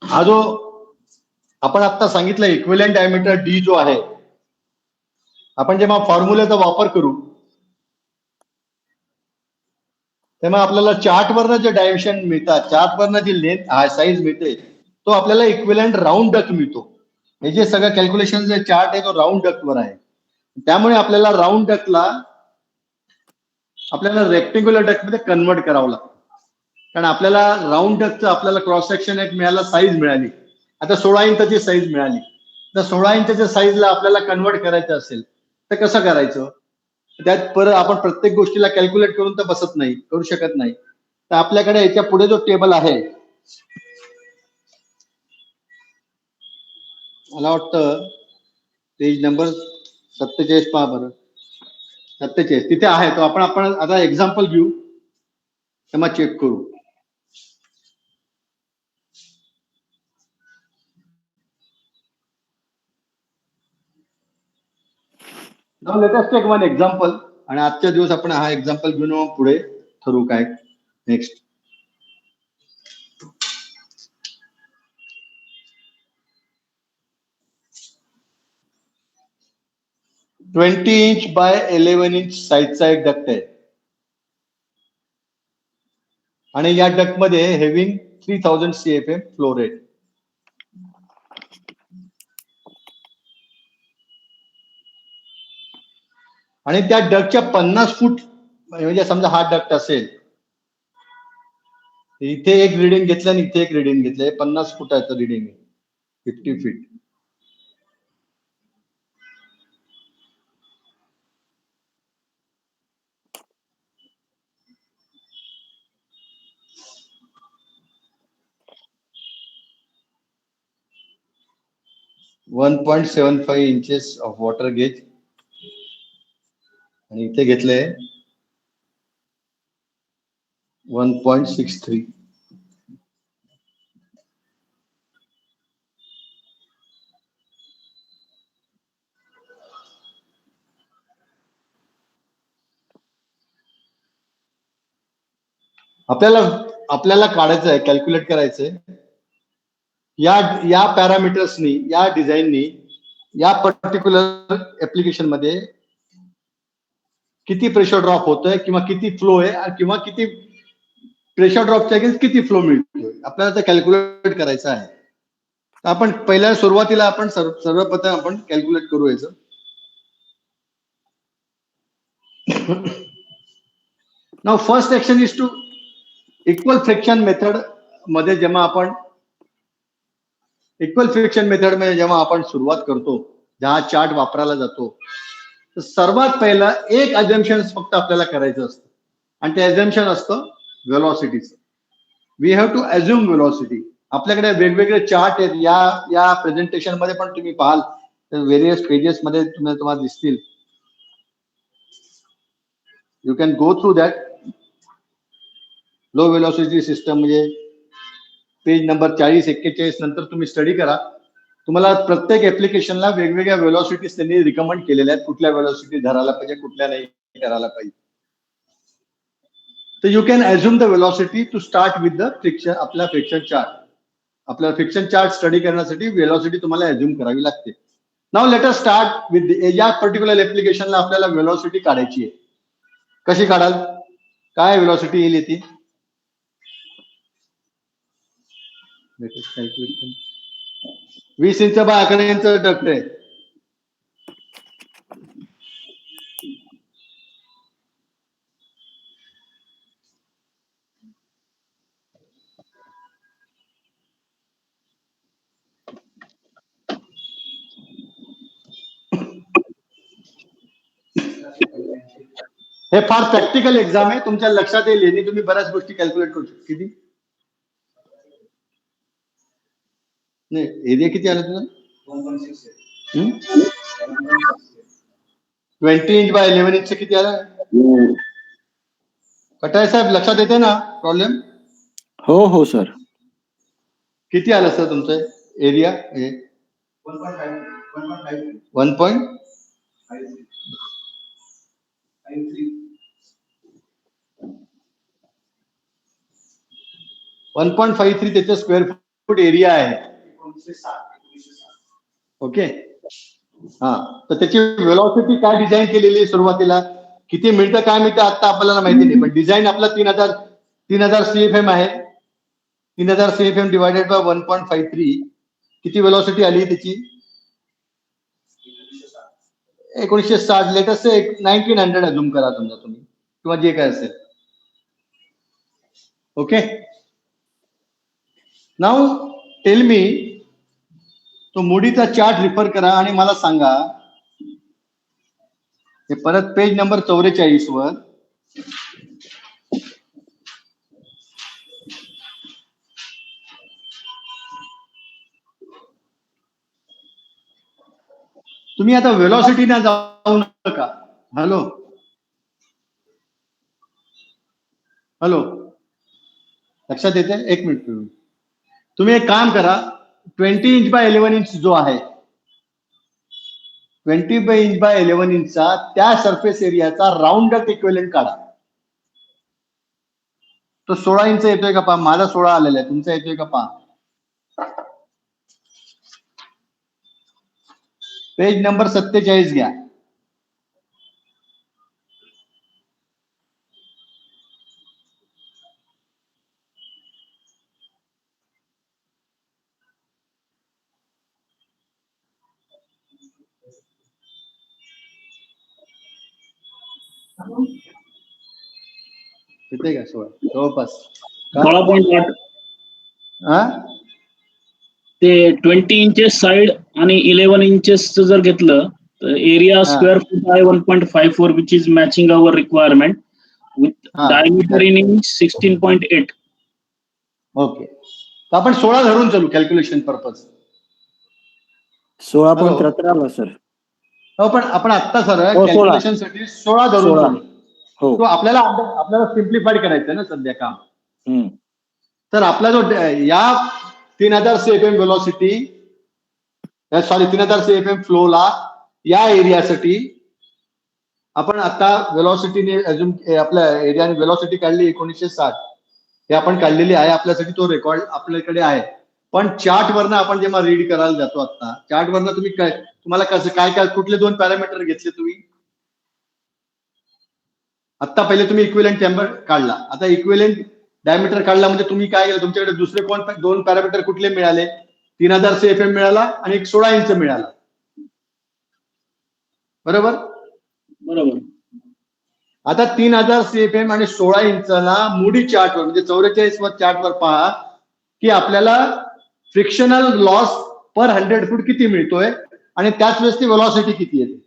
हा जो आपण आता सांगितलं इक्विव्हॅलेंट डायमीटर डी जो आहे, आपण जेव्हा फॉर्म्युल्याचा वापर करू तेव्हा आपल्याला चार्टवरनं जे डायमेन्शन मिळतात, चार्टवरनं जी लेंथ साईज मिळते, तो आपल्याला इक्विव्हॅलेंट राऊंड डक्ट मिळतो. हे जे सगळं कॅल्क्युलेशन जे चार्ट आहे तो राऊंड डक्टवर आहे. त्यामुळे आपल्याला राऊंड डक्टला आपल्याला रेक्टेंग्युलर डक्ट मध्ये कन्वर्ट करावं लागतं. कारण आपल्याला राऊंड डक्टचं आपल्याला क्रॉस सेक्शन एक मिळाला, साईज मिळाली, आता 16 इंचाची साईज मिळाली. तर 16 इंचाच्या साईजला आपल्याला कन्वर्ट करायचं असेल तर कसं करायचं, त्यात परत आपण प्रत्येक गोष्टीला कॅल्क्युलेट करून तर बसत नाही, करू शकत नाही. तर आपल्याकडे याच्या पुढे जो टेबल आहे, मला वाटतं पेज नंबर 47 पहा बरं. 47 तिथे आहे. तो आपण आता एक्झाम्पल घेऊ, तेव्हा चेक करू. Now let us take one example, आणि आजच्या दिवस आपण हा एक्झाम्पल घेऊन मग पुढे ठरवू काय next. Twenty inch by 11 inch साईडचा एक डक्ट आहे, आणि या डक्ट मध्ये हेविंग 3000 CFM फ्लो रेट. आणि त्या डक्टच्या 50 फूट, म्हणजे समजा हा डक्ट असेल, इथे एक रिडिंग घेतलं आणि इथे एक रिडिंग घेतलंय, 50 फुटाचं रिडिंग आहे, 50 feet. .75 inches of water gauge, आणि इथे घेतलंय 1.63. आपल्याला काढायचं आहे, कॅल्क्युलेट करायचंय, या पॅरामीटर्सनी, या डिझाईननी, या पर्टिक्युलर ऍप्लिकेशन मध्ये किती प्रेशर ड्रॉप होतोय, किंवा किती फ्लो आहे, किंवा किती प्रेशर ड्रॉपच्या अगेन्स्ट किती फ्लो मिळतोय, आपल्याला ते कॅल्क्युलेट करायचं आहे. आपण पहिल्या सुरुवातीला आपण सर्वप्रथम आपण कॅल्क्युलेट करू याचं. Now first action is to equal friction method मध्ये जेव्हा आपण सुरुवात करतो, जेव्हा चार्ट वापरायला जातो, तर सर्वात पहिला एक अजम्पशन फक्त आपल्याला करायचं असतं, आणि ते अजम्पशन असतं व्हेलॉसिटीचं. We have to assume velocity. आपल्याकडे वेगवेगळे चार्ट आहेत, या प्रेझेंटेशन मध्ये पण तुम्ही पाहाल, व्हेरियस पेजेस मध्ये तुम्हाला दिसतील. You can go through that. Low velocity system म्हणजे पेज नंबर 40-41 नंतर तुम्ही स्टडी करा. तुम्हाला प्रत्येक ऍप्लिकेशनला वेगवेगळ्या व्हेलॉसिटीज त्यांनी रिकमेंड केलेल्या आहेत, कुठल्या व्हेलॉसिटी धरायला पाहिजे, कुठल्या नाही करायला पाहिजे. तर you can assume the velocity to start with the friction. आपला फ्रिक्शन चार्ट स्टडी करण्यासाठी व्हेलॉसिटी तुम्हाला अज्युम करावी लागते. Now let us start with या पर्टिक्युलर ऍप्लिकेशनला आपल्याला व्हेलॉसिटी काढायची आहे. कशी काढाल, काय व्हेलॉसिटी येईल ती? 20 इंच बाय 11 इंच डक्ट आहे. हे फार प्रॅक्टिकल एक्झाम आहे, तुमच्या लक्षात येईल आणि तुम्ही बऱ्याच गोष्टी कॅल्क्युलेट करू शकता. किती नाही, एरिया किती आला तुझा? 20 इंच बाय 11 इंच किती आला? कटाय साहेब लक्षात येते ना प्रॉब्लेम? हो हो सर. किती आलं सर तुमचं एरिया? 1.53 त्याचं स्क्वेअर फूट एरिया आहे. ओके, हा. तर त्याची व्हेलॉसिटी काय डिझाईन केलेली आहे सुरुवातीला, किती मिळतं काय मिळतं आता आपल्याला माहिती नाही, पण डिझाईन आपला 3000 CFM आहे. 3000 CFM डिवायडेड बाय 1.53 किती व्हेलॉसिटी आली त्याची? 1960. लेटेस्ट 1900 अझूम करा समजा तुम्ही, किंवा जे काय असेल. ओके, नाउ टेल मी, तो मोडीचा चार्ट रिफर करा आणि मला सांगा, हे परत पेज नंबर 44 वर तुम्ही आता व्हेलॉसिटी ना जाऊ नका. हॅलो, हॅलो, लक्षात येते? एक मिनिट तुम्ही एक काम करा, 20 इंच बाय 11 इंच जो आहे, 20 इंच बाय 11 इंचचा त्या सरफेस एरियाचा राऊंड इक्विव्हॅलेंट काढा. तो 16 इंच येतोय का पहा, माझा 16 आलेला आहे, तुमचा येतोय का पहा. पेज नंबर 47 घ्या. येते का 16 जवळपास? 16.8 हा, ते 20 इंचेस साइड आणि 11 इंचेस जर घेतलं तर एरिया स्क्वेअर फूट आहे 1.54 which is matching our requirement with हा. Diameter in inch 16.8. ओके, तर आपण 16 धरून चालू कॅल्क्युलेशन पर्पज. 16.73 आला सर. हो, पण आपण आत्ता सर हो, 16. कॅल्क्युलेशन साठी 16 धरून 16. चालू. हो. तो आपल्याला सिम्प्लिफाईड करायचं ना सध्या काम. हम्म. तर आपला जो या 3000 CFM व्हेलॉसिटी, सॉरी 3000 CFM फ्लोला या एरियासाठी आपण आता व्हेलॉसिटीने अजून आपल्या एरियाने व्हेलॉसिटी काढली 1960, हे आपण काढलेली आहे, आपल्यासाठी तो रेकॉर्ड आपल्याकडे आहे. पण चार्ट वरनं आपण जेव्हा रीड करायला जातो, आता चार्ट वरनं तुम्ही तुम्हाला कसं काय कुठले 2 पॅरामीटर घेतले तुम्ही? आता पहिले तुम्ही इक्विव्हॅलेंट चेंबर काढला, आता इक्विव्हॅलेंट डायमीटर काढला म्हणजे तुम्ही काय केलं, तुमच्याकडे दुसरे 2 पॅरामीटर कुठले मिळाले? 3000 CFM मिळाला आणि एक 16 इंच मिळाला, बरोबर? बरोबर. आता 3000 CFM आणि 16 इंचला मुडी चार्टवर म्हणजे 44 वर चार्टवर पहा की आपल्याला फ्रिक्शनल लॉस पर 100 फूट किती मिळतोय आणि त्याच वेळेस ती व्हेलॉसिटी किती येते.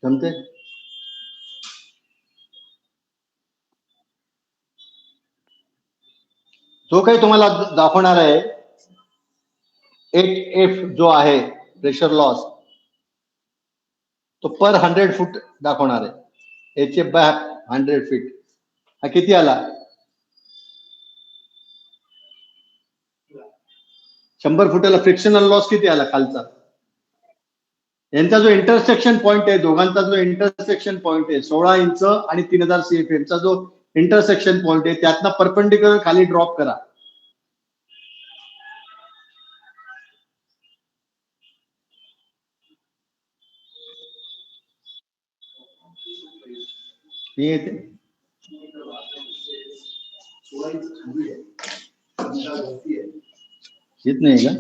जमते? जो काही तुम्हाला दाखवणार आहे 8F जो आहे प्रेशर लॉस, तो पर 100 फूट दाखवणार आहे. HF बाय 100 फीट हा किती आला? 100 फुटाला फ्रिक्शनल लॉस किती आला खालचा? यांचा जो इंटरसेक्शन पॉइंट आहे, दोघांचा जो इंटरसेक्शन पॉइंट आहे 16 इंच आणि 3000 CFM चा जो इंटरसेक्शन पॉइंट आहे, त्यातनं परपेंडिक्युलर खाली ड्रॉप करा. येत नाही का?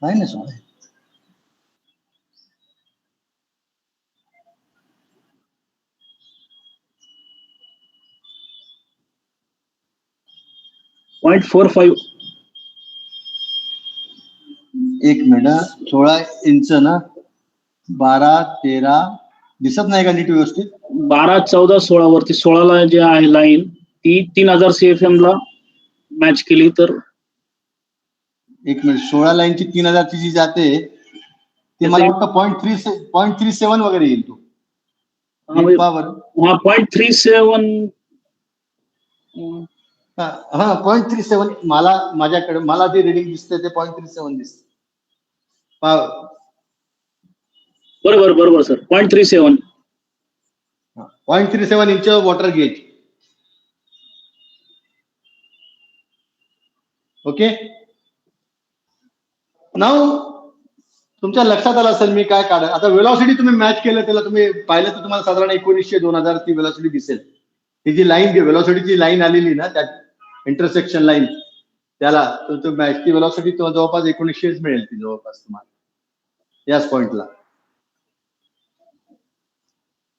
आहे ना सर. .45. एक मिनिट, 16 इंच ना, 12 13 दिसत नाही का नीट व्यवस्थित? 12, 14, 16 वरती 16ला जे आहे लाईन ती 3000 CFM ला मॅच केली तर एक मिनिट, 16 लाईनची 3000 ची जी जाते ती मला वाटतं 0.37 वगैरे येईल. तो पॉवर 0.37. हा 0.37 मला जे रिडिंग दिसते ते 0.37 दिसते. बरोबर sir, 0.37. 0.37 inch water gauge. Okay, now तुमच्या लक्षात आलं असेल मी काय काढ. आता वेलॉसिटी तुम्ही मॅच केलं, त्याला तुम्ही पाहिलं तर तुम्हाला साधारण 1900-2000 ती वेलॉसिटी दिसेल. ही जी लाईन वेलॉसिटीची लाईन आलेली ना, त्या इंटरसेक्शन लाईन, त्याला मॅच ती वेलॉसिटी जवळपास 1900 मिळेल ती जवळपास तुम्हाला याच पॉइंटला.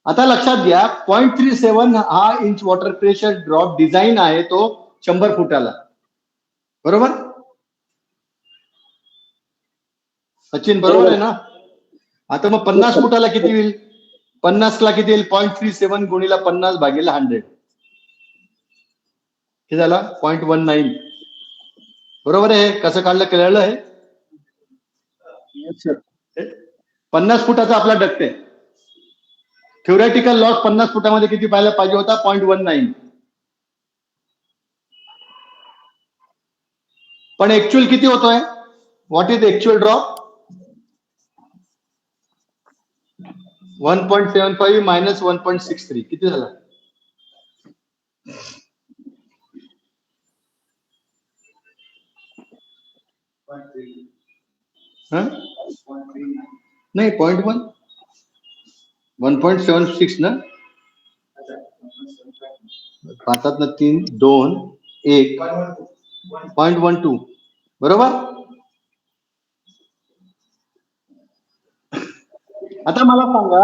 आता लक्षात घ्या 0.37 हा inch water pressure drop design आहे तो 100 फुटाला, बरोबर सचिन, बरोबर आहे ना? आता मग 50 फुटाला किती होईल? 50 ला किती येईल? 0.37 गुणीला 50 भागीला 100 हे झाला 0.19, बरोबर आहे? कसं काढलं कळलं आहे? 50 फुटाचा आपला डक्ट आहे. थ्योरेटिकल लॉस 50 फुटामध्ये किती पाहायला पाहिजे होता? 0.19. पण ऍक्च्युअल किती होतोय? What is actual drop? 1.75 minus 1.63 किती झाला? नाही 0.1 1.76 ना, 5 3 2 1 0.12 बरोबर. आता मला सांगा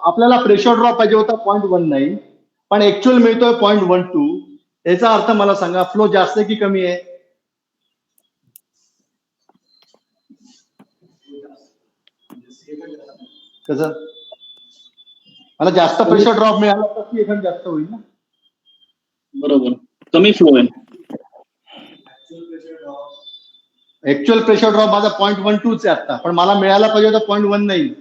आपल्याला प्रेशर ड्रॉप पाहिजे होता 0.19 पण ऍक्च्युअल मिळतोय 0.12. याचा अर्थ मला सांगा फ्लो जास्त आहे की कमी आहे? कसं मला जास्त प्रेशर ड्रॉप मिळाला तर ती एकदम जास्त होईल ना. बरोबर, कमी फ्लो आहे. ऍक्च्युअल प्रेशर ड्रॉप माझा 0.12 आहे आता, पण मला मिळायला पाहिजे होता 0.19.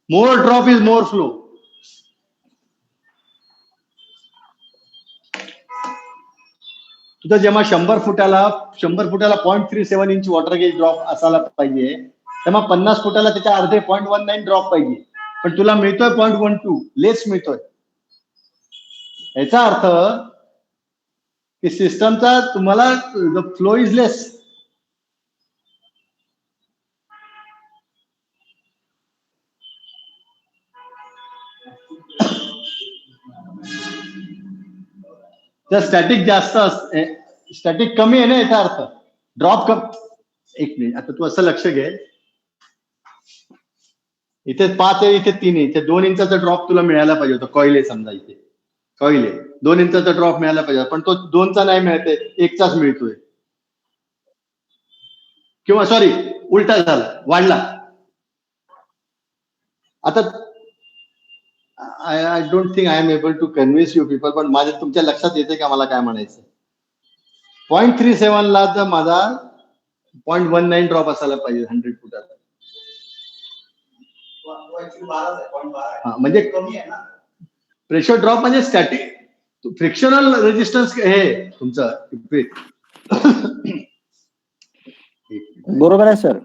मोर ड्रॉप इज मोर फ्लो. तुझं जेव्हा 100 फुटाला 0.37 इंच वॉटर गेज ड्रॉप असायला पाहिजे, तेव्हा 50 फुटाला त्याच्या अर्धे 0.19 ड्रॉप पाहिजे, पण तुला मिळतोय 0.12 लेस मिळतोय. याचा अर्थ की सिस्टमचा तुम्हाला फ्लो इज लेस. तर स्टॅटिक जास्त असते, स्टॅटिक कमी आहे ना, याचा अर्थ ड्रॉप कम. एक मिनिट, आता तू असं लक्ष घे, इथे 5 आहे, इथे 3 आहे, इथे 2 इंचाचा ड्रॉप तुला मिळायला पाहिजे होता. कॉईल आहे समजा, इथे कॉईल आहे 2 इंचाचा ड्रॉप मिळायला पाहिजे, पण तो 2चा नाही मिळतोय, 1चाच मिळतोय. किंवा सॉरी उलटा झाला, वाढला. आता I don't think I am able to convince you people, पण माझ्या तुमच्या लक्षात येते का मला काय म्हणायचं? 0.37 ला तर माझा 0.19 ड्रॉप असायला पाहिजे 100 फुटाचा. म्हणजे कमी आहे ना प्रेशर ड्रॉप, म्हणजे स्टॅटिक फ्रिक्शनल रेजिस्टन्स हे तुमचं. बरोबर आहे सर,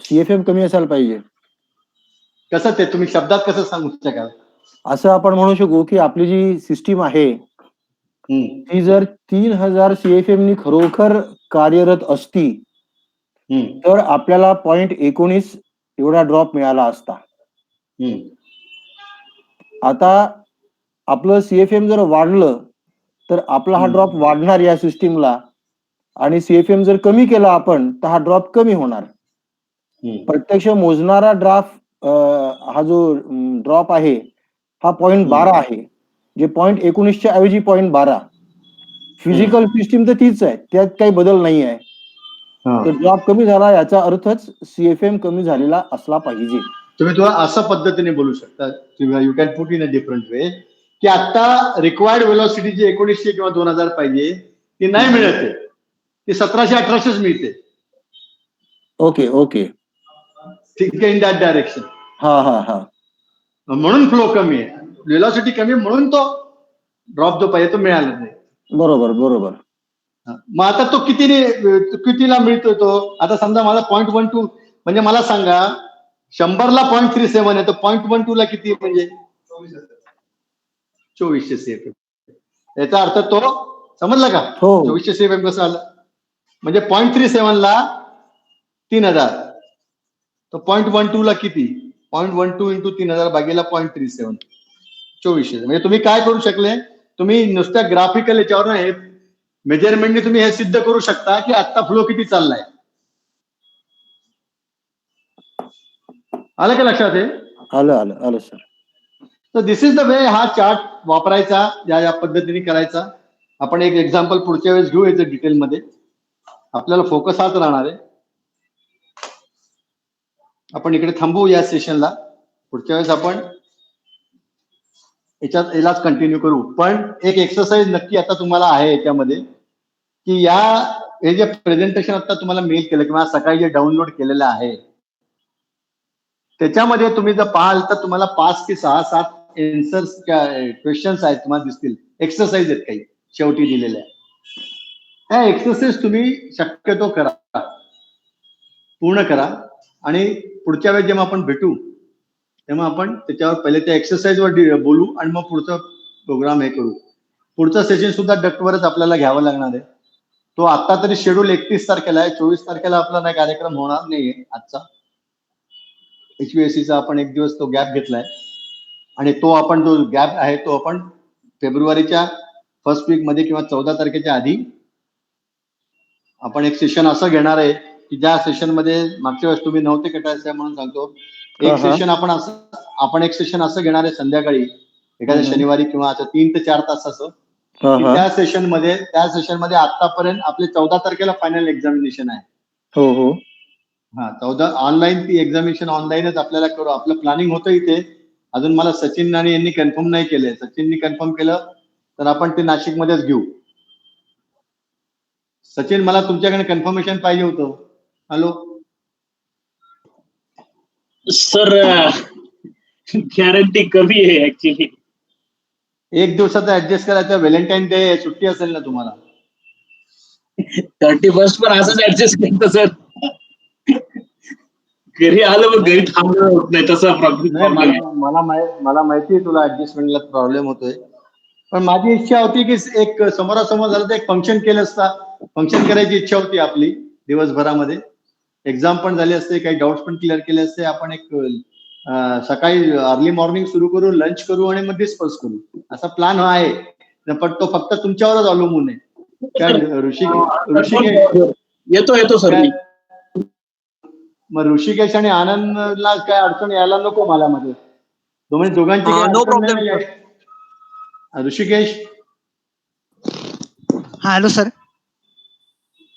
सीएफएम कमी असायला पाहिजे. कसं ते तुम्ही शब्दात कसं सांगू शकाल? असं आपण म्हणू शकू की आपली जी सिस्टीम आहे ती जर 3000 सीएफएम नी खरोखर कार्यरत असती तर आपल्याला 0.19 एवढा ड्रॉप मिळाला असता. आता आपलं सीएफएम जर वाढलं तर आपला हा ड्रॉप वाढणार या सिस्टीमला, आणि सीएफएम जर कमी केला आपण तर हा ड्रॉप कमी होणार. प्रत्यक्ष मोजणारा हा जो ड्रॉप आहे हा 0.12 आहे, जे 0.19 च्या ऐवजी 0.12. फिजिकल सिस्टीम तर तीच आहे, त्यात काही बदल नाही आहे. तर ड्रॉप कमी झाला याचा अर्थच सीएफएम कमी झालेला असला पाहिजे. तुम्ही तुला अशा पद्धतीने बोलू शकता, you can put in a different वे, की आता रिक्वायर्ड वेलॉसिटी जी 1900 किंवा 2000 पाहिजे ती नाही मिळते, ती 1700-1800 मिळते. ओके ओके, ठीक आहे, इन दॅट डायरेक्शन. हा हा हा, म्हणून फ्लो कमी आहे, वेलॉसिटी कमी, म्हणून तो ड्रॉप जो पाहिजे तो मिळाला नाही. बरोबर बरोबर. मग आता तो कितीला मिळतोय तो? आता समजा माझा 0.12, म्हणजे मला सांगा 100 ला 0.37 आहे, तर 0.12 ला किती म्हणजे 2400 सीएफएम. याचा अर्थ तो समजला का? 2400 सीएफएम कसं आलं? म्हणजे 0.37 ला 3000, तर 0.12 ला किती? 0.12 इंटू 3000 भागीला 0.37, 2400. म्हणजे तुम्ही काय करू शकले, तुम्ही नुसत्या ग्राफिकल याच्यावर हे मेजरमेंटने तुम्ही हे सिद्ध करू शकता की आता फ्लो किती चाललाय. आलं का लक्षात? आहे आलं आलं आलं सर. तर दिस इज द वे हा चार्ट वापरायचा, या पद्धतीने करायचा. आपण एक एक्झाम्पल पुढच्या वेळेस घेऊ याचं डिटेलमध्ये. आपल्याला फोकस हाच राहणार आहे. आपण इकडे थांबू या सेशनला. पुढच्या वेळेस आपण यालाच कंटिन्यू करू. पण एक एक्सरसाइज नक्की आता तुम्हाला आहे याच्यामध्ये, की हे जे प्रेझेंटेशन आता तुम्हाला मेल केलं किंवा सकाळी जे डाउनलोड केलेलं आहे, त्याच्यामध्ये तुम्ही जर पाहाल तर तुम्हाला 5 की 6-7 एन्सर्स क्वेश्चन्स आहेत तुम्हाला दिसतील. एक्सरसाइज आहेत काही शेवटी दिलेल्या. त्या एक्सरसाइज तुम्ही शक्यतो करा, पूर्ण करा. आणि पुढच्या वेळेस जेव्हा आपण भेटू तेव्हा आपण त्याच्यावर पहिले त्या एक्सरसाइज वर बोलू आणि मग पुढचा प्रोग्राम हे करू. पुढचं सेशन सुद्धा डक्टवरच आपल्याला घ्यावं लागणार आहे. तो आता तरी शेड्यूल 31 तारखेला आहे. 24 तारखेला आपला नाही कार्यक्रम होणार नाहीये आजचा. HVACचा आपण एक दिवस तो गॅप घेतलाय आणि तो आपण जो गॅप आहे तो आपण फेब्रुवारीच्या फर्स्ट वीक मध्ये किंवा 14 तारखेच्या आधी आपण एक सेशन असं घेणार आहे की ज्या सेशन मध्ये मागच्या वेळेस तुम्ही नव्हते कटायचं म्हणून सांगतो. एक सेशन असं घेणार आहे संध्याकाळी एखाद्या शनिवारी किंवा असं 3 ते 4 तास असं. त्या सेशन मध्ये आतापर्यंत आपले 14 तारखेला फायनल एक्झामिनेशन आहे. हो हो. 14 ऑनलाईन, ती एक्झामिनेशन ऑनलाईनच आपल्याला करू. आपलं प्लॅनिंग होतं इथे. अजून मला सचिन आणि यांनी कन्फर्म नाही केलंय. सचिननी कन्फर्म केलं तर आपण ते नाशिकमध्येच घेऊ. सचिन, मला तुमच्याकडे कन्फर्मेशन पाहिजे होतं. हॅलो सर, गॅरंटी कमी आहे ऍक्च्युली. एक दिवसाचा ऍडजस्ट करायचं. व्हॅलेंटाईन डे सुट्टी असेल ना तुम्हाला? 31st पण असंच ऍडजस्ट केलं सर. घरी आलं मग घरी थांबलं होत नाही तसा प्रॉब्लेम. मला माहिती आहे तुला ऍडजस्टमेंटला प्रॉब्लेम होतोय. पण माझी इच्छा होती की एक समोरासमोर झालं तर एक फंक्शन केलं असता. फंक्शन करायची इच्छा होती आपली दिवसभरामध्ये. एक्झाम पण झाले असते, काही डाऊट्स पण क्लिअर केले असते. आपण एक सकाळी अर्ली मॉर्निंग सुरू करू, लंच करू आणि मग डिस्पर्स करू, असा प्लॅन आहे. पण तो फक्त तुमच्यावरच अवलंबून आहे. ऋषिकेश येतो सर. मग ऋषिकेश आणि आनंदला काय अडचण यायला नको मला मध्ये. दोघांची no problem. Rishikesh, hello sir.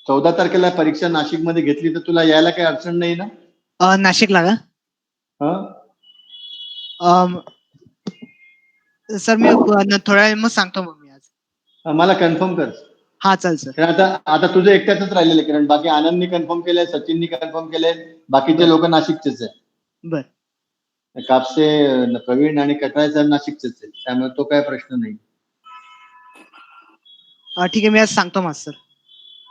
14 तारखेला परीक्षा नाशिकमध्ये घेतली तर तुला यायला काही अडचण नाही ना? नाशिकला का? सर मी थोड्या वेळ मग सांगतो मग मी आज. मला कन्फर्म कर. हा चाल सर. कारण आता तुझं एकट्याच राहिलेलं, कारण बाकी आनंदनी कन्फर्म केलंय, सचिननी कन्फर्म केलंय, बाकीचे लोक नाशिकचेच आहे. बर. कापसे, प्रवीण आणि कटाळे सर नाशिकचेच आहे, त्यामुळे तो काय प्रश्न नाही. ठीक आहे, मी आज सांगतो मग सर.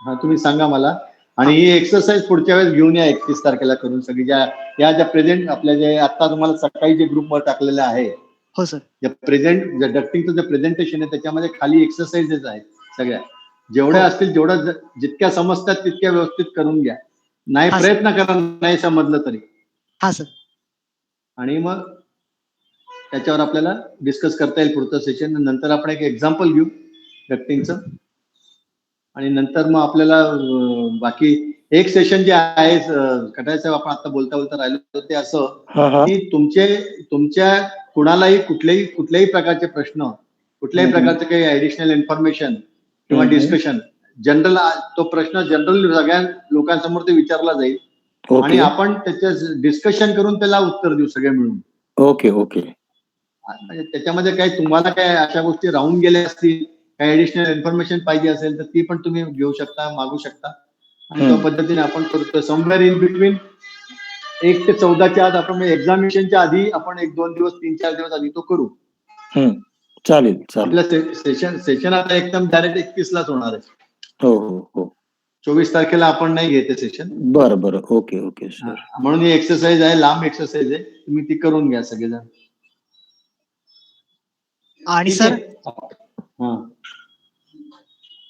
हा, तुम्ही सांगा मला. आणि ही एक्सरसाइज पुढच्या वेळेस घेऊन या 31 तारखेला करून सगळी. ज्या प्रेझेंट आपल्या जे आता तुम्हाला सकाळी जे ग्रुपवर टाकलेलं आहे. हो सर. डक्टिंगचं जे प्रेझेंटेशन आहे त्याच्यामध्ये खाली एक्सरसाइजेस आहेत सगळ्या. जेवढ्या असतील, जितक्या समजतात तितक्या व्यवस्थित करून घ्या. नाही प्रयत्न करा, नाही समजलं तरी. हा सर. आणि मग त्याच्यावर आपल्याला डिस्कस करता येईल पुढचं सेशन. नंतर आपण एक एक्झाम्पल घेऊ डक्टिंगचं आणि नंतर मग आपल्याला बाकी एक सेशन जे आहे कटायचं, आपण आता बोलता राहिलो ते असं की तुमच्या कुणालाही कुठल्याही प्रकारचे प्रश्न, कुठल्याही प्रकारचे काही ऍडिशनल इन्फॉर्मेशन किंवा डिस्कशन, जनरल तो प्रश्न जनरल सगळ्या लोकांसमोर ते विचारला जाईल आणि आपण त्याचं डिस्कशन करून त्याला उत्तर देऊ सगळे मिळून. Okay okay. त्याच्यामध्ये काही तुम्हाला काय अशा गोष्टी राहून गेल्या असतील, काही ऍडिशनल इन्फॉर्मेशन पाहिजे असेल तर ती पण तुम्ही घेऊ शकता, मागू शकता. आणि त्या पद्धतीने आपण करतो. समवेअर इन बिटवीन 1 ते 14च्या आत आपण एक्झामिनेशनच्या आधी आपण 1-2 दिवस, 3-4 दिवस आधी तो करू. चालेल. आपलं सेशन आता एकदम डायरेक्ट 31 लाच होणार आहे. हो हो हो. 24 तारखेला आपण नाही घेते सेशन. बरं. Okay okay. म्हणून ही एक्सरसाइज आहे, लांब एक्सरसाइज आहे, तुम्ही ती करून घ्या सगळेजण. आणि सर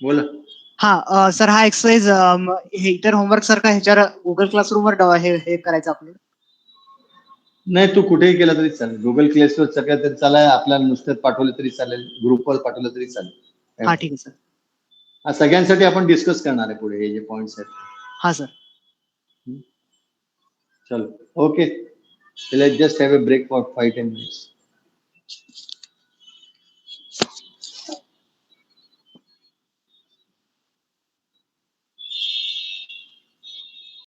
बोला. हा सर, हा एक्सरसाइज हे इतर होमवर्क सारखा ह्याच्यावर गुगल क्लासरूमवर हे करायचं आपल्याला? नाही, तू कुठेही केला तरी चालेल. गुगल क्लासवर सगळं तरी चालेल, आपल्याला नुसतं पाठवलं तरी चालेल, ग्रुपवर पाठवलं तरी चालेल. हा ठीक आहे सर. सगळ्यांसाठी आपण डिस्कस करणार आहे पुढे हे जे पॉइंट्स आहेत. हा सर. चलो, okay. Let's just have a break for 5-10 minutes.